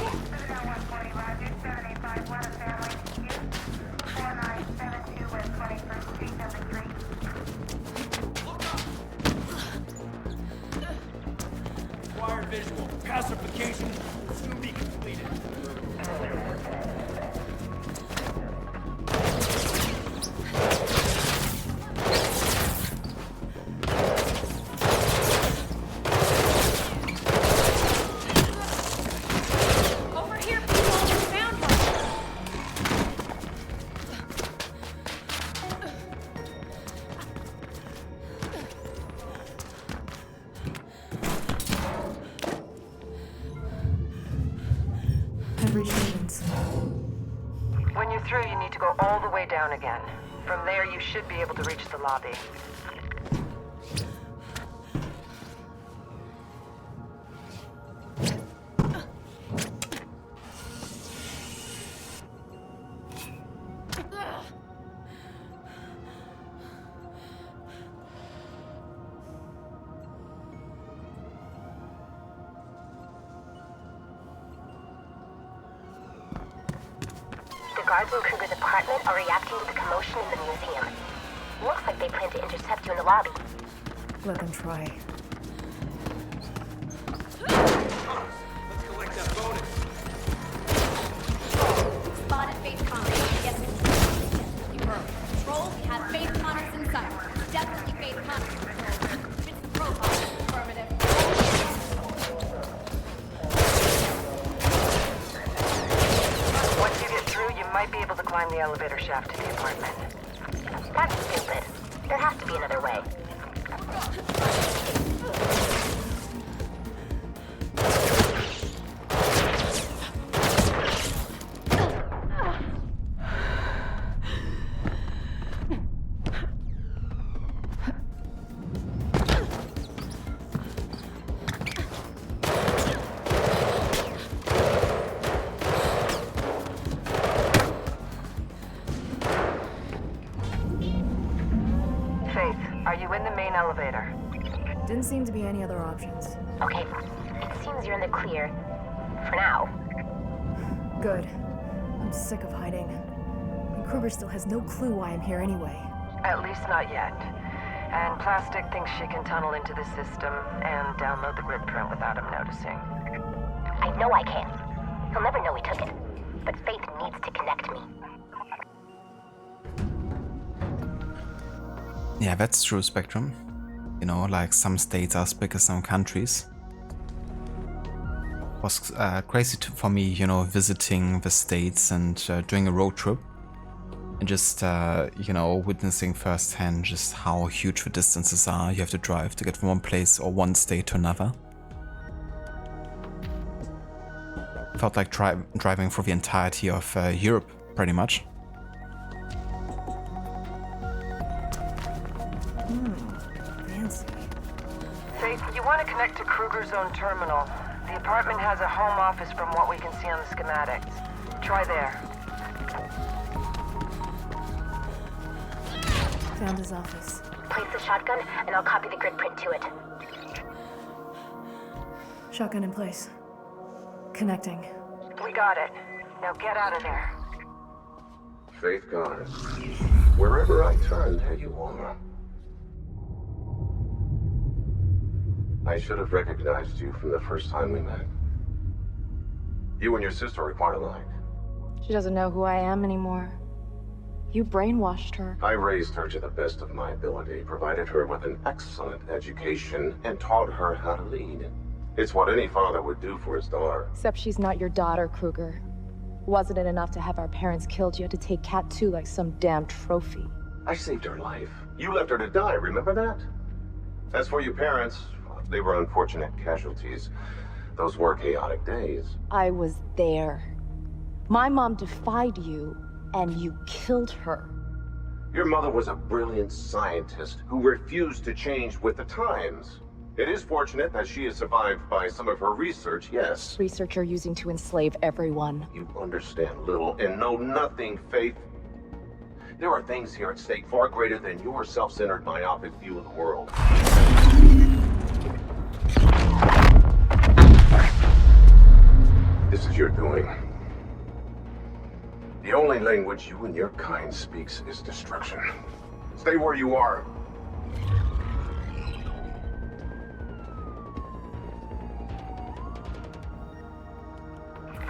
Acquired visual. Pacification will soon be completed. When you're through, you need to go all the way down again. From there, you should be able to reach the lobby. The guards in Kruger's apartment are reacting to the commotion in the museum. Looks like they plan to intercept you in the lobby. Let them try. Let's collect that bonus. Spotted face Connors. Yes, confirmed. Control, we have face Connors in sight. Definitely face Connors. Fits the profile. Affirmative. Once you get through, you might be able to climb the elevator shaft to the apartment. That's stupid. There has to be another way. didn't seem to be any other options. Okay, it seems you're in the clear. For now. Good. I'm sick of hiding. And Kruger still has no clue why I'm here anyway. At least not yet. And Plastic thinks she can tunnel into the system and download the grid print without him noticing. I know I can. He'll never know we took it. But Faith needs to connect me. Yeah, that's true, Spectrum. You know, like some states are as big as some countries. It was crazy for me, you know, visiting the states and doing a road trip. And just, you know, witnessing firsthand just how huge the distances are you have to drive to get from one place or one state to another. Felt like driving for the entirety of Europe, pretty much. Fancy. Faith, you want to connect to Kruger's own terminal. The apartment has a home office from what we can see on the schematics. Try there. Found his office. Place the shotgun, and I'll copy the grid print to it. Shotgun in place. Connecting. We got it. Now get out of there. Faith gone. Wherever I turn, there you are. I should have recognized you from the first time we met. You and your sister are quite alike. She doesn't know who I am anymore. You brainwashed her. I raised her to the best of my ability, provided her with an excellent education, and taught her how to lead. It's what any father would do for his daughter. Except she's not your daughter, Kruger. Wasn't it enough to have our parents killed? You had to take Cat too like some damn trophy. I saved her life. You left her to die, remember that? As for your parents, they were unfortunate casualties. Those were chaotic days. I was there. My mom defied you, and you killed her. Your mother was a brilliant scientist who refused to change with the times. It is fortunate that she is survived by some of her research, yes. Research you're using to enslave everyone. You understand little and know nothing, Faith. There are things here at stake far greater than your self-centered, myopic view of the world. This is your doing. The only language you and your kind speaks is destruction. Stay where you are.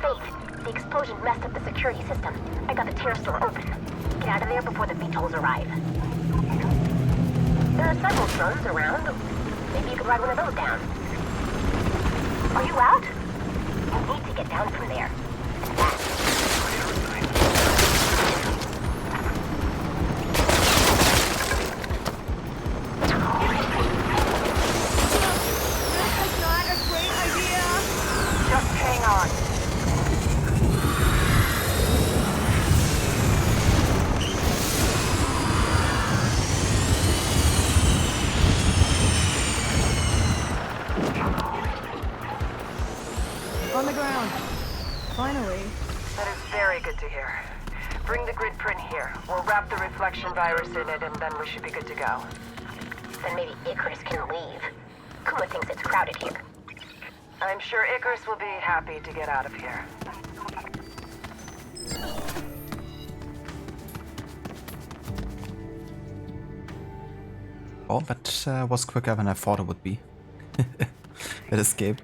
Faith, the explosion messed up the security system. I got the terrace door open. Get out of there before the VTOLs arrive. There are several drones around. Maybe you could ride one of those down. Are you out? You need to get down from there. This is not a great idea. Just hang on. On the ground. Finally. That is very good to hear. Bring the grid print here. We'll wrap the reflection virus in it, and then we should be good to go. Then maybe Icarus can leave. Kuma thinks it's crowded here. I'm sure Icarus will be happy to get out of here. Oh, that was quicker than I thought it would be. That escape.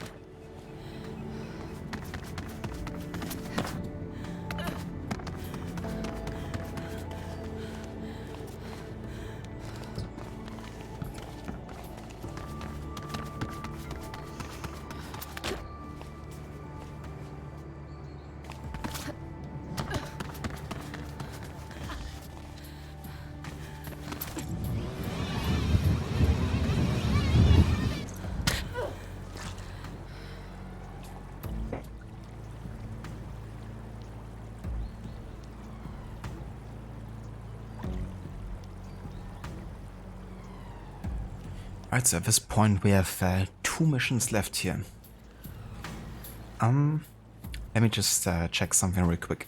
Alright, so at this point we have 2 missions left here. Let me just check something real quick.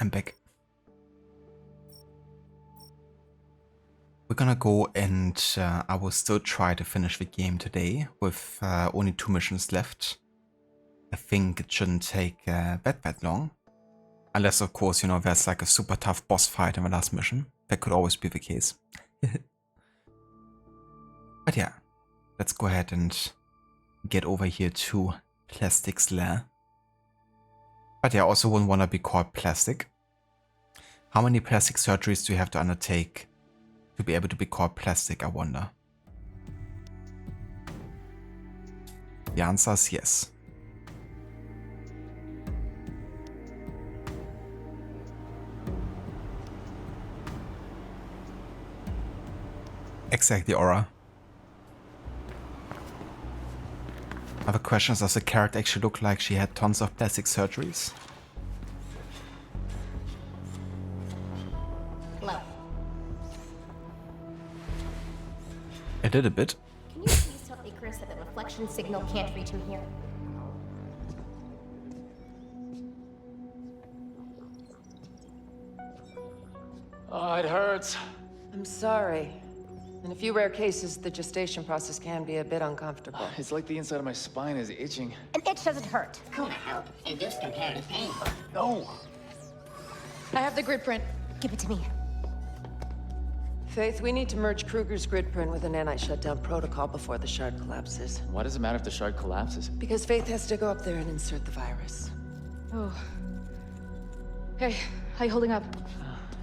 I'm back. We're gonna go and I will still try to finish the game today with only 2 missions left. I think it shouldn't take that long. Unless, of course, you know, there's like a super tough boss fight in the last mission. That could always be the case. But yeah, let's go ahead and get over here to Plastic's lair. But yeah, I also wouldn't want to be called Plastic. How many plastic surgeries do you have to undertake to be able to be called Plastic, I wonder? The answer is yes. Exactly, Aura. Other questions, does the character actually look like she had tons of plastic surgeries? Hello. A little bit. Can you please tell Icarus that the reflection signal can't reach him here? Oh, it hurts. I'm sorry. In a few rare cases, the gestation process can be a bit uncomfortable. It's like the inside of my spine is itching. An itch doesn't hurt. Could help induce comparative pain. No! I have the grid print. Give it to me. Faith, we need to merge Kruger's grid print with an anti-shutdown protocol before the shard collapses. Why does it matter if the shard collapses? Because Faith has to go up there and insert the virus. Oh. Hey, how you holding up?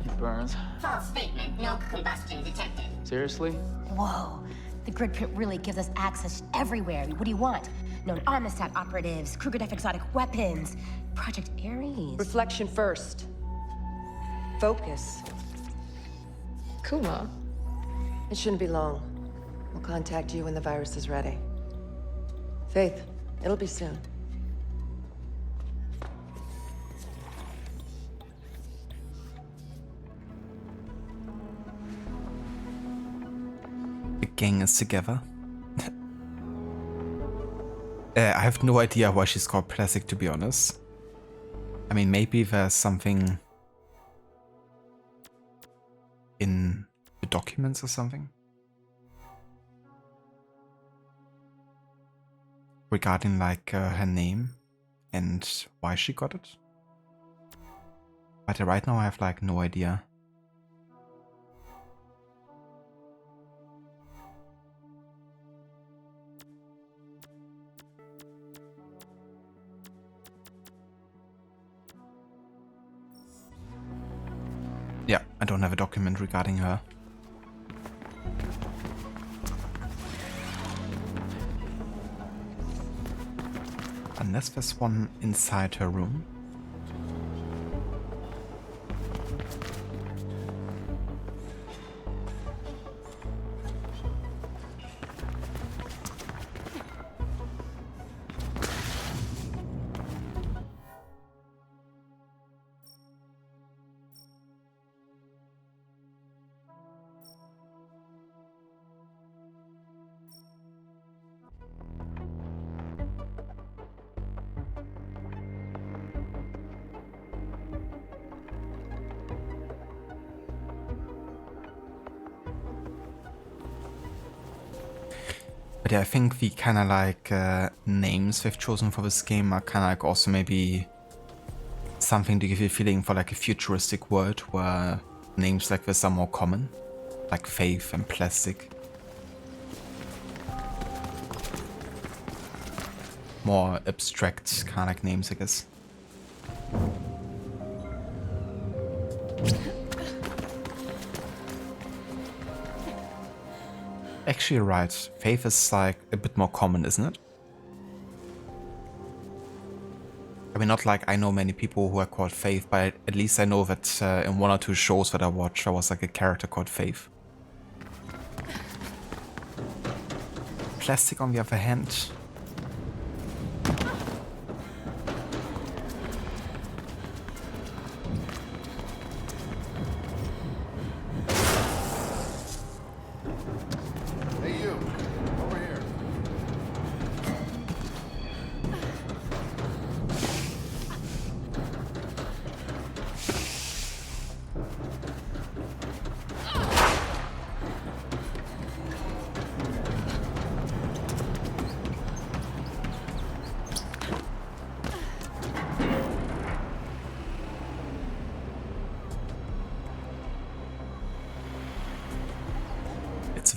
It burns. False statement. No combustion detected. Seriously? Whoa. The grid print really gives us access everywhere. What do you want? Known Amistad operatives, Kruger-Def exotic weapons, Project Ares. Reflection first. Focus. Kuma. It shouldn't be long. We'll contact you when the virus is ready. Faith, it'll be soon. The gang is together. I have no idea why she's called Plastic, to be honest. I mean, maybe there's something in the documents or something regarding like her name and why she got it. But right now I have like no idea. Yeah, I don't have a document regarding her. Unless there's one inside her room. But yeah, I think the kind of like names they've chosen for this game are kind of like also maybe something to give you a feeling for like a futuristic world where names like this are more common, like Faith and Plastic. More abstract kind of like names, I guess. Actually, you're right. Faith is like a bit more common, isn't it? I mean, not like I know many people who are called Faith, but at least I know that in 1 or 2 shows that I watched, there was like a character called Faith. Plastic, on the other hand.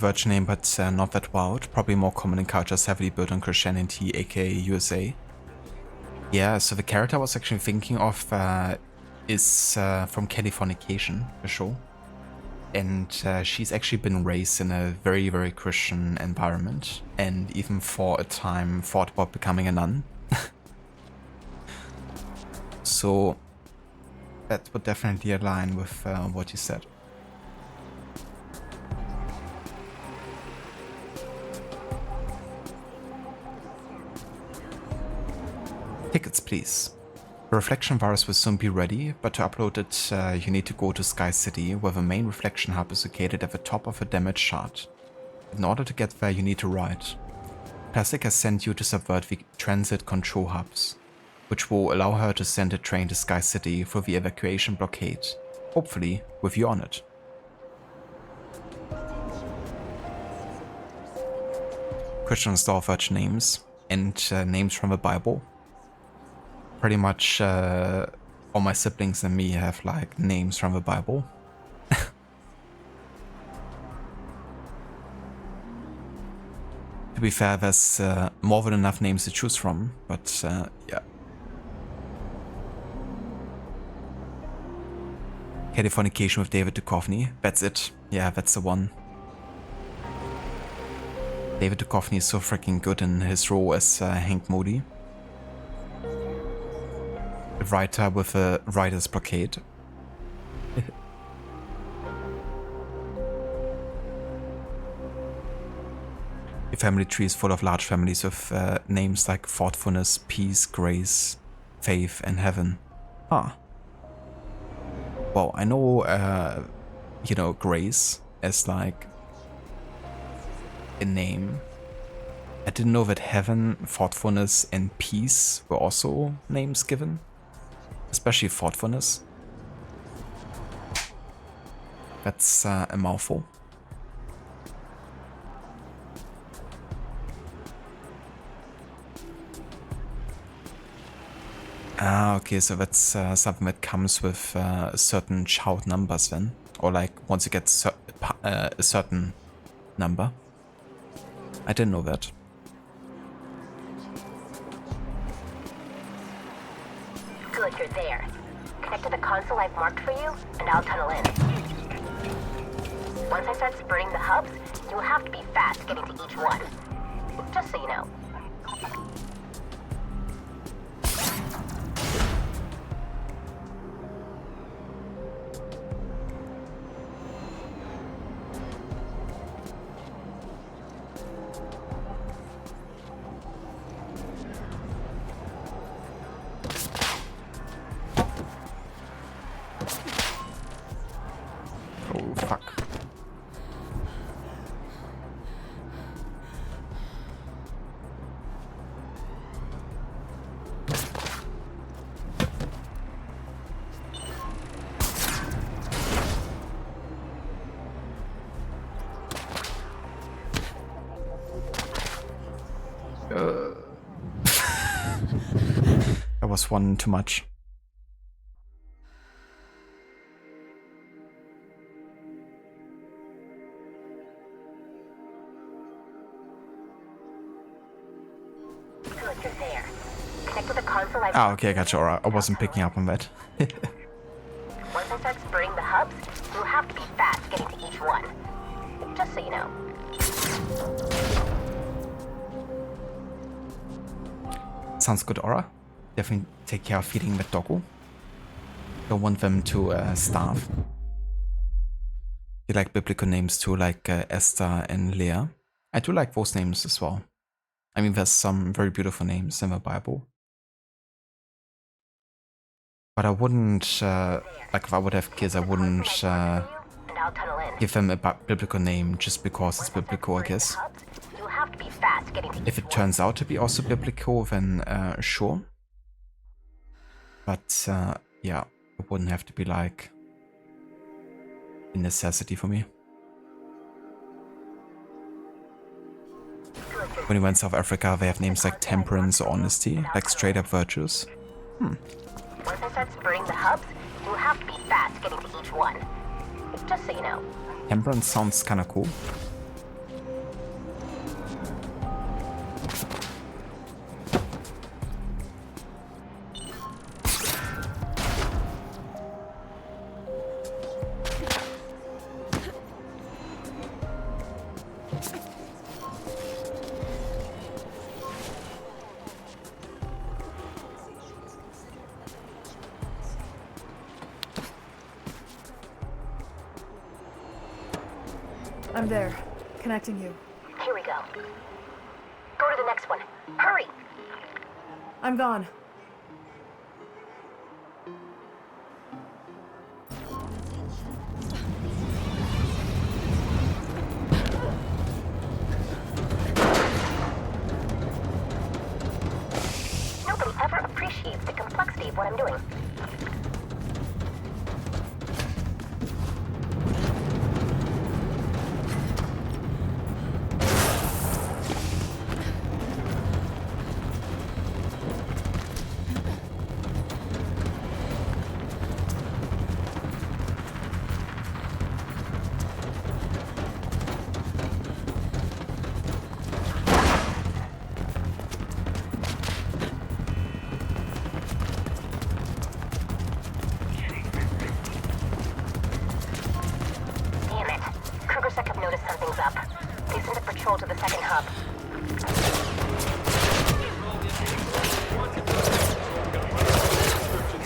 virgin name, but not that wild. Probably more common in cultures heavily built on Christianity, aka USA. Yeah, so the character I was actually thinking of is from Californication, the show. And she's actually been raised in a very, very Christian environment. And even for a time thought about becoming a nun. So that would definitely align with what you said. Tickets, please. The Reflection virus will soon be ready, but to upload it, you need to go to Sky City, where the main Reflection hub is located at the top of a damaged shard. In order to get there, you need to ride. Plastic has sent you to subvert the transit control hubs, which will allow her to send a train to Sky City for the evacuation blockade, hopefully with you on it. Christian store virgin names and names from the Bible. Pretty much all my siblings and me have like names from the Bible. To be fair, there's more than enough names to choose from, but yeah. Californication with David Duchovny, that's it. Yeah, that's the one. David Duchovny is so freaking good in his role as Hank Moody. A writer with a writer's blockade. Your family tree is full of large families with names like thoughtfulness, peace, grace, faith, and heaven. Huh. Well, I know, you know, grace as like a name. I didn't know that heaven, thoughtfulness, and peace were also names given. Especially thoughtfulness. That's a mouthful. Ah, okay, so that's something that comes with certain child numbers then. Or like once you get a certain number. I didn't know that. Good, you're there. Connect to the console I've marked for you, and I'll tunnel in. Once I start spurring the hubs, you'll have to be fast getting to each one. Just so you know. Oh, fuck. That was one too much. Ah, okay, I gotcha. Alright, I wasn't picking up on that. Once I start spurring the hubs, you'll have to be fast getting to each one. Just so you know. Sounds good, Aura. Definitely take care of feeding the doggo. Don't want them to starve. You like biblical names too, like Esther and Leah. I do like those names as well. I mean, there's some very beautiful names in the Bible. But I wouldn't, like if I would have kids, I wouldn't give them a biblical name just because it's biblical, I guess. If it turns out to be also biblical, then sure. But yeah, it wouldn't have to be like a necessity for me. When you went South Africa, they have names like Temperance or Honesty, like straight up virtues. Once I start spurring the hubs, you'll have to be fast getting to each one. Just so you know. Temperance sounds kinda cool. I'm there. Connecting you. Here we go. Go to the next one. Hurry! I'm gone. Nobody ever appreciates the complexity of what I'm doing. To the second hub.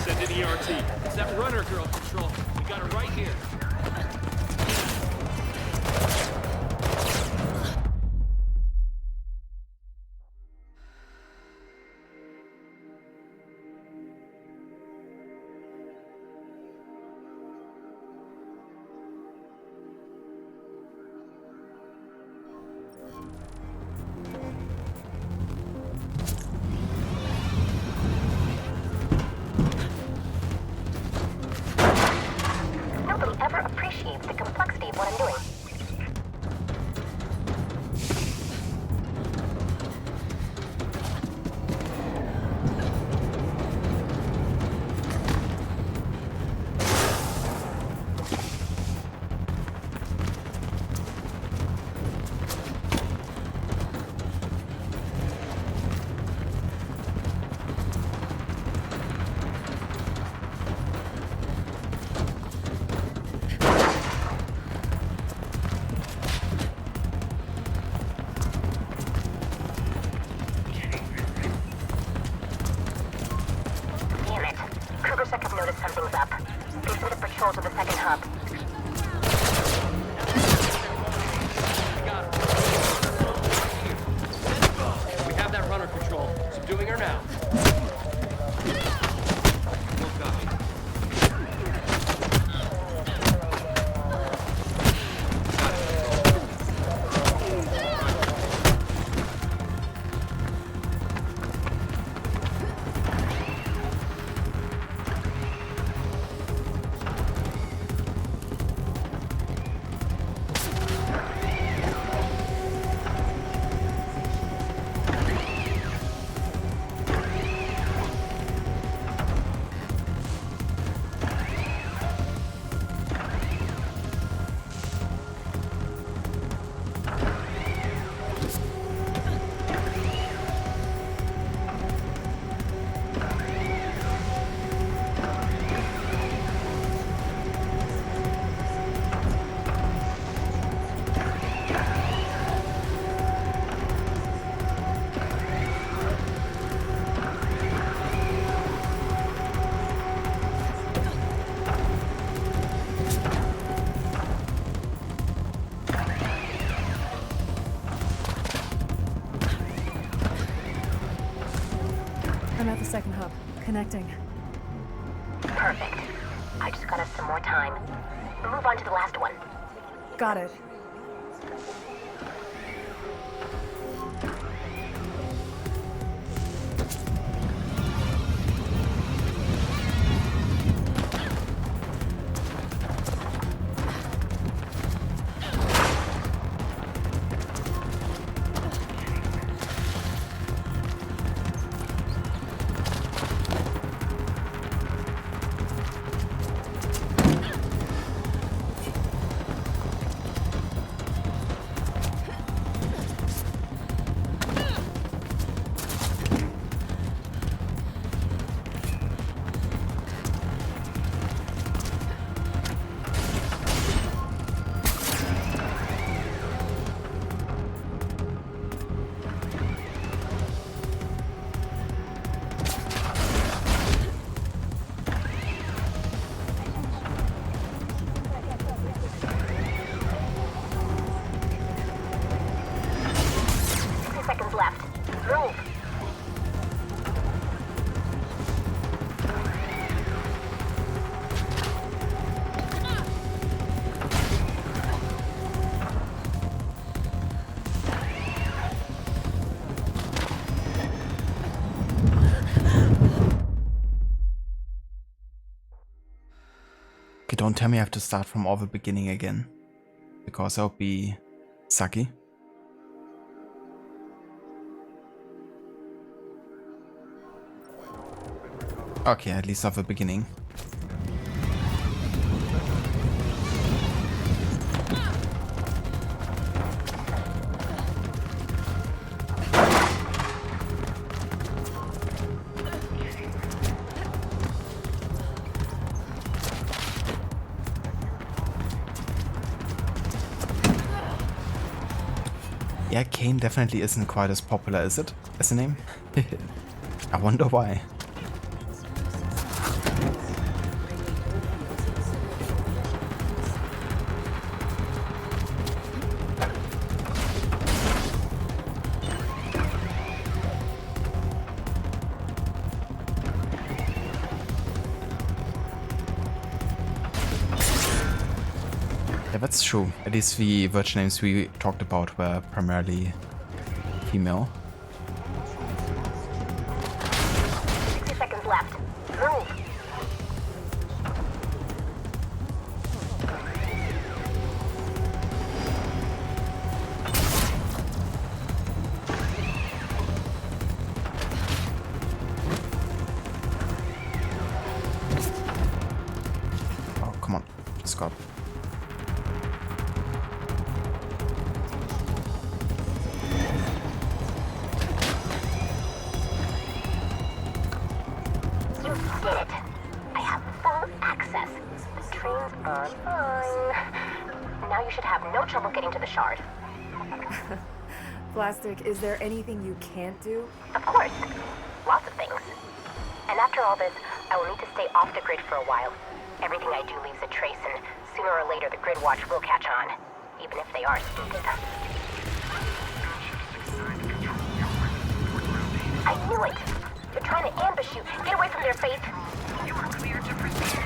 Send in ERT. It's that runner girl, Control. We got her right here. The complexity of what I'm doing. Something's up. They sent a patrol to the second hub. We have that runner, Control. Subduing her now. I'm at the second hub. Connecting. Perfect. I just got us some more time. We'll move on to the last one. Got it. Okay, don't tell me I have to start from all the beginning again. Because that would be sucky. Okay, at least at the beginning. Yeah, Kane definitely isn't quite as popular, is it? As a name? I wonder why. Yeah, that's true. At least the virgin names we talked about were primarily female. 60 seconds left. Move. Oh, come on. Just got. Trouble getting to the shard. Plastic, is there anything you can't do? Of course. Lots of things. And after all this, I will need to stay off the grid for a while. Everything I do leaves a trace, and sooner or later the Grid Watch will catch on. Even if they are stupid. I knew it! They're trying to ambush you. Get away from their faith. You are clear to proceed.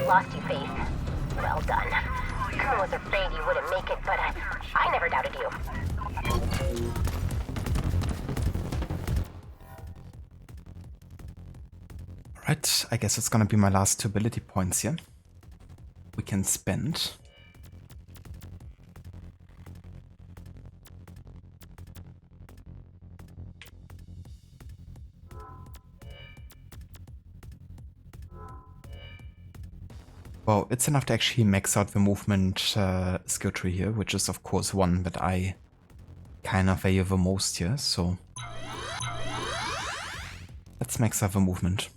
Lost you, Faith. Well done. Colonel was afraid you wouldn't make it, but I never doubted you. Alright, I guess it's gonna be my last 2 ability points here. We can spend. Well, it's enough to actually max out the movement skill tree here, which is of course one that I kind of value the most here, so let's max out the movement.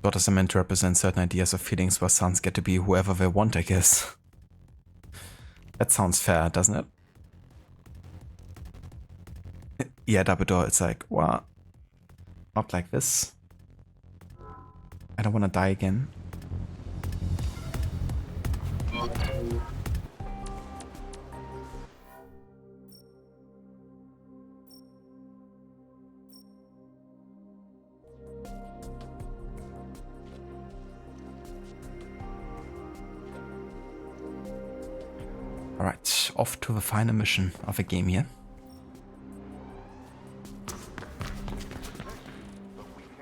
Daughters are meant to represent certain ideas or feelings where sons get to be whoever they want, I guess. That sounds fair, doesn't it? Yeah, Dumbledore, it's like, what? Not like this. I don't want to die again. Alright, off to the final mission of the game here.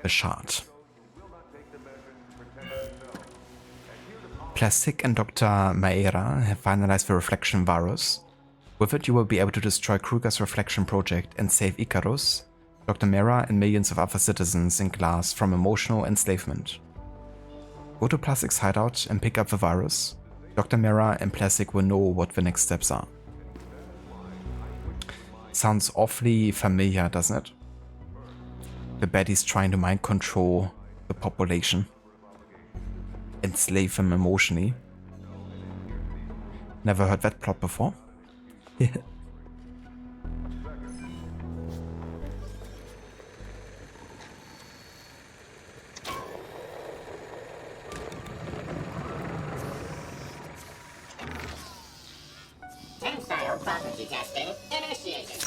The shard. Plastic and Dr. Maera have finalized the reflection virus. With it, you will be able to destroy Kruger's reflection project and save Icarus, Dr. Mera and millions of other citizens in Glass from emotional enslavement. Go to Plastic's hideout and pick up the virus. Dr. Mera and Plastic will know what the next steps are. Sounds awfully familiar, doesn't it? The baddies trying to mind control the population. Enslave them emotionally. Never heard that plot before. Tensile property testing initiated.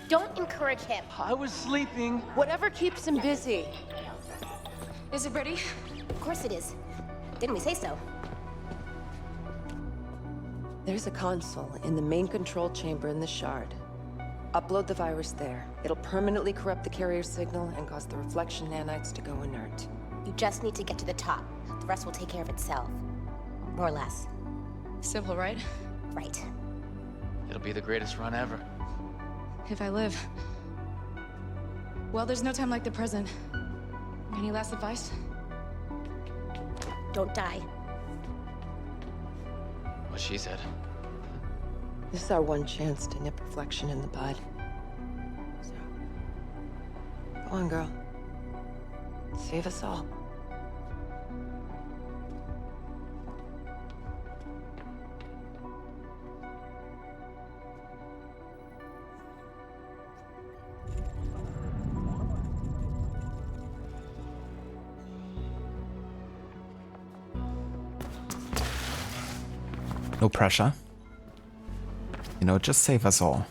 Don't encourage him. I was sleeping. Whatever keeps him busy. Is it ready? Of course it is. Didn't we say so? There's a console in the main control chamber in the Shard. Upload the virus there. It'll permanently corrupt the carrier signal and cause the reflection nanites to go inert. You just need to get to the top. The rest will take care of itself. More or less. Simple, right? Right. It'll be the greatest run ever. If I live. Well, there's no time like the present. Any last advice? Don't die. What she said. This is our one chance to nip reflection in the bud. So, go on, girl. Save us all. No pressure. You know, just save us all.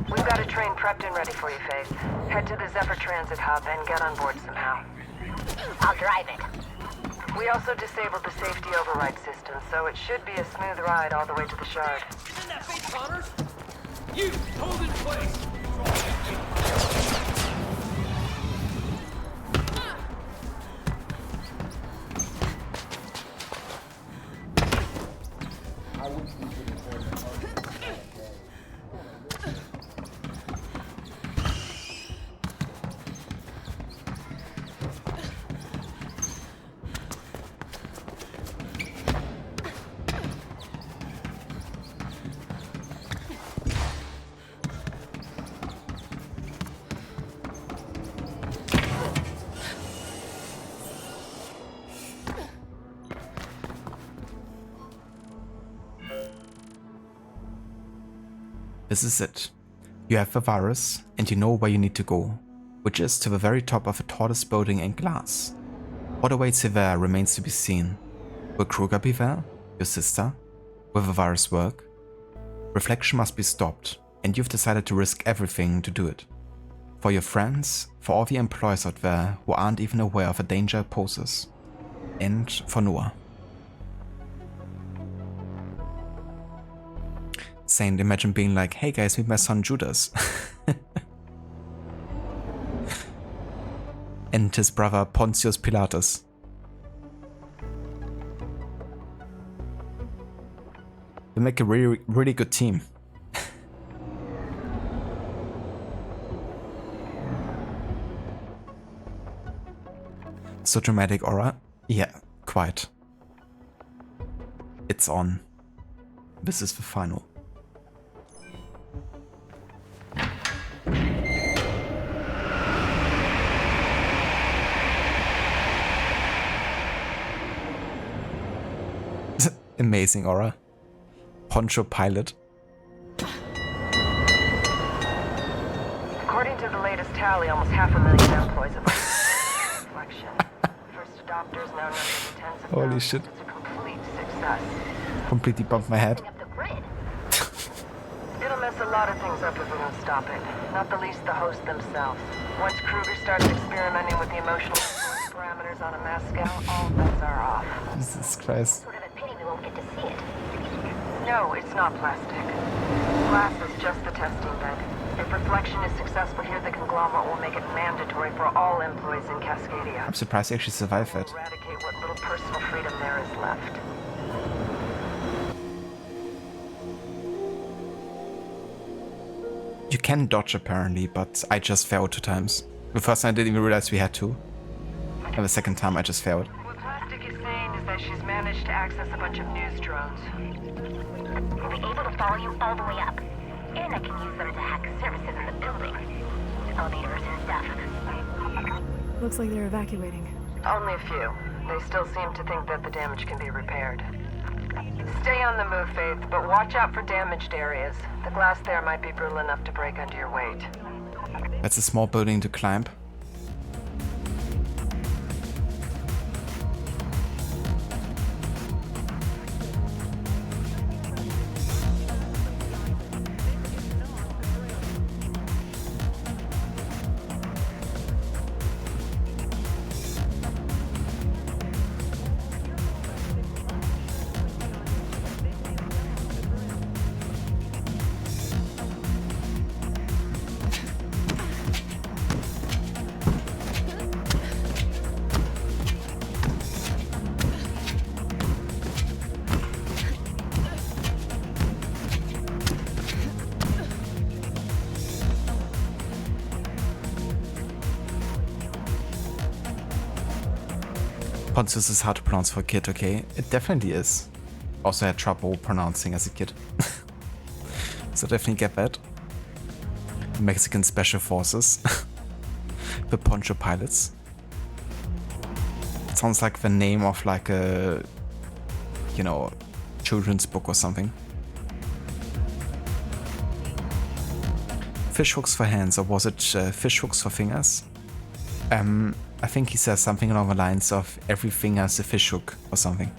We've got a train prepped and ready for you, Faith. Head to the Zephyr Transit Hub and get on board somehow. I'll drive it. We also disabled the safety override system, so it should be a smooth ride all the way to the Shard. Isn't that Faith Connors? You, hold in place! This is it. You have the virus, and you know where you need to go, which is to the very top of the tallest building in Glass. What awaits you there remains to be seen. Will Kruger be there? Your sister? Will the virus work? Reflection must be stopped, and you've decided to risk everything to do it. For your friends, for all the employees out there who aren't even aware of the danger it poses. And for Noah. Saint, imagine being like, hey guys, meet my son Judas. And his brother Pontius Pilatus. They make a really, really good team. So dramatic, aura? Yeah, quite. It's on. This is the final. Amazing aura. Poncho Pilot. According to the latest tally, almost 500,000 employees have reflection. First adopters now number tens of Holy thousands. shit. It's a complete success. Completely bumped my head. It'll mess a lot of things up if we don't stop it. Not the least the host themselves. Once Kruger starts experimenting with the emotional parameters on a mass scale, all bets are off. Jesus Christ. Sort of a pity we won't get to see it. No, it's not plastic. Glass is just the testing bed. If Reflection is successful here, the conglomerate will make it mandatory for all employees in Cascadia. I'm surprised he actually survived it. Eradicate what little personal freedom there is left. You can dodge apparently, but I just failed 2 times. The first time I didn't even realize we had to. And the second time I just failed. What Plastic is saying is that she's managed to access a bunch of news drones. We'll be able to follow you all the way up. And I can use them to hack services in the building. Elevators and stuff. Looks like they're evacuating. Only a few. They still seem to think that the damage can be repaired. Stay on the move, Faith, but watch out for damaged areas. The glass there might be brittle enough to break under your weight. That's a small building to climb. Pontius is hard to pronounce for a kid, okay? It definitely is. Also had trouble pronouncing as a kid. So definitely get that. Mexican Special Forces. The Poncho Pilots. It sounds like the name of like a, you know, children's book or something. Fish hooks for hands, or was it fish hooks for fingers? I think he says something along the lines of every finger is a fish hook or something.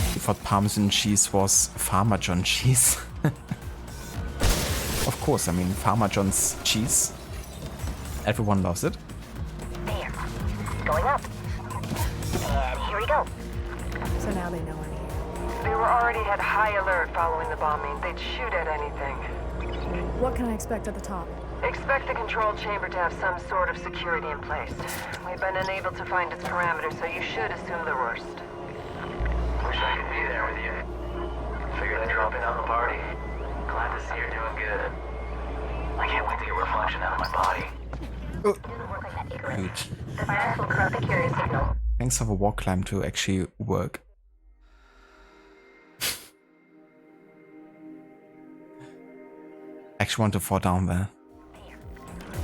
I thought Parmesan cheese was Farmer John cheese. Of course, I mean, Farmer John's cheese. Everyone loves it. There. Going up. And here we go. So now they know I'm here. They were already at high alert following the bombing. They'd shoot at anything. What can I expect at the top? Expect the control chamber to have some sort of security in place. We've been unable to find its parameters, so you should assume the worst. Wish I could be there with you. Figure they're dropping out the party. Glad to see you're doing good. I can't wait to get Reflection out of my body. Right. The virus will corrupt the carrier signal. Thanks for the wall climb to actually work. Actually want to fall down there.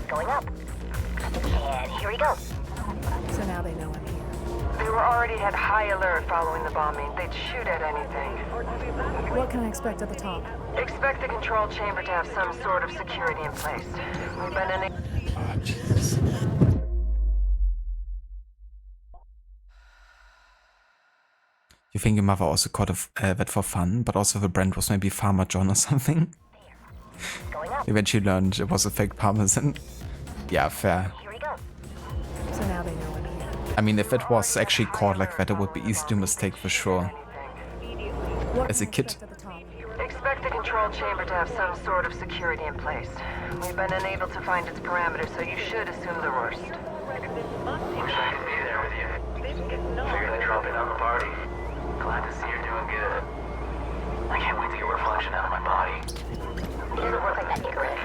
Going up. And here we go. So now they know I'm here. They were already at high alert following the bombing. They'd shoot at anything. What can I expect at the top? Expect the control chamber to have some sort of security in place. We've been unable... Oh, Jesus. You think your mother also caught that for fun, but also the brand was maybe Farmer John or something? Eventually learned it was a fake Parmesan. Yeah, fair. So now they know I'm here. I mean, if it was actually called like that, it would be easy to mistake for sure. As a kid. Expect the control chamber to have some sort of security in place. We've been unable to find its parameters, so you should assume the worst. Wish I could be there with you. Figure they're dropping out the party. Glad to see you're doing good. I can't wait to get Reflection out of my body. It doesn't work like that, Icarus.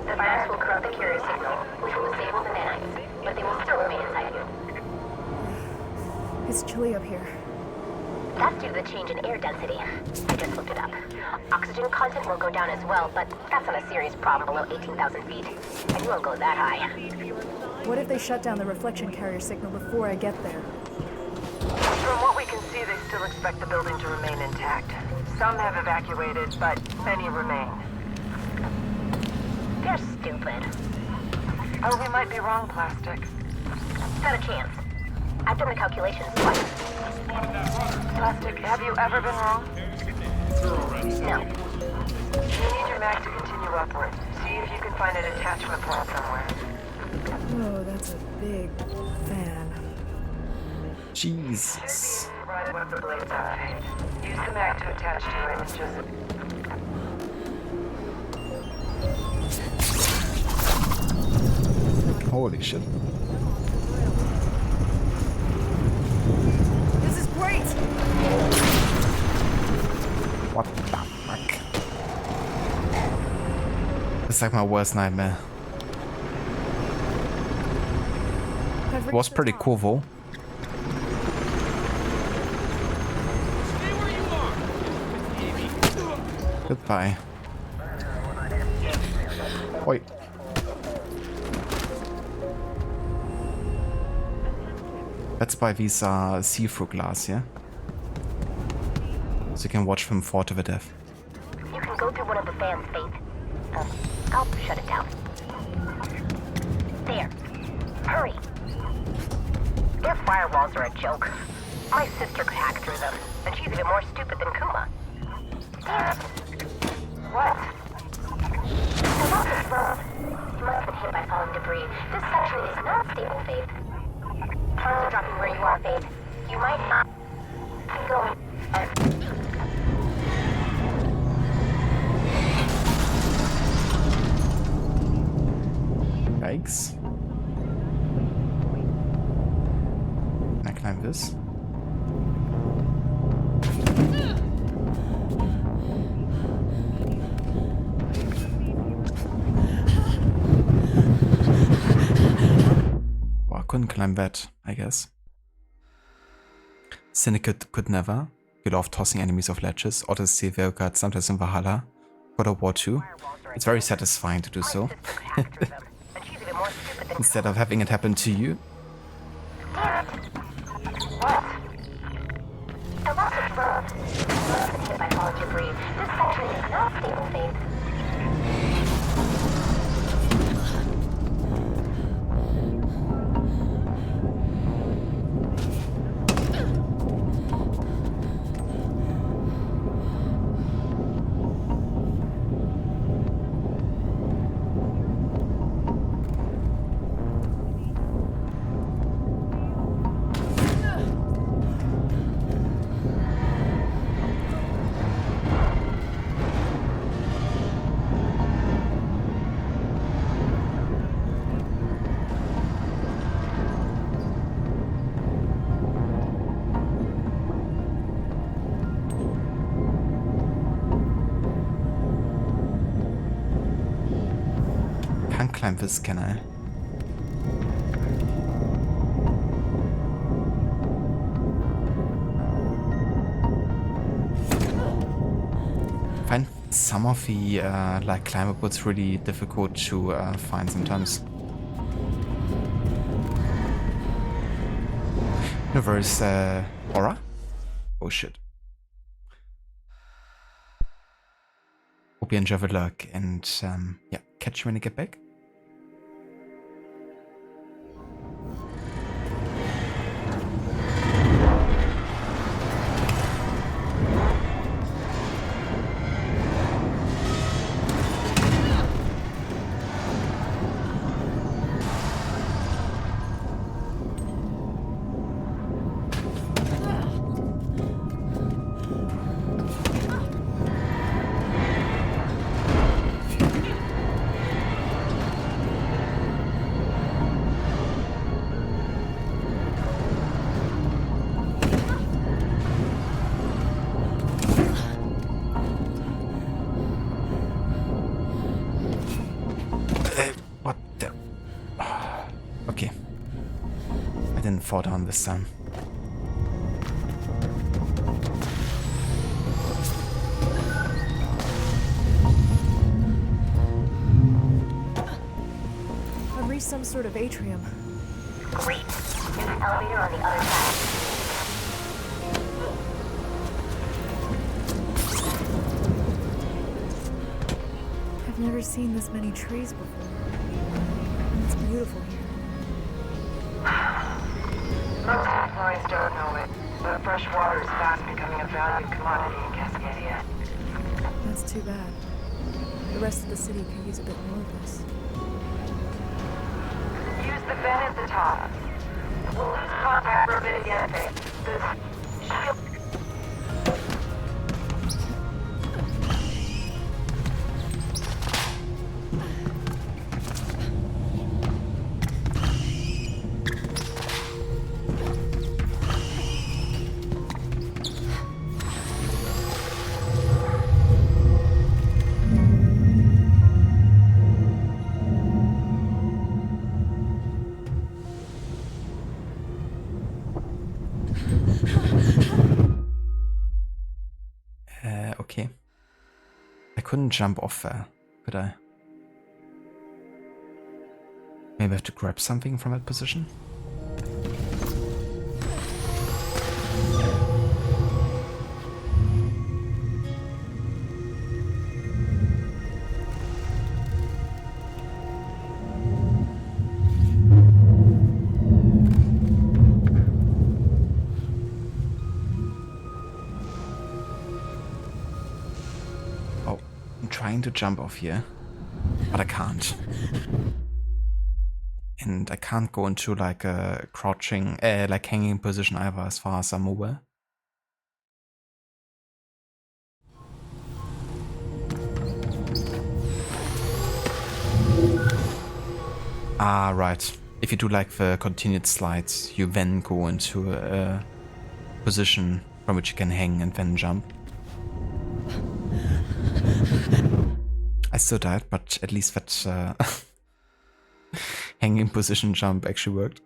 The virus will corrupt the carrier signal, which will disable the nanites, but they will still remain inside you. It's chilly up here. That's due to the change in air density. I just looked it up. Oxygen content will go down as well, but that's on a serious problem below 18,000 feet. And you won't go that high. What if they shut down the reflection carrier signal before I get there? From what we can see, they still expect the building to remain intact. Some have evacuated, but many remain. They're stupid. Oh, we might be wrong, Plastic. Not a chance. I've done the calculations twice. Plastic, have you ever been wrong? No. You need your mag to continue upward. See if you can find a detachment point somewhere. Oh, that's a big fan. Jesus. Right where the blades are. Use the mag to attach to it and just... Holy shit. This is great! What the fuck? It's like my worst nightmare. It was pretty cool though. Goodbye. Wait. Let's buy these see-through glass, yeah? So you can watch them fall to the death. You can go through one of the fans, Faith. I'll shut it down. There. Hurry. Their firewalls are a joke. My sister could hack through them, and she's even more stupid than Kuma. What? The lock is wrong. You must have been hit by falling debris. This section is not stable, Faith. Cars are dropping where you are, Faith. You might not... Keep going. Yikes. Can I climb this? Well, I couldn't climb that, I guess. Syndicate could never. You love tossing enemies off ledges. Odyssey, Velgat, sometimes in Valhalla. God of War 2. It's very satisfying to do so. Instead of having it happen to you. What? The lock is wrong. You must have been hit by falling debris. This section is not stable, Faith. Can't climb this, can I? I find some of the like climbables really difficult to find sometimes. Universe aura? Oh shit. Hope you enjoy the luck and yeah, catch you when you get back. Fall down this time. I've reached some sort of atrium. Great. There's an elevator on the other side. I've never seen this many trees before. It's beautiful here. Most employees don't know it, But fresh water is fast becoming a valued commodity in Cascadia. That's too bad. The rest of the city could use a bit more of this. Use the vent at the top. We'll lose contact for a bit again, babe. The shield... Okay. I couldn't jump off there, could I? Maybe I have to grab something from that position? Trying to jump off here, but I can't. And I can't go into like a crouching, like hanging position either as far as I'm mobile. Ah, right. If you do like the continued slides, you then go into a position from which you can hang and then jump. I still died, but at least that hanging position jump actually worked.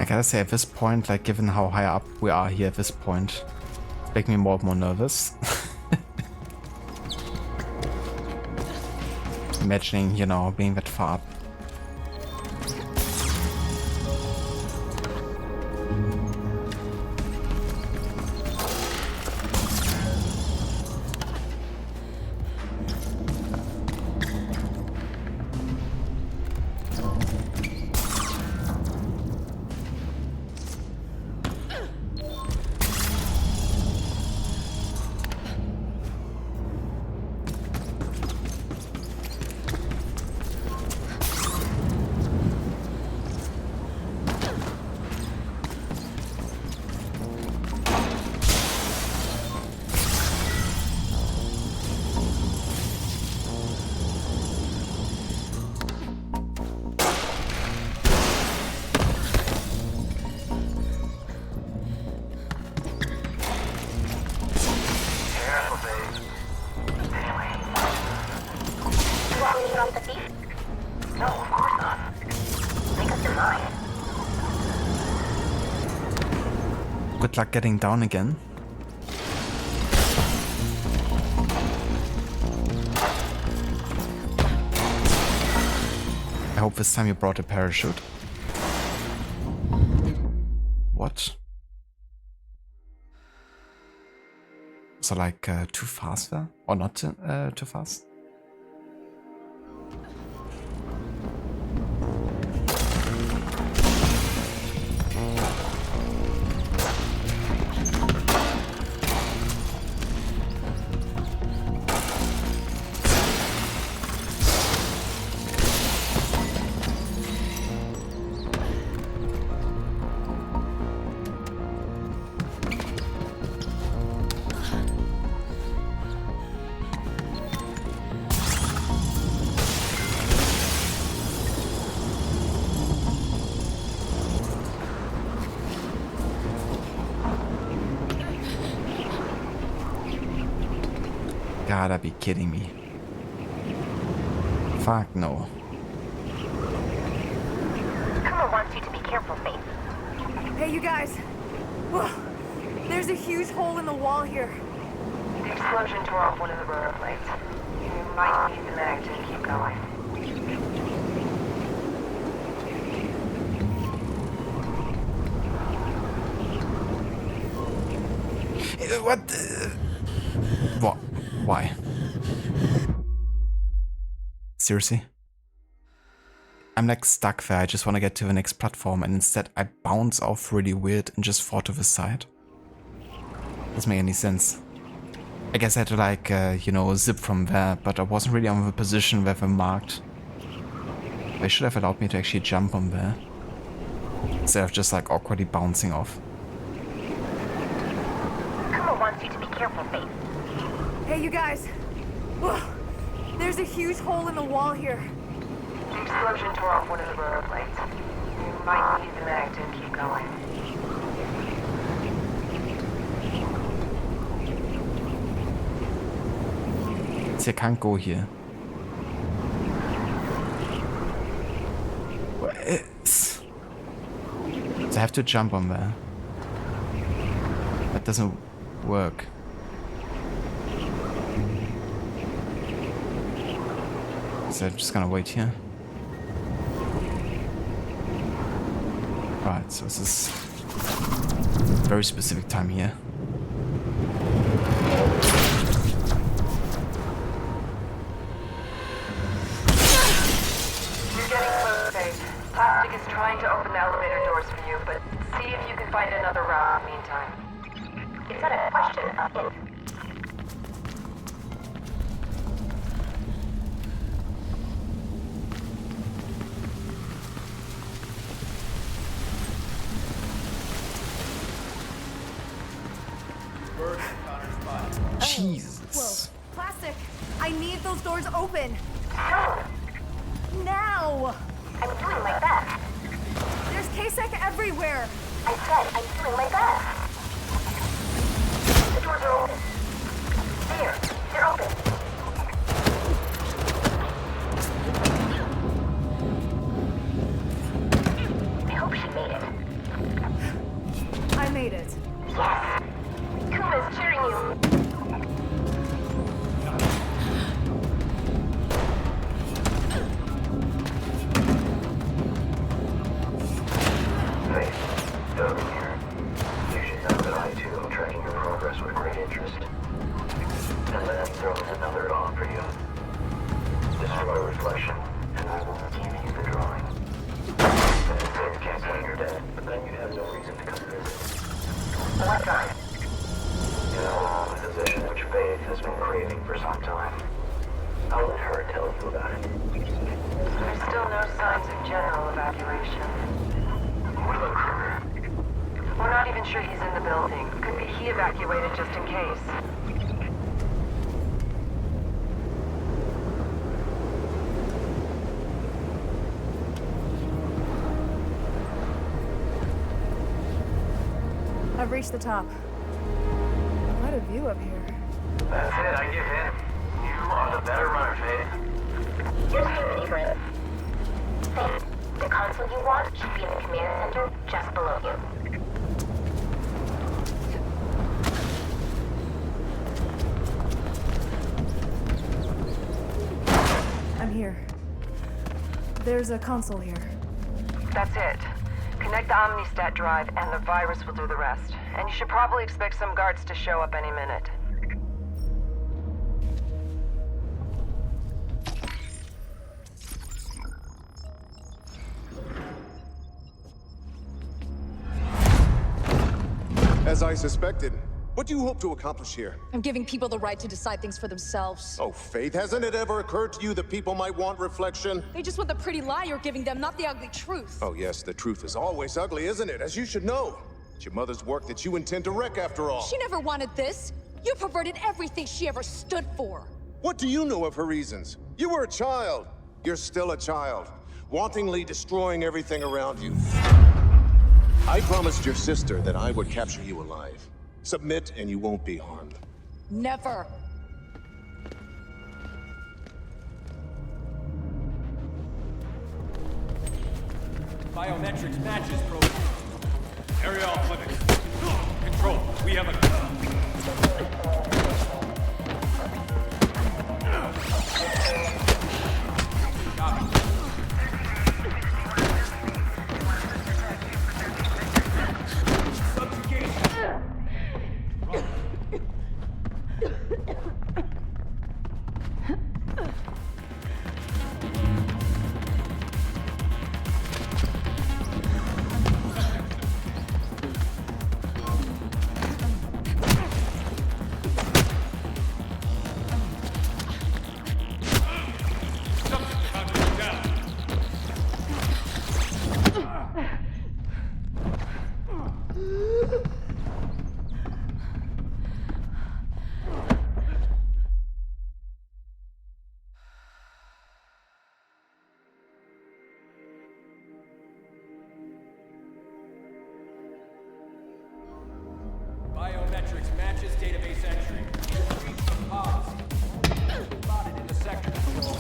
I gotta say, at this point, like, given how high up we are here at this point, it's making me more and more nervous. Imagining, you know, being that far up. luck getting down again. I hope this time you brought a parachute. What? So like too fast there? Or not too fast? Gotta be kidding me. Fuck no. Kuma wants you to be careful, Faith. Hey, you guys. Whoa. There's a huge hole in the wall here. The explosion tore off one of the rotor plates. You might need the mag to keep going. What? What? Why? Seriously? I'm like stuck there. I just want to get to the next platform and instead I bounce off really weird and just fall to the side. Doesn't make any sense. I guess I had to like, you know, zip from there, but I wasn't really on the position where they marked. They should have allowed me to actually jump on there. Instead of just like awkwardly bouncing off. Kuma wants you to be careful, Faith. Hey, you guys. Whoa. There's a huge hole in the wall here. The explosion tore off one of the rotor plates. You might need the mag to keep going. See, I can't go here. So I have to jump on there. That doesn't work. So I'm just gonna wait here. Right, so this is very specific time here. You're getting close, Faith. Plastic is trying to open the elevator doors for you, but see if you can find another route in the meantime. It's not a question of if. Jesus. Whoa. Plastic! I need those doors open! How? Now! I'm doing my best. There's K-Sec everywhere! I said I'm doing my best. The doors are open. There, they're open. I hope she made it. I made it. Yes. Kuma's cheering you. Faith, Dogan here. You should know that I too am tracking your progress with great interest. And then throw in another on for you. Destroy reflection, and I will give you the drawing. And Faith can't claim you're dead, but then you'd have no reason to come visit. What drawing? You know, a possession which Faith has been craving for some time. I'll let her tell you about it. There's still no signs of general evacuation. What about Kruger? We're not even sure he's in the building. Could be he evacuated just in case. I've reached the top. What a view up here. That's it, I give in. You are the better runner, Faith. Here's my favorite. Faith, the console you want should be in the command center just below you. here. There's a console here. That's it. Connect the Omnistat drive and the virus will do the rest. And you should probably expect some guards to show up any minute. As I suspected. What do you hope to accomplish here? I'm giving people the right to decide things for themselves. Oh, Faith, hasn't it ever occurred to you that people might want reflection? They just want the pretty lie you're giving them, not the ugly truth. Oh yes, the truth is always ugly, isn't it? As you should know. It's your mother's work that you intend to wreck after all. She never wanted this. You perverted everything she ever stood for. What do you know of her reasons? You were a child. You're still a child. Wantingly destroying everything around you. I promised your sister that I would capture you alive. Submit and you won't be harmed. Never. Biometrics matches program. Area off limits. Control, we have a... Biometrics matches database entry. Read some policy. Spotted in the sector control.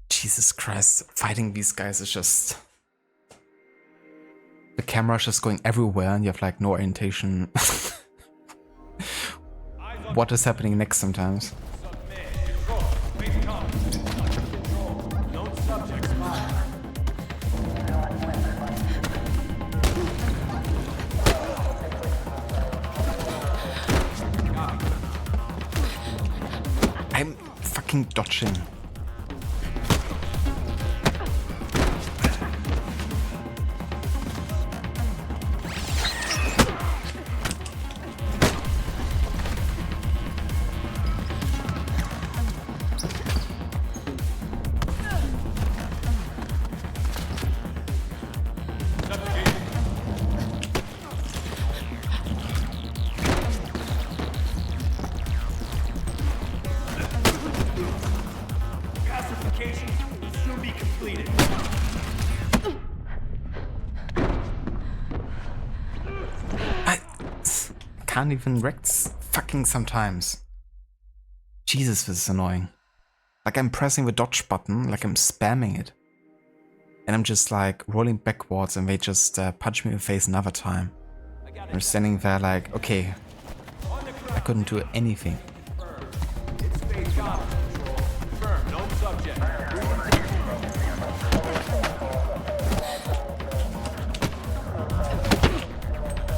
Jesus Christ, fighting these guys is just... The camera's just going everywhere and you have like no orientation. What is happening next sometimes. I'm fucking dodging. Can't even wreck fucking sometimes. Jesus, this is annoying. Like I'm pressing the dodge button, like I'm spamming it. And I'm just like rolling backwards and they just punch me in the face another time. I'm standing there like, okay, I couldn't do anything.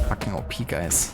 Fucking OP guys.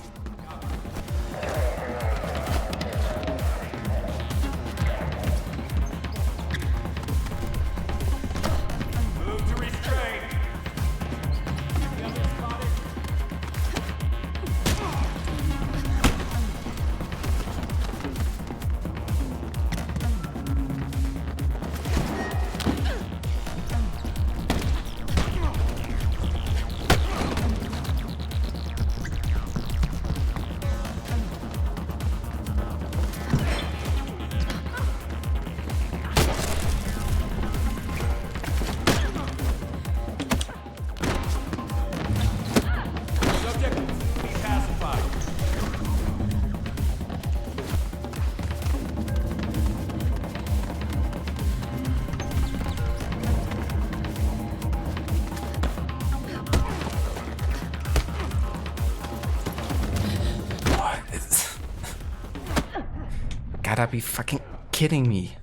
Gotta be fucking kidding me.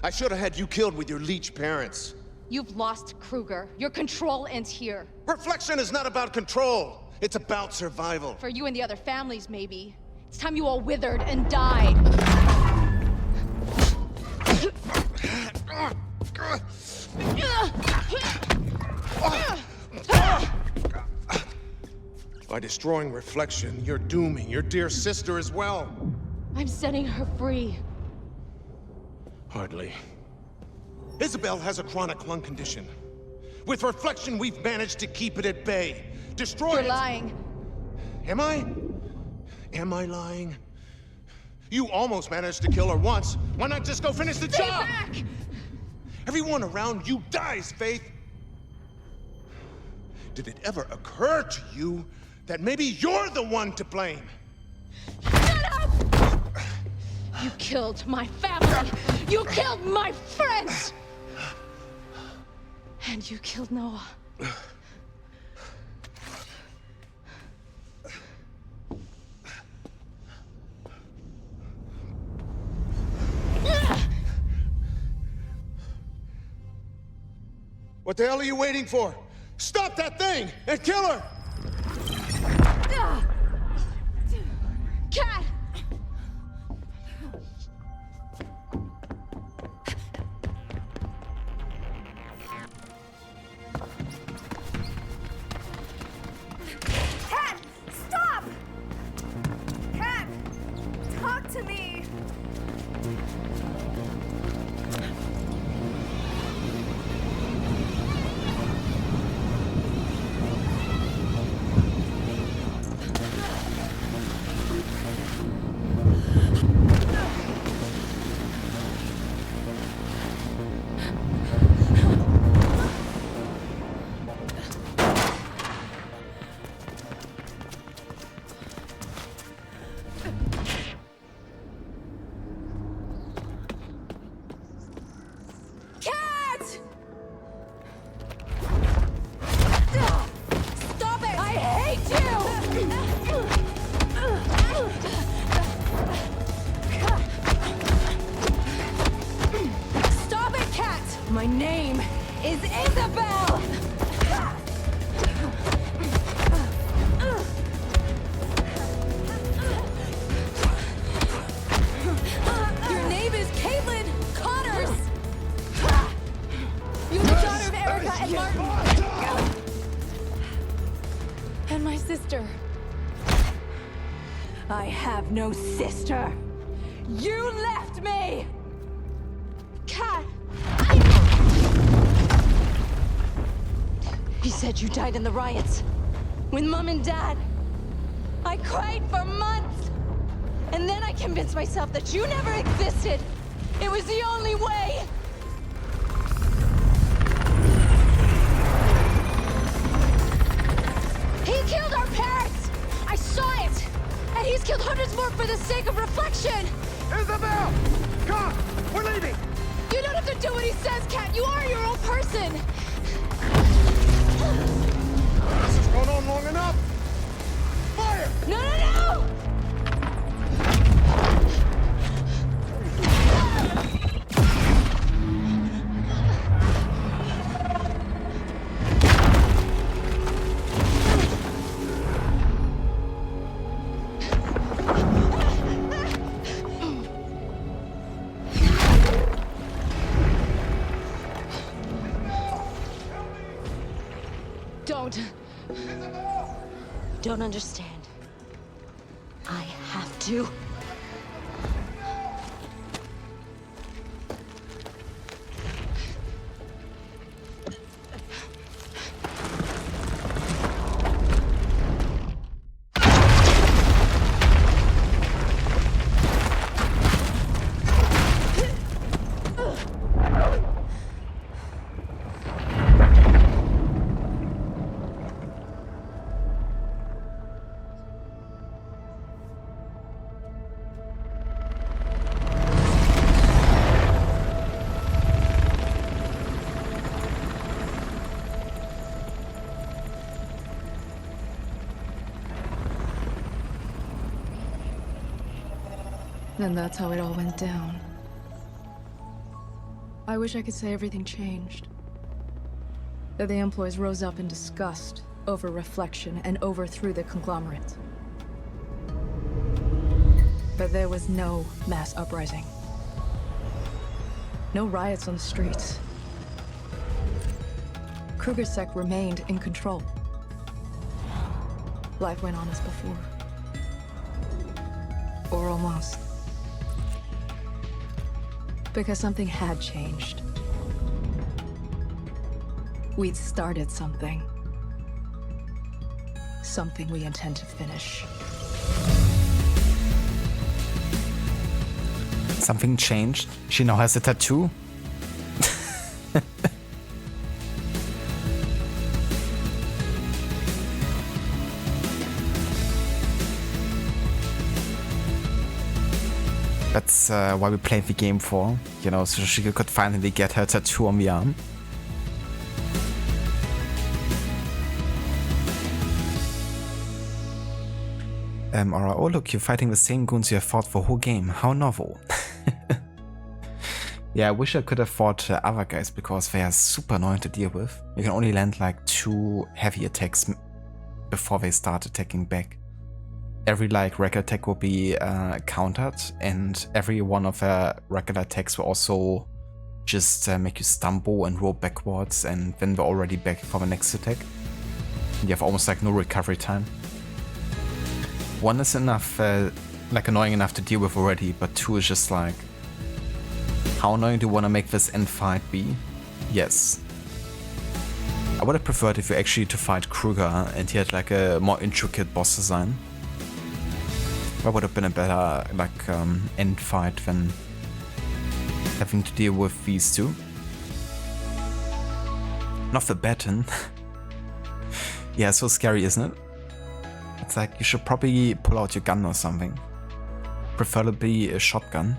I should have had you killed with your leech parents. You've lost Kruger. Your control ends here. Reflection is not about control. It's about survival. For you and the other families, maybe. It's time you all withered and died. By destroying Reflection, you're dooming your dear sister as well. I'm setting her free. Hardly. Isabel has a chronic lung condition. With Reflection, we've managed to keep it at bay. Destroy it! You're lying. Am I? Am I lying? You almost managed to kill her once. Why not just go finish the Stay job? back! Everyone around you dies, Faith. Did it ever occur to you that maybe you're the one to blame? Shut up! You killed my family! You killed my friends! And you killed Noah. What the hell are you waiting for? Stop that thing and kill her! Cat! Cat! Stop! Cat! Talk to me! My name is Isabel! Your name is Caitlin Connors! You're the daughter of Erica and Martin! And my sister. I have no sister! You left me! Cat! He said you died in the riots. With Mom and Dad. I cried for months. And then I convinced myself that you never existed. It was the only way. He killed our parents! I saw it! And he's killed hundreds more for the sake of Reflection! Isabel! Come! We're leaving! You don't have to do what he says, Cat! You are your own person! This has gone on long enough! Fire! No, no, no! don't understand. I have to. And that's how it all went down. I wish I could say everything changed. That the employees rose up in disgust over Reflection and overthrew the conglomerate. But there was no mass uprising. No riots on the streets. KrugerSec remained in control. Life went on as before. Or almost. Because something had changed. We'd started something. Something we intend to finish. Something changed? She now has a tattoo? That's why we played the game for, you know, so she could finally get her tattoo on the arm. Alright, oh look, you're fighting the same goons you have fought the whole game. How novel. Yeah, I wish I could have fought other guys because they are super annoying to deal with. You can only land like 2 heavy attacks before they start attacking back. Every like regular attack will be countered, and every one of their regular attacks will also just make you stumble and roll backwards, and then they're already back for the next attack. And you have almost like no recovery time. 1 is enough, like annoying enough to deal with already, but 2 is just like, how annoying do you want to make this end fight be? Yes. I would have preferred if you actually to fight Kruger and he had like a more intricate boss design. That would have been a better like end fight than having to deal with these two. Not the baton. Yeah, so scary, isn't it? It's like you should probably pull out your gun or something. Preferably a shotgun.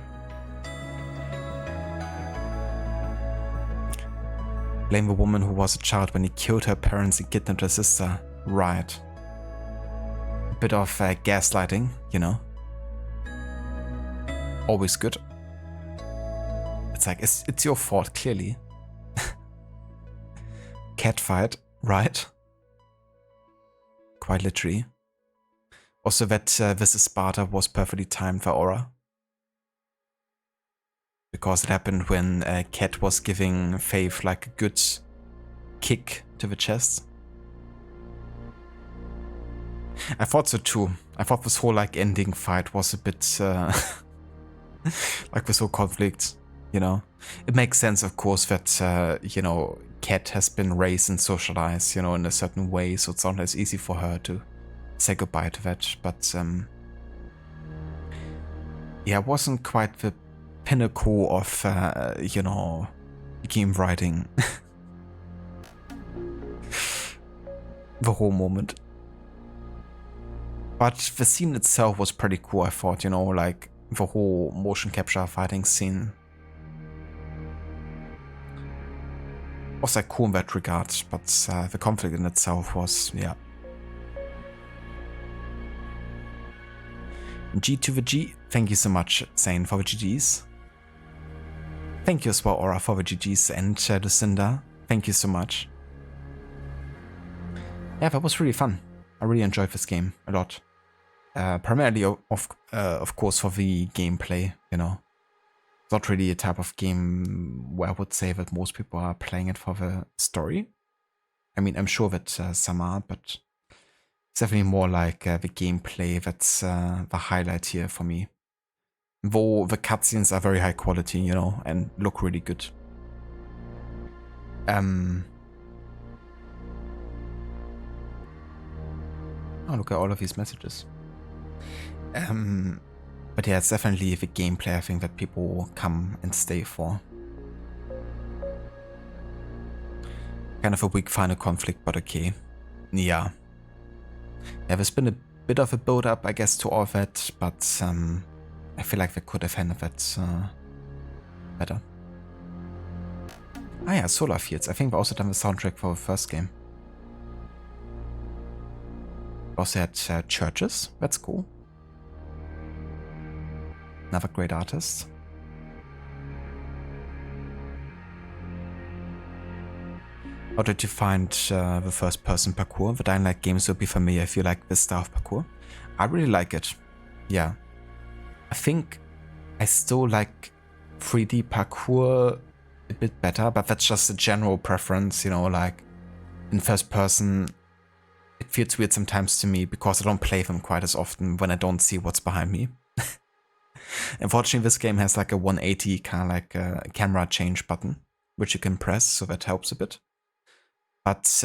Blame the woman who was a child when he killed her parents and kidnapped her sister. Right. A bit of gaslighting, you know. Always good. It's like, it's your fault, clearly. Catfight, right? Quite literally. Also that this is Sparta was perfectly timed for Aura. Because it happened when Cat was giving Faith like a good kick to the chest. I thought so too. I thought this whole like ending fight was a bit like this whole conflict, you know. It makes sense, of course, that you know, Cat has been raised and socialized, you know, in a certain way, so it's not as easy for her to say goodbye to that. But yeah, it wasn't quite the pinnacle of you know, game writing. The whole moment. But the scene itself was pretty cool, I thought, you know, like the whole motion capture fighting scene was like cool in that regard, but the conflict in itself was, yeah. G to the G, thank you so much, Zane, for the GGs. Thank you as well, Aura, for the GGs, and Lucinda, thank you so much. Yeah, that was really fun. I really enjoyed this game a lot. Primarily, of course, for the gameplay, you know. It's not really a type of game where I would say that most people are playing it for the story. I mean, I'm sure that some are, but it's definitely more like the gameplay that's the highlight here for me. Though the cutscenes are very high quality, you know, and look really good. Oh, look at all of these messages. But yeah, it's definitely the gameplay I think that people come and stay for. Kind of a weak final conflict, but okay. Yeah. Yeah, there's been a bit of a build-up, I guess, to all of that, but I feel like they could have handled that better. Ah yeah, Solar Fields. I think we also done the soundtrack for the first game. Also had churches. That's cool. Another great artist. How did you find the first-person parkour? The Dying Light games will be familiar if you like this style of parkour. I really like it. Yeah. I think I still like 3D parkour a bit better, but that's just a general preference, you know, like in first person it feels weird sometimes to me because I don't play them quite as often when I don't see what's behind me. Unfortunately, this game has like a 180 kind of like a camera change button, which you can press, so that helps a bit. But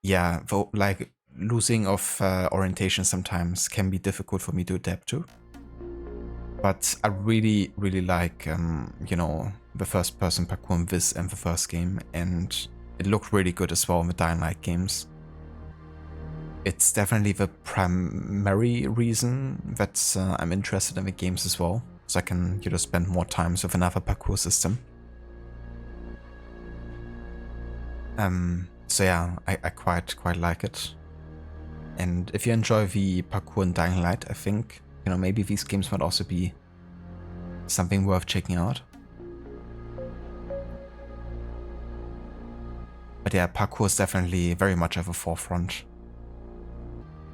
yeah, like losing of orientation sometimes can be difficult for me to adapt to. But I really, really like, you know, the first person parkour in this and the first game, and it looked really good as well in the Dying Light games. It's definitely the primary reason that I'm interested in the games as well, so I can, you know, spend more time with another parkour system. So yeah, I quite like it. And if you enjoy the parkour in Dying Light, I think, you know, maybe these games might also be something worth checking out. But yeah, parkour is definitely very much at the forefront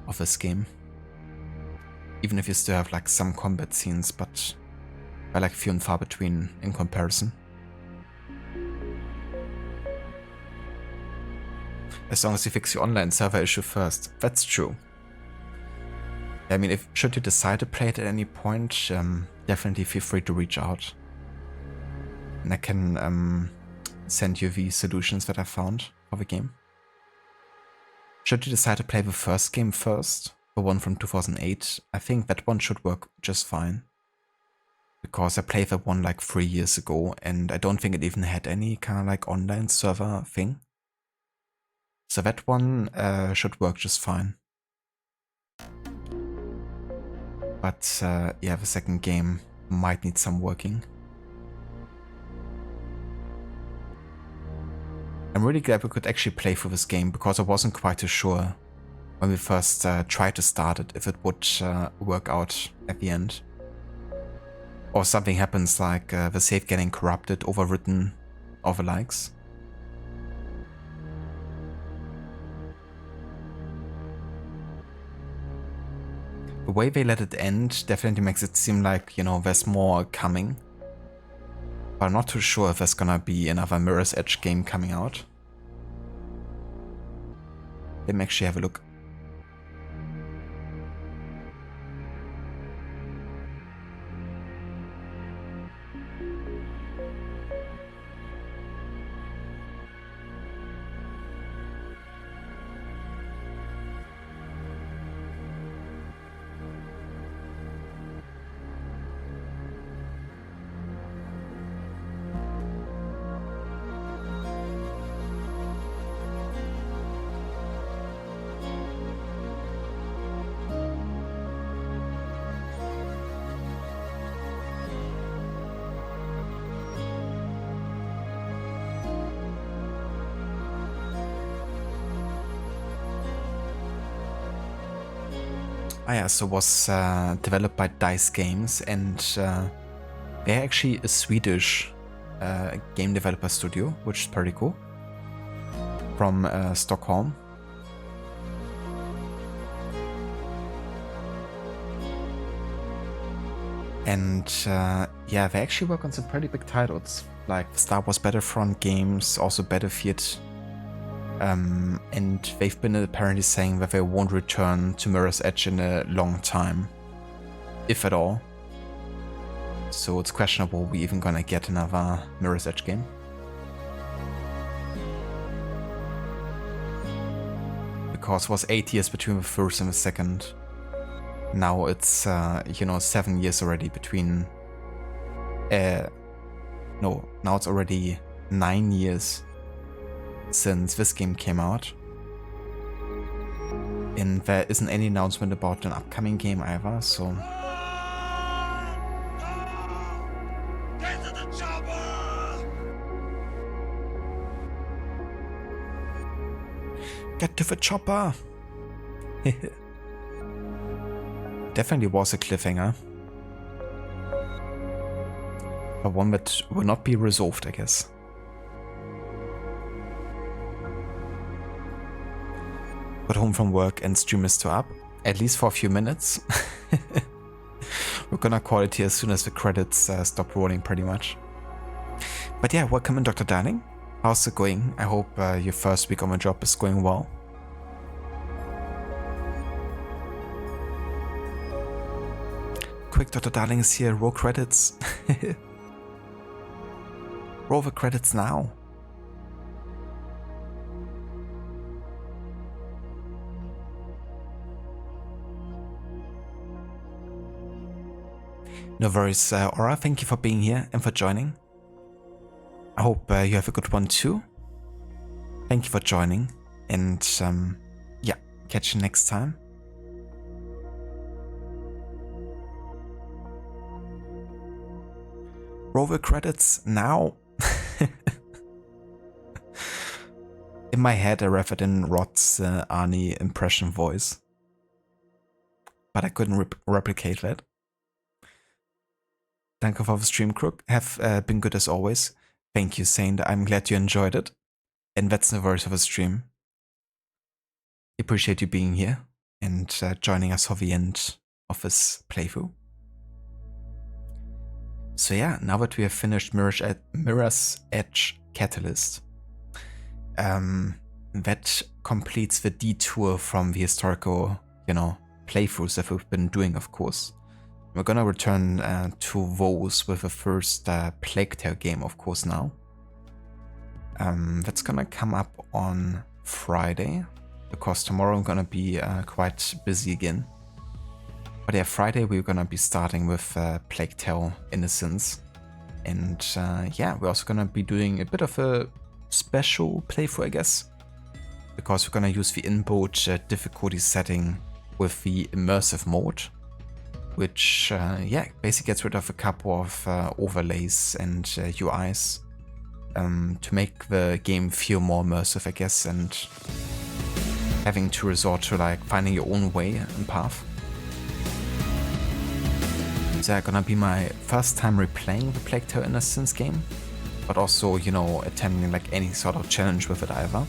of this game. Even if you still have like some combat scenes, but they're like few and far between in comparison. As long as you fix your online server issue first. That's true. I mean, should you decide to play it at any point, definitely feel free to reach out. And I can send you the solutions that I found for the game. Should you decide to play the first game first, the one from 2008, I think that one should work just fine. Because I played that one like 3 years ago, and I don't think it even had any kind of like online server thing. So that one should work just fine. But yeah, the second game might need some working. I'm really glad we could actually play through this game, because I wasn't quite too sure when we first tried to start it if it would work out at the end. Or something happens like the save getting corrupted, overwritten, or the likes. The way they let it end definitely makes it seem like, you know, there's more coming. But I'm not too sure if there's gonna be another Mirror's Edge game coming out. Let me actually have a look. Ah yeah, so was developed by DICE Games, and they're actually a Swedish game developer studio, which is pretty cool, from Stockholm. And yeah, they actually work on some pretty big titles, like Star Wars Battlefront games, also Battlefield And they've been apparently saying that they won't return to Mirror's Edge in a long time, if at all. So it's questionable we're even gonna get another Mirror's Edge game. Because it was 8 years between the first and the second. Now it's, 7 years already between... no, now it's already 9 years since this game came out. And there isn't any announcement about an upcoming game either, so... Get to the chopper! Definitely was a cliffhanger. But one that will not be resolved, I guess. Got home from work and stream is still up, at least for a few minutes. We're gonna call it here as soon as the credits stop rolling, pretty much. But yeah, welcome in, Dr. Darling. How's it going? I hope your first week on the job is going well. Quick, Dr. Darling is here. Roll credits. Roll the credits now. No worries, Aura. Thank you for being here and for joining. I hope you have a good one too. Thank you for joining, and yeah, catch you next time. Roll the credits now. In my head, I read it in Rod's Arnie impression voice, but I couldn't replicate that. Thank you for the stream, Crook. Have been good as always. Thank you, Saint. I'm glad you enjoyed it. And that's the verse of a stream. Appreciate you being here and joining us for the end of this playthrough. So yeah, now that we have finished Mirror's Edge Catalyst, that completes the detour from the historical, playthroughs that we've been doing, of course. We're gonna return to Voss with the first Plague Tale game, of course, now. That's gonna come up on Friday, because tomorrow I'm gonna be quite busy again. But yeah, Friday we're gonna be starting with Plague Tale Innocence. And yeah, we're also gonna be doing a bit of a special playthrough, I guess. Because we're gonna use the inbuilt difficulty setting with the immersive mode. Which, yeah, basically gets rid of a couple of overlays and UIs to make the game feel more immersive, I guess, and having to resort to like finding your own way and path. So yeah, gonna be my first time replaying the Plague Tale Innocence game, but also, attempting like any sort of challenge with it either.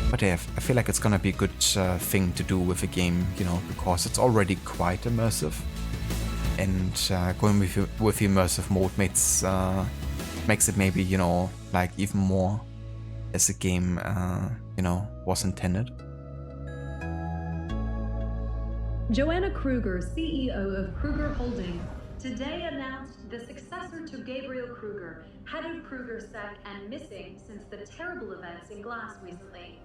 But yeah, I feel like it's gonna be a good thing to do with a game, because it's already quite immersive. And going with the immersive mode makes it maybe, like even more as the game, was intended. Joanna Kruger, CEO of Kruger Holding, today announced the successor to Gabriel Kruger, head of KrugerSec and missing since the terrible events in Glass recently.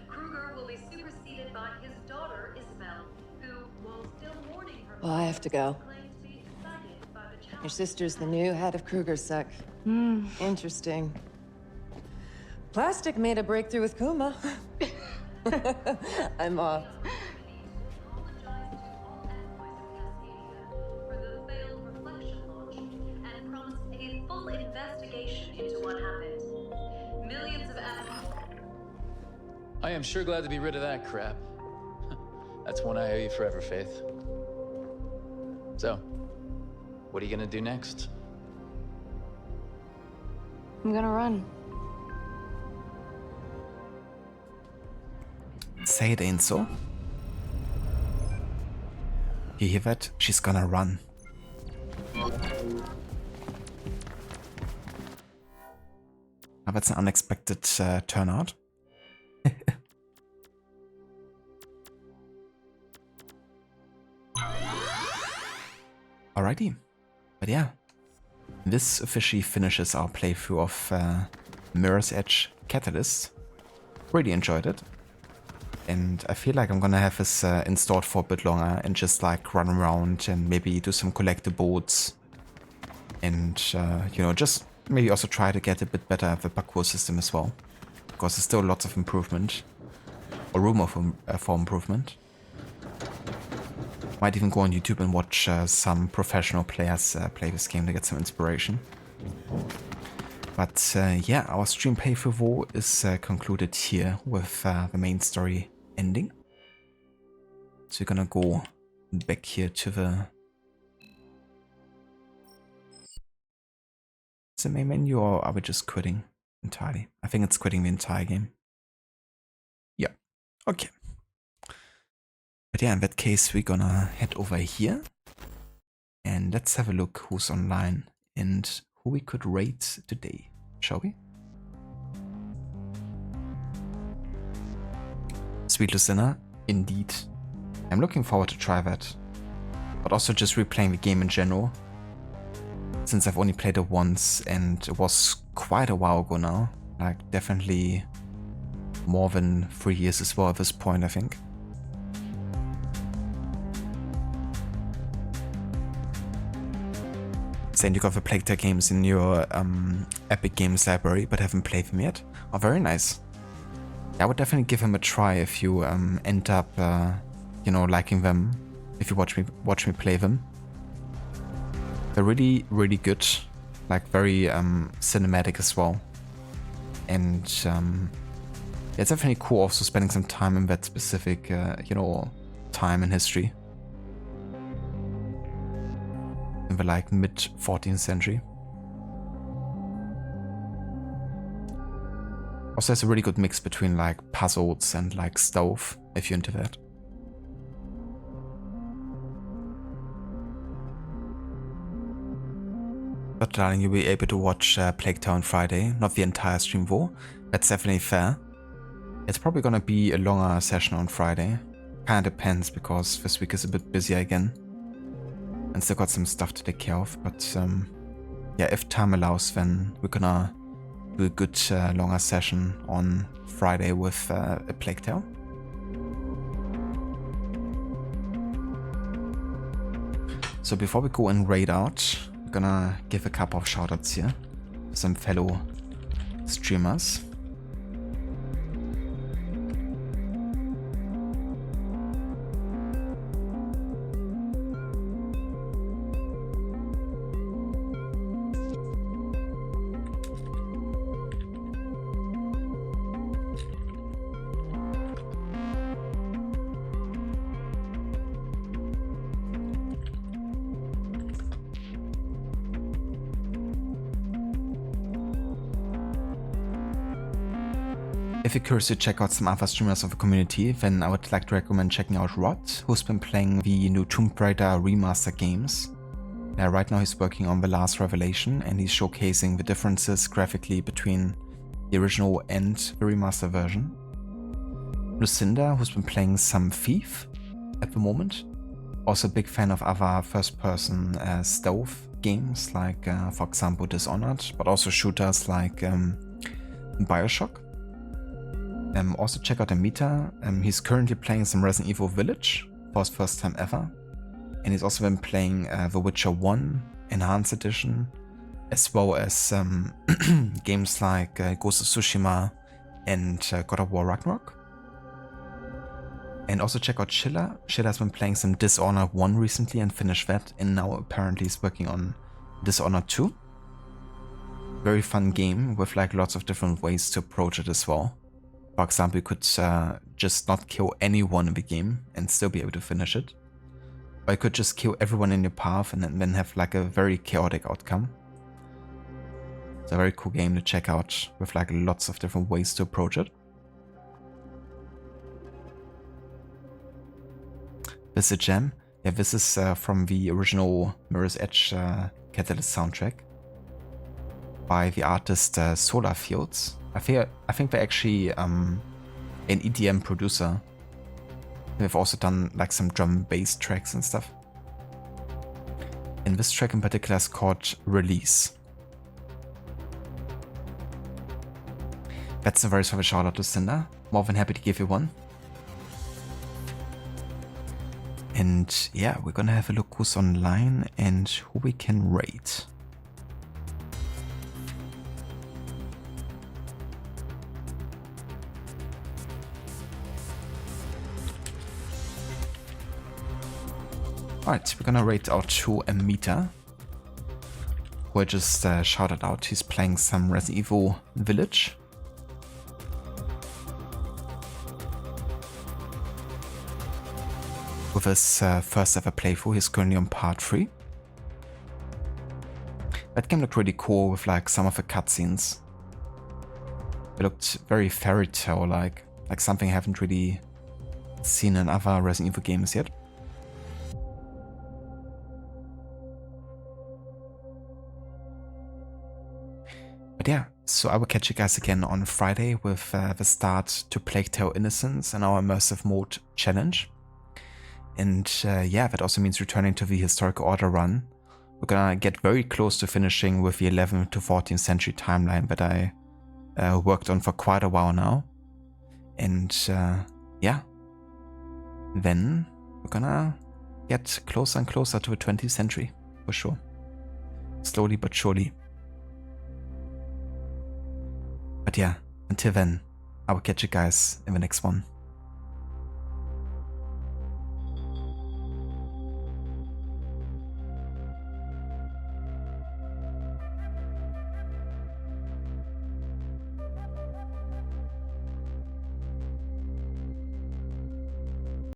Kruger will be superseded by his daughter, Isabel, who, while still mourning her... Well, I have to go. Your sister's the new head of KrugerSec. Interesting. Plastic made a breakthrough with Kuma. I'm off. I am sure glad to be rid of that crap. That's one I owe you forever, Faith. So, what are you gonna do next? I'm gonna run. Say it ain't so. You hear that? She's gonna run. Now that's an unexpected turnout. Alrighty. But yeah, this officially finishes our playthrough of Mirror's Edge Catalyst. Really enjoyed it. And I feel like I'm gonna have this installed for a bit longer and just like run around and maybe do some collectibles. And, you know, just maybe also try to get a bit better at the parkour system as well. Because there's still lots of improvement. Or room for improvement. Might even go on YouTube and watch some professional players play this game to get some inspiration. But yeah, our stream playthrough is concluded here with the main story ending. So we're gonna go back here to the main menu, or are we just quitting entirely? I think it's quitting the entire game. Yeah, okay. But yeah, in that case, we're gonna head over here and let's have a look who's online and who we could raid today, shall we? Sweet Lucina, indeed. I'm looking forward to try that. But also just replaying the game in general. Since I've only played it once and it was quite a while ago now. Like definitely more than 3 years as well at this point, I think. Saying you got the Plague Tale games in your Epic Games library but haven't played them yet. Oh, very nice. I would definitely give them a try if you end up, you know, liking them. If you watch me play them. They're really, really good. Like very cinematic as well. And it's definitely cool also spending some time in that specific, you know, time in history. In the like mid 14th century. Also has a really good mix between like puzzles and like stealth, if you're into that. But darling, you'll be able to watch Plague Tale on Friday, not the entire stream though. That's definitely fair. It's probably gonna be a longer session on Friday. Kinda depends because this week is a bit busy again. And still got some stuff to take care of, but yeah, if time allows, then we're gonna do a good longer session on Friday with a Plague Tale. So before we go and raid out, we're gonna give a couple of shoutouts here to some fellow streamers. If you're curious to check out some other streamers of the community, then I would like to recommend checking out Rod, who's been playing the new Tomb Raider remaster games. Right now he's working on The Last Revelation and he's showcasing the differences graphically between the original and the remaster version. Lucinda, who's been playing some Thief at the moment. Also a big fan of other first-person stealth games like, for example, Dishonored, but also shooters like Bioshock. Also check out Amita. He's currently playing some Resident Evil Village for his first time ever. And he's also been playing The Witcher 1 Enhanced Edition, as well as games like Ghost of Tsushima and God of War Ragnarok. And also check out Chilla. Chilla has been playing some Dishonored 1 recently and finished that, and now apparently is working on Dishonored 2. Very fun game with like lots of different ways to approach it as well. For example, you could just not kill anyone in the game and still be able to finish it. Or you could just kill everyone in your path and then have like a very chaotic outcome. It's a very cool game to check out with like lots of different ways to approach it. This is a gem. Yeah, this is from the original Mirror's Edge Catalyst soundtrack. by the artist Solar Fields. I think they're actually an EDM producer. They've also done like some drum and bass tracks and stuff. And this track in particular is called Release. That's a very special shout out to Cinder. More than happy to give you one. And yeah, we're gonna have a look who's online and who we can rate. Alright, we're gonna rate out to Amita, who I just shouted out. He's playing some Resident Evil Village. With his first ever playthrough, he's currently on part 3. That game looked really cool with like some of the cutscenes. It looked very fairy tale like something I haven't really seen in other Resident Evil games yet. But yeah, so I will catch you guys again on Friday with the start to Plague Tale Innocence and our immersive mode challenge. And yeah, that also means returning to the Historical Order run. We're gonna get very close to finishing with the 11th to 14th century timeline that I worked on for quite a while now. And yeah, then we're gonna get closer and closer to the 20th century, for sure. Slowly but surely. But yeah, until then, I will catch you guys in the next one.